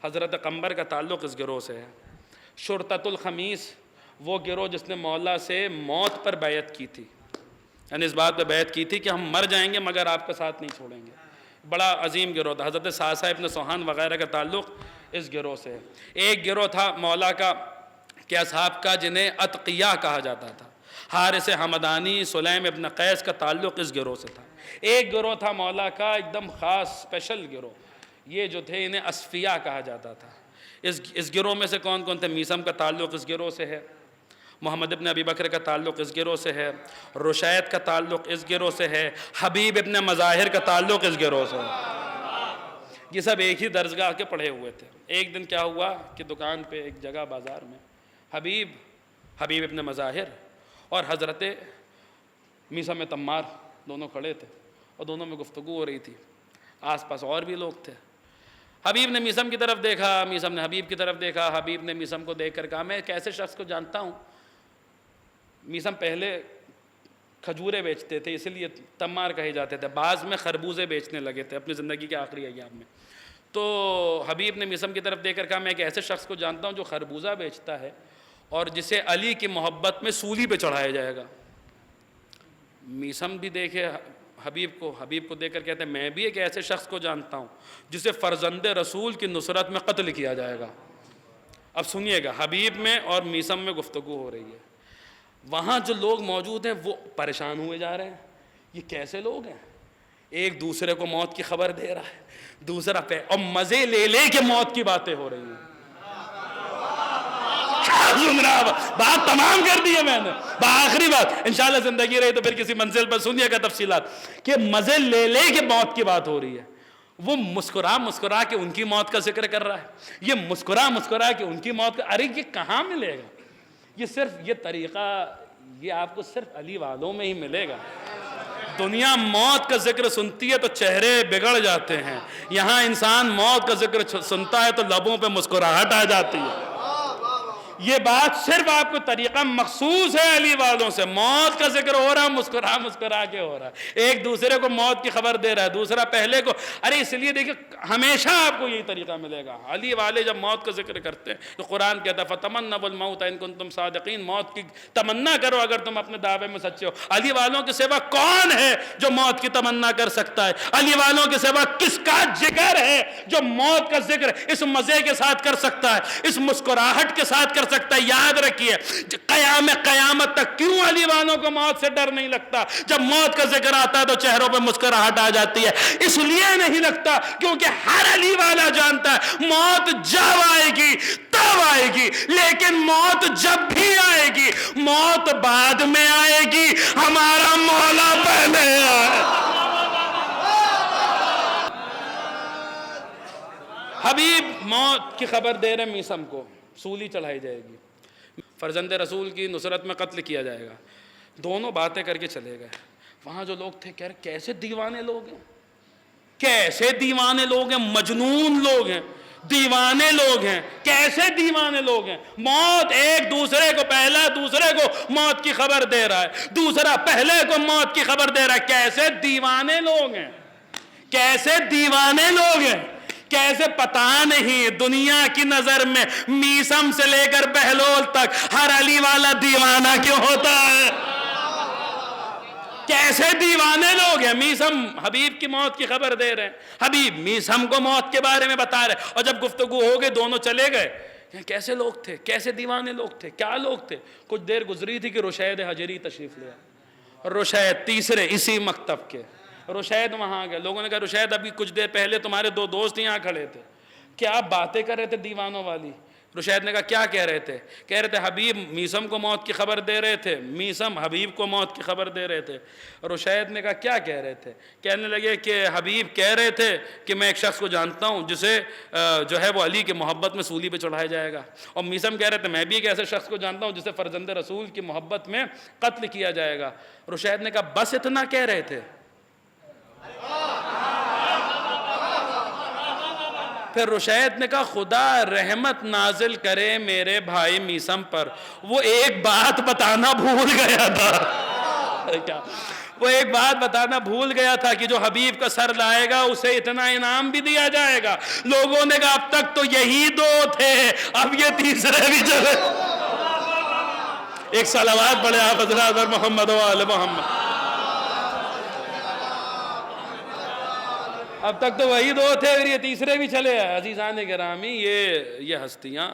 حضرت قمبر کا تعلق اس گروہ سے ہے۔ شرطۃ الخمیس وہ گروہ جس نے مولا سے موت پر بیعت کی تھی، یعنی اس بات پہ بیعت کی تھی کہ ہم مر جائیں گے مگر آپ کا ساتھ نہیں چھوڑیں گے، بڑا عظیم گروہ تھا۔ حضرت سعصع ابن سوحان وغیرہ کا تعلق اس گروہ سے ہے۔ ایک گروہ تھا مولا کا کہ اصحاب کا جنہیں اتقیاء کہا جاتا تھا، حارث حمدانی سلیم ابن قیس کا تعلق اس گروہ سے تھا۔ ایک گروہ تھا مولا کا ایک دم خاص اسپیشل گروہ، یہ جو تھے انہیں اصفیاء کہا جاتا تھا۔ اس گروہ میں سے کون کون تھے؟ میسم کا تعلق اس گروہ سے ہے، محمد ابن ابی بکر کا تعلق اس گروہ سے ہے، رشید کا تعلق اس گروہ سے ہے، حبیب ابن مظاہر کا تعلق اس گروہ سے ہے۔ یہ سب ایک ہی درسگاہ کے پڑھے ہوئے تھے۔ ایک دن کیا ہوا کہ دکان پہ ایک جگہ بازار میں حبیب ابن مظاہر اور حضرت میسم تمار دونوں کھڑے تھے اور دونوں میں گفتگو ہو رہی تھی، آس پاس اور بھی لوگ تھے۔ حبیب نے میثم کی طرف دیکھا، میثم نے حبیب کی طرف دیکھا، حبیب نے میثم کو دیکھ کر کہا میں ایک ایسے شخص کو جانتا ہوں. میثم پہلے کھجورے بیچتے تھے، اس لیے تمار کہے جاتے تھے، بعض میں خربوزے بیچنے لگے تھے اپنی زندگی کے آخری ایام میں. تو حبیب نے میثم کی طرف دیکھ کر کہا میں ایک ایسے شخص کو جانتا ہوں جو خربوزہ بیچتا ہے اور جسے علی کی محبت میں سولی پہ چڑھایا جائے گا. میثم بھی دیکھے حبیب کو دیکھ کر کہتے ہیں میں بھی ایک ایسے شخص کو جانتا ہوں جسے فرزند رسول کی نصرت میں قتل کیا جائے گا. اب سنیے گا، حبیب میں اور میثم میں گفتگو ہو رہی ہے. وہاں جو لوگ موجود ہیں وہ پریشان ہوئے جا رہے ہیں، یہ کیسے لوگ ہیں؟ ایک دوسرے کو موت کی خبر دے رہا ہے، دوسرا اور مزے لے لے کے موت کی باتیں ہو رہی ہیں. بات تمام کر دی ہے میں نے، آخری بات انشاءاللہ زندگی رہی تو پھر کسی منزل پر سنیے گا تفصیلات، کہ مزے لے لے کے موت کی بات ہو رہی ہے. وہ مسکرا کے ان کی موت کا ذکر کر رہا ہے، یہ مسکرا کے ان کی موت کا. ارے یہ کہاں ملے گا؟ یہ طریقہ یہ آپ کو صرف علی والوں میں ہی ملے گا. دنیا موت کا ذکر سنتی ہے تو چہرے بگڑ جاتے ہیں، یہاں انسان موت کا ذکر سنتا ہے تو لبوں پہ مسکراہٹ آ جاتی ہے. یہ بات صرف آپ کو طریقہ مخصوص ہے علی والوں سے. موت کا ذکر ہو رہا مسکرا کے ہو رہا ہے، ایک دوسرے کو موت کی خبر دے رہا ہے، دوسرا پہلے کو. ارے اس لیے دیکھیں ہمیشہ آپ کو یہی طریقہ ملے گا. علی والے جب موت کا ذکر کرتے ہیں تو قرآن کہتا ہے فَتَمَنَّوُا الْمَوْتَ إِن كُنتُمْ صَادِقِينَ، موت کی تمنا کرو اگر تم اپنے دعوے میں سچے ہو. علی والوں کے سوا کون ہے جو موت کی تمنا کر سکتا ہے؟ علی والوں کے سوا کس کا جگر ہے جو موت کا ذکر اس مزے کے ساتھ کر سکتا ہے، اس مسکراہٹ کے ساتھ کر سکتا ہے؟ یاد رکھیے قیامت تک کیوں علی والوں کو موت سے ڈر نہیں لگتا؟ جب موت کا ذکر آتا ہے تو چہروں پہ مسکراہٹ آ جاتی ہے. اس لیے نہیں لگتا کیونکہ ہر علی والا جانتا ہے موت جب آئے گی تب آئے گی، لیکن موت جب بھی آئے گی موت بعد میں آئے گی، ہمارا مولا پہلے آئے. حبیب موت کی خبر دے رہے میثم کو، سولی چڑھائی جائے گی، فرزند رسول کی نصرت میں قتل کیا جائے گا. دونوں باتیں کر کے چلے گئے. وہاں جو لوگ تھے کہہ رہے کیسے دیوانے لوگ ہیں، کیسے دیوانے لوگ ہیں، مجنون لوگ ہیں، دیوانے لوگ ہیں. کیسے دیوانے لوگ ہیں؟ موت ایک دوسرے کو، پہلا دوسرے کو موت کی خبر دے رہا ہے، دوسرا پہلے کو موت کی خبر دے رہا ہے. کیسے دیوانے لوگ ہیں، کیسے دیوانے لوگ ہیں، کیسے پتہ نہیں دنیا کی نظر میں میثم سے لے کر بہلول تک ہر علی والا دیوانہ کیوں ہوتا ہے؟ کیسے دیوانے لوگ ہیں. میثم حبیب کی موت کی خبر دے رہے ہیں، حبیب میثم کو موت کے بارے میں بتا رہے ہیں. اور جب گفتگو ہو گئی دونوں چلے گئے. کیسے لوگ تھے، کیسے دیوانے لوگ تھے، کیا لوگ تھے؟ کچھ دیر گزری تھی کہ رشید حجری تشریف لیا. رشید تیسرے اسی مکتب کے، رشید وہاں گئے. لوگوں نے کہا رشید ابھی کچھ دیر پہلے تمہارے دو دوست یہاں کھڑے تھے، کیا باتیں کر رہے تھے دیوانوں والی؟ رشید نے کہا کیا کہہ رہے تھے؟ کہہ رہے تھے حبیب میثم کو موت کی خبر دے رہے تھے، میثم حبیب کو موت کی خبر دے رہے تھے. رشید نے کہا کیا کہہ رہے تھے؟ کہنے لگے کہ حبیب کہہ رہے تھے کہ میں ایک شخص کو جانتا ہوں جسے جو ہے وہ علی کی محبت میں سولی پہ چڑھایا جائے گا. اور میثم کہہ رہے تھے میں بھی ایک ایسے شخص کو جانتا ہوں جسے فرزند رسول کی محبت میں قتل کیا جائے گا. رشید نے کہا بس اتنا کہہ رہے تھے؟ پھر رشید نے کہا خدا رحمت نازل کرے میرے بھائی میثم پر، وہ ایک بات بتانا بھول گیا تھا. وہ ایک بات بتانا بھول گیا تھا کہ جو حبیب کا سر لائے گا اسے اتنا انعام بھی دیا جائے گا. لوگوں نے کہا اب تک تو یہی دو تھے، اب یہ تیسرے بھی چلے. ایک صلوات پڑھے آپ حضرات پر محمد و آل محمد. اب تک تو وہی دو تھے اور یہ تیسرے بھی چلے آئے. عزیزان گرامی یہ ہستیاں،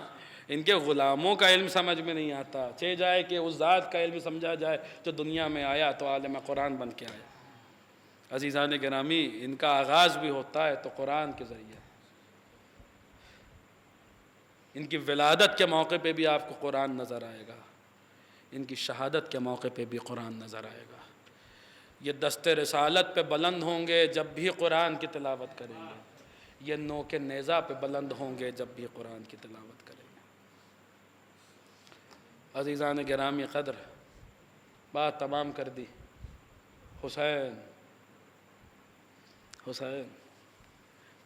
ان کے غلاموں کا علم سمجھ میں نہیں آتا. چاہے جائے کہ اس ذات کا علم سمجھا جائے جو دنیا میں آیا تو عالم قرآن بن کے آیا. عزیزان گرامی ان کا آغاز بھی ہوتا ہے تو قرآن کے ذریعے. ان کی ولادت کے موقع پہ بھی آپ کو قرآن نظر آئے گا، ان کی شہادت کے موقع پہ بھی قرآن نظر آئے گا. یہ دست رسالت پہ بلند ہوں گے جب بھی قرآن کی تلاوت کریں گے، یہ نوک نیزہ پہ بلند ہوں گے جب بھی قرآن کی تلاوت کریں گے. عزیزان گرامی قدر بات تمام کر دی. حسین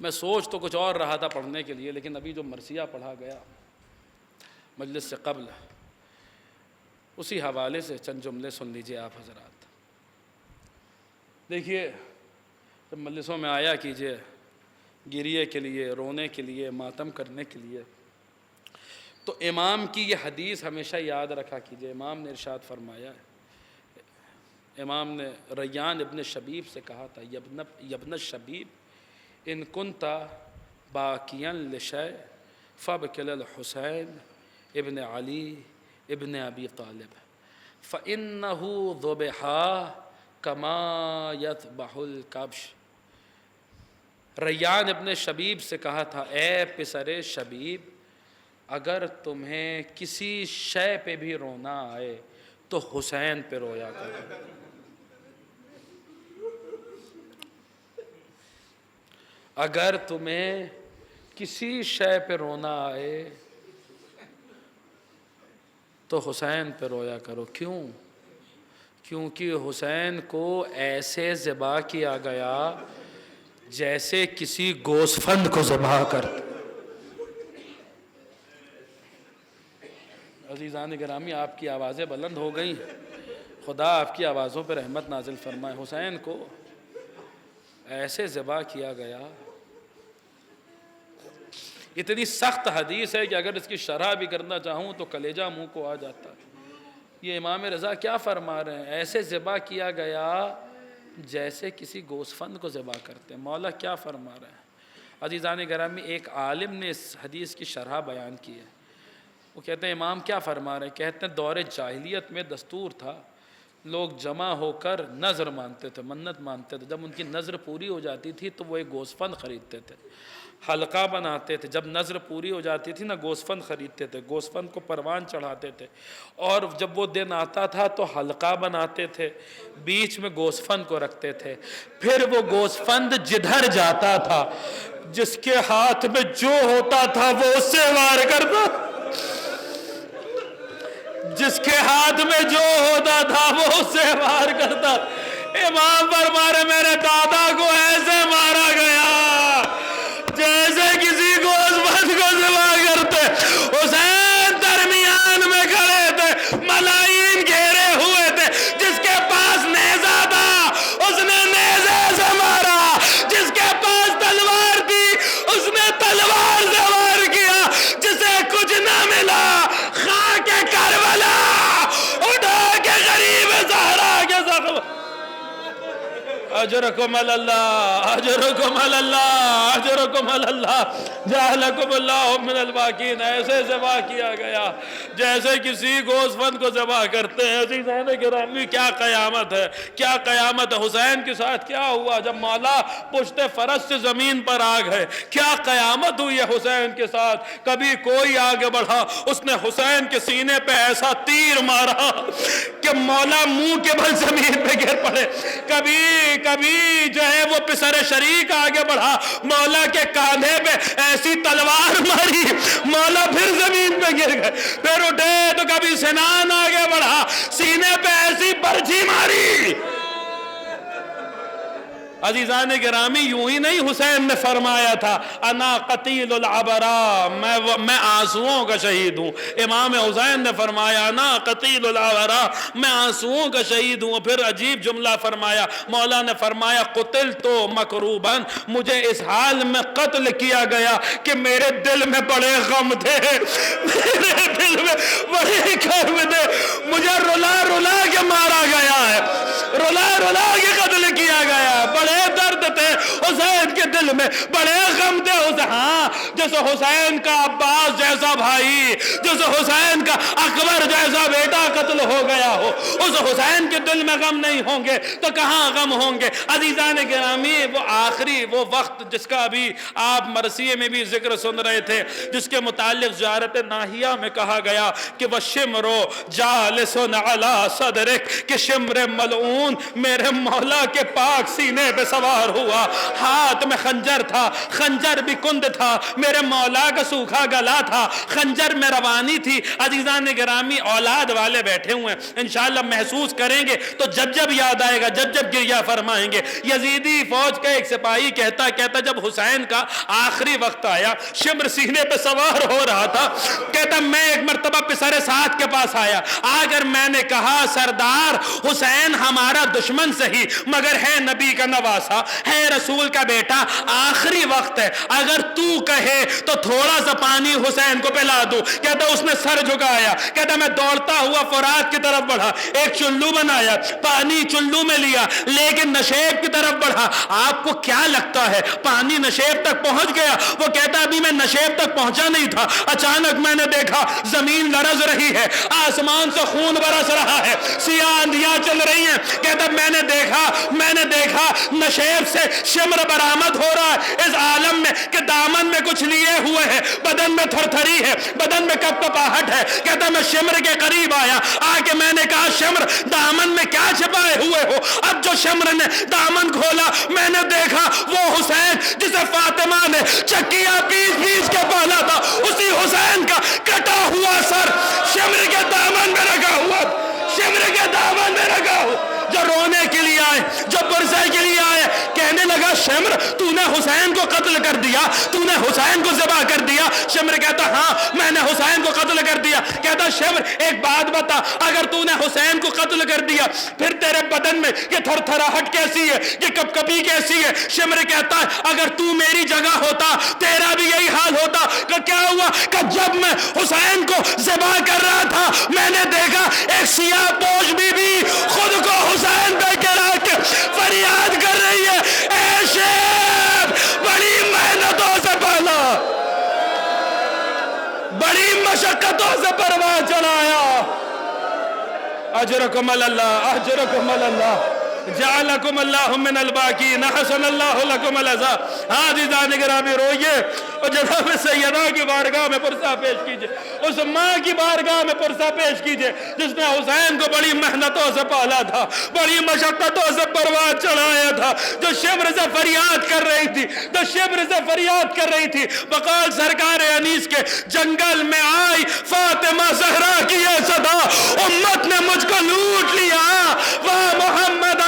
میں سوچ تو کچھ اور رہا تھا پڑھنے کے لیے، لیکن ابھی جو مرثیہ پڑھا گیا مجلس سے قبل، اسی حوالے سے چند جملے سن لیجئے آپ حضرات۔ دیکھیے، جب مجلسوں میں آیا کیجئے گریے کے لیے، رونے کے لیے، ماتم کرنے کے لیے، تو امام کی یہ حدیث ہمیشہ یاد رکھا کیجئے۔ امام نے ارشاد فرمایا ہے، امام نے ریان ابن شبیب سے کہا تھا، یبن شبیب ان کنت باکیاً لشیء فابکل الحسین ابن علی ابن ابی طالب فإنہ ذبحا کما یذبح الکبش۔ ریان ابن شبیب سے کہا تھا، اے پسر شبیب، اگر تمہیں کسی شے پہ بھی رونا آئے تو حسین پہ رویا کرو۔ اگر تمہیں کسی شے پہ رونا آئے تو حسین پہ رویا کرو۔ کیوں؟ کیونکہ حسین کو ایسے ذبح کیا گیا جیسے کسی گوسفند کو ذبح کرتے۔ عزیزان گرامی، آپ کی آوازیں بلند ہو گئی، خدا آپ کی آوازوں پہ رحمت نازل فرمائے۔ حسین کو ایسے ذبح کیا گیا، اتنی سخت حدیث ہے کہ اگر اس کی شرح بھی کرنا چاہوں تو کلیجہ منہ کو آ جاتا ہے۔ یہ امام رضا کیا فرما رہے ہیں؟ ایسے ذبح کیا گیا جیسے کسی گوسفند کو ذبح کرتے ہیں۔ مولا کیا فرما رہے ہیں؟ عزیزان گرامی، ایک عالم نے اس حدیث کی شرح بیان کی ہے۔ وہ کہتے ہیں امام کیا فرما رہے ہیں؟ کہتے ہیں دور جاہلیت میں دستور تھا، لوگ جمع ہو کر نذر مانتے تھے، منت مانتے تھے۔ جب ان کی نذر پوری ہو جاتی تھی تو وہ ایک گوسفند خریدتے تھے، حلقہ بناتے تھے۔ جب نذر پوری ہو جاتی تھی نا، گوسفند خریدتے تھے، گوسفند کو پروان چڑھاتے تھے، اور جب وہ دن آتا تھا تو حلقہ بناتے تھے، بیچ میں گوسفند کو رکھتے تھے۔ پھر وہ گوسفند جدھر جاتا تھا، جس کے ہاتھ میں جو ہوتا تھا وہ اس سے وار کرتا، جس کے ہاتھ میں جو ہوتا تھا وہ اس سے وار کرتا۔ امام فرما رہے میرے دادا کو ایسے مارا گیا جیسے کسی گوسفند کو ذبح کرتے۔ حسین درمیان میں کھڑے تھے، ملائین گھیرے ہوئے تھے۔ جس کے پاس نیزہ تھا اس نے نیزے سے مارا، جس کے پاس تلوار تھی اس نے تلوار سے وار کیا، جسے کچھ نہ ملا خاک کربلا اٹھا کے غریب زہرا کے زخم۔ اجرکم اللہ، اجرکم اللہ، اجرکم اللہ، جعلکم اللہ من الباقین۔ ایسے ذبح کیا گیا جیسے کسی گوسفند کو ذبح کرتے ہیں۔ عزیزان گرامی، کیا قیامت ہے، کیا قیامت ہے۔ حسین کے ساتھ کیا ہوا جب مولا پشت فرش سے زمین پر آ گئے؟ کیا قیامت ہوئی ہے حسین کے ساتھ۔ کبھی کوئی آگے بڑھا، اس نے حسین کے سینے پہ ایسا تیر مارا کہ مولا منہ کے بل زمین پہ گر پڑے۔ کبھی جو ہے وہ پسر شریک آگے بڑھا، مولا کے کاندھے پہ ایسی تلوار ماری، مولا پھر زمین پہ گر گئے۔ پھر اٹھے تو کبھی سنان آگے بڑھا، سینے پہ ایسی برچھی ماری۔ عزیزان گرامی، یوں ہی نہیں حسین نے فرمایا تھا انا قتیل العبراء، میں آنسوؤں کا شہید ہوں۔ امام حسین نے فرمایا انا قتیل العبراء، میں آنسوؤں کا شہید ہوں۔ پھر عجیب جملہ فرمایا، مولا نے فرمایا قتلت مکروبا، مجھے اس حال میں قتل کیا گیا کہ میرے دل میں بڑے غم تھے، میرے دل میں بڑے کرب تھے، مجھے رلا رلا کے مارا گیا ہے، رلا رلا کے قتل کیا گیا۔ بڑے درد تھے حسین کے دل میں، بڑے غم تھے۔ ہاں، جیسے حسین کا عباس جیسا بھائی، جیسے حسین کا اکبر جیسا بیٹا قتل ہو گیا ہو، اس حسین کے دل میں غم نہیں ہوں گے تو کہاں غم ہوں گے۔ عزیزان گرامی، وہ آخری وہ وقت جس کا ابھی آپ مرثیے میں بھی ذکر سن رہے تھے، جس کے متعلق زیارت ناہیہ میں کہا گیا کہ وَالشِّمْرُ جَالِسٌ عَلَىٰ صَدْرِكَ، کہ شمر ملعون میرے مولا کے پاک سینے پہ سوار ہوا، ہاتھ میں خنجر تھا، خنجر بھی کند تھا، میرے مولا کا سوکھا گلا تھا، خنجر میں روانی تھی۔ عزیزان گرامی، اولاد والے بیٹھے ہوئے ہیں، انشاءاللہ محسوس کریں گے تو جب جب یاد آئے گا، جب جب گریہ فرمائیں گے۔ یزیدی فوج کا ایک سپاہی کہتا جب حسین کا آخری وقت آیا، شمر سینے پہ سوار ہو رہا تھا، کہتا میں ایک مرتبہ پسر سعد کے پاس آیا، آ کر میں نے کہا سردار حسین ہمارا دشمن سہی مگر ہے نبی کا نواسا، ہے رسول کا بیٹا، آخری وقت ہے، اگر تو کہے تو تھوڑا سا پانی حسین کو پلا دوں۔ کہتا اس نے سر جھکایا، کہتا میں دوڑتا ہوا فرات کی طرف بڑھا، ایک چلو بنایا، پانی چلو میں لیا، لیکن نشیب کی طرف بڑھا۔ آپ کو کیا لگتا ہے پانی نشیب تک پہنچ گیا؟ وہ کہتا ابھی میں نشیب تک پہنچا نہیں تھا، اچانک میں نے دیکھا زمین لرز رہی ہے، آسمان سے خون برس رہا ہے، سیاہ اندھیاں چل رہی ہیں۔ کہتا میں نے دیکھا نشیب سے شمر برآمد ہو رہا ہے اس عالم میں کہ دامن میں کچھ لیے ہوئے ہے، بدن میں تھر تھری ہے، بدن میں کپ کپاہٹ ہے۔ کہتا میں شمر کے قریب آیا، آ کے میں نے کہا شمر دامن میں کیا چھپائے ہوئے ہو؟ اب جو شمر نے دامن کھولا میں نے دیکھا وہ حسین جسے فاطمہ نے چکیاں پیس کے پالا تھا، اسی حسین کا کٹا ہوا سر شمر کے دامن میں رکھا ہوا، شمر کے دامن میں رکھا ہوا۔ جو رونے کے لیے آئے، جو پرسے کے لیے آئے، کہنے لگا شمر تو نے حسین کو قتل کر دیا، تو نے حسین کو ذبح کر دیا۔ شمر کہتا ہاں میں نے حسین کو قتل کر دیا۔ کہتا شمر ایک بات بتا، اگر تو نے حسین کو قتل کر دیا پھر تیرے بدن میں یہ تھر تھراہٹ کیسی ہے، یہ کپ کپی کیسی ہے؟ شمر کہتا ہے اگر تو میری جگہ ہوتا تیرا بھی یہی حال ہوتا۔ کہ کیا ہوا؟ کہ جب میں حسین کو ذبح کر رہا تھا میں نے دیکھا ایک سیاہ پوش بی بی خود کو حسین پہ گرا کے فریاد کر رہی ہے، اے شیخ بڑی محنتوں سے پالا، بڑی مشقتوں سے پرواز چڑھایا، اجرکم اللہ، اجرکم اللہ، جعلکم اللہ من الباقین، حسن اللہ لکم العزا۔ عزیزان گرامی روئیے اور جناب سیدہ کی بارگاہ میں پرسہ پیش کیجئے، اس ماں کی بارگاہ میں پرسہ پیش کیجئے جس نے حسین کو بڑی محنتوں سے پالا تھا، بڑی مشقتوں سے پرواز چڑھایا تھا، جو شمر سے فریاد کر رہی تھی، جو شمر سے فریاد کر رہی تھی۔ بقال سرکار انیس کے جنگل میں آئی فاطمہ زہرا کی یہ صدا، امت نے مجھ کو لوٹ لیا، واہ محمد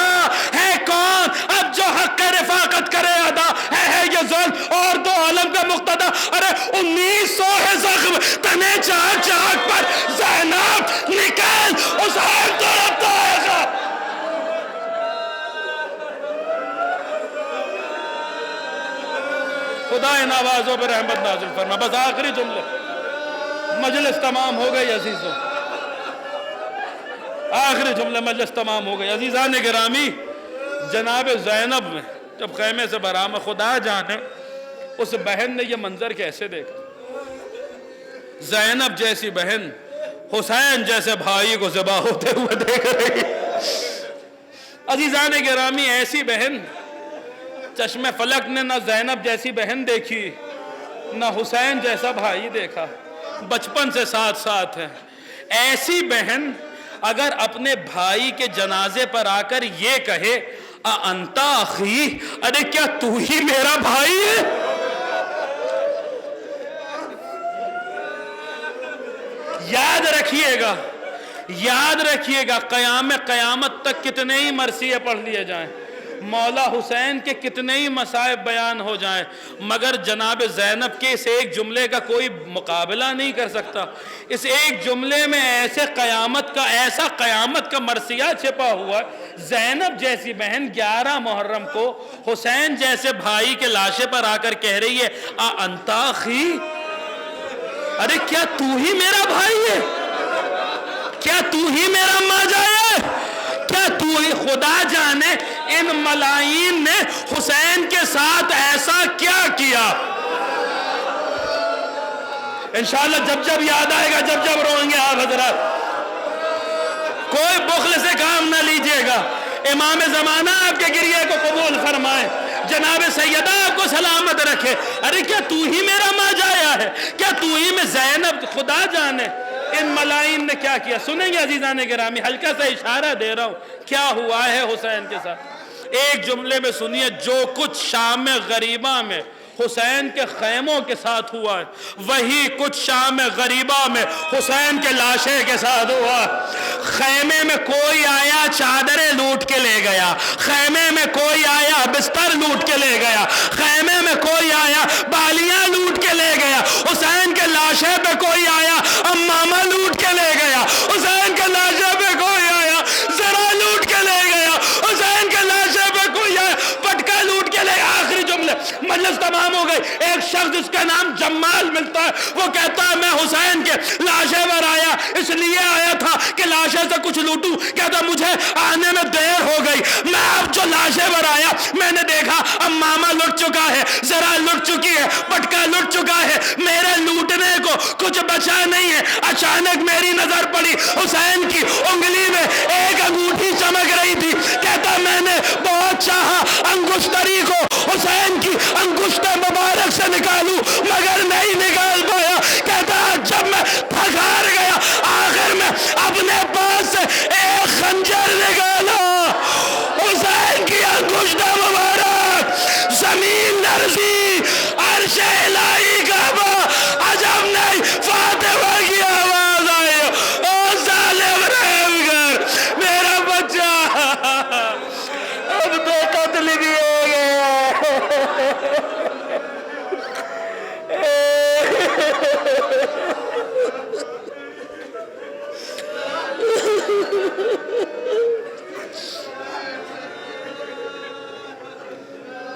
ہے کون اب جو حق رفاقت کرے ادا، ہے یہ ظلم اور دو عالم کا مقتدا۔ ارے 1900 ہے زخم تنے چاک چاک پر، زینب نکل حسین تڑپتا ہے۔ خدا ان آوازوں پر رحمت نازل فرما۔ بس آخری جملے، مجلس تمام ہو گئی عزیزوں، آخری جملے، مجلس تمام ہو گئی۔ عزیزان گرامی جناب زینب میں جب خیمے سے برآمد، خدا جانے اس بہن نے یہ منظر کیسے دیکھا؟ زینب جیسی بہن حسین جیسے بھائی کو ذبح ہوتے ہوئے دیکھ رہی۔ عزیزان گرامی ایسی بہن چشم فلک نے نہ زینب جیسی بہن دیکھی نہ حسین جیسا بھائی دیکھا، بچپن سے ساتھ ساتھ ہیں۔ ایسی بہن اگر اپنے بھائی کے جنازے پر آ کر یہ کہے انتا اخی، ارے کیا تو ہی میرا بھائی ہے؟ یاد رکھیے گا قیامت تک کتنے ہی مرثیے پڑھ لیے جائیں، مولا حسین کے کتنے ہی مصائب بیان ہو جائیں، مگر جناب زینب کے اس ایک جملے کا کوئی مقابلہ نہیں کر سکتا۔ اس ایک جملے میں ایسا قیامت کا مرثیہ چھپا ہوا ہے۔ زینب جیسی بہن 11 محرم کو حسین جیسے بھائی کے لاشے پر آ کر کہہ رہی ہے انتا اخی، ارے کیا تو ہی میرا بھائی ہے؟ کیا تو ہی میرا ماجا ہے؟ کیا تو ہی؟ خدا جانے ان ملائین نے حسین کے ساتھ ایسا کیا کیا؟ انشاءاللہ جب جب یاد آئے گا، جب جب روئیں گے آپ حضرات، کوئی بخل سے کام نہ لیجئے گا۔ امام زمانہ آپ کے گریہ کو قبول فرمائے، جناب سیدہ آپ کو سلامت رکھے۔ ارے کیا تو ہی میرا ماں جایا ہے؟ کیا تو ہی میں زینب؟ خدا جانے ان ملائین نے کیا کیا۔ سنیں گے عزیزان گرامی، ہلکا سا اشارہ دے رہا ہوں کیا ہوا ہے حسین کے ساتھ۔ ایک جملے میں سنیے، جو کچھ شام غریبہ میں حسین کے خیموں کے ساتھ ہوا ہے، وہی کچھ شام غریبہ میں حسین کے لاشے کے ساتھ ہوا ہے۔ خیمے میں کوئی آیا چادریں لوٹ کے لے گیا، خیمے میں کوئی آیا بستر لوٹ کے لے گیا، خیمے میں کوئی آیا بالیاں لوٹ کے لے گیا، حسین کے لاشے پہ کوئی آیا امامہ لوٹ کے لے گیا، حسین کے لاشے پہ کوئی آیا ذرا لوٹ کے لے گیا، حسین کے لاشے پہ کوئی آیا پٹکا لوٹ کے لے گیا۔ آخری جملے، مجلس تمام ہو گئی۔ ایک شخص جس کا نام جمال ملتا ہے وہ کہتا ہے میں حسین کے لاشے پر آیا، اس لیے آیا تھا کہ لاشے سے کچھ لوٹوں، کہتا مجھے آنے میں دیر ہو گئی، میں اب جو لاشے پر آیا میں نے دیکھا امامہ لٹ چکا ہے، ذرا لٹ چکی ہے، پٹکا لٹ چکا ہے، میرے لوٹنے کو کچھ بچا نہیں ہے۔ اچانک میری نظر پڑی حسین کی انگلی میں ایک انگوٹھی چمک رہی تھی، کہتا میں نے بہت چاہا انگشتری کو حسین کی انگشت مبارک سے نکالوں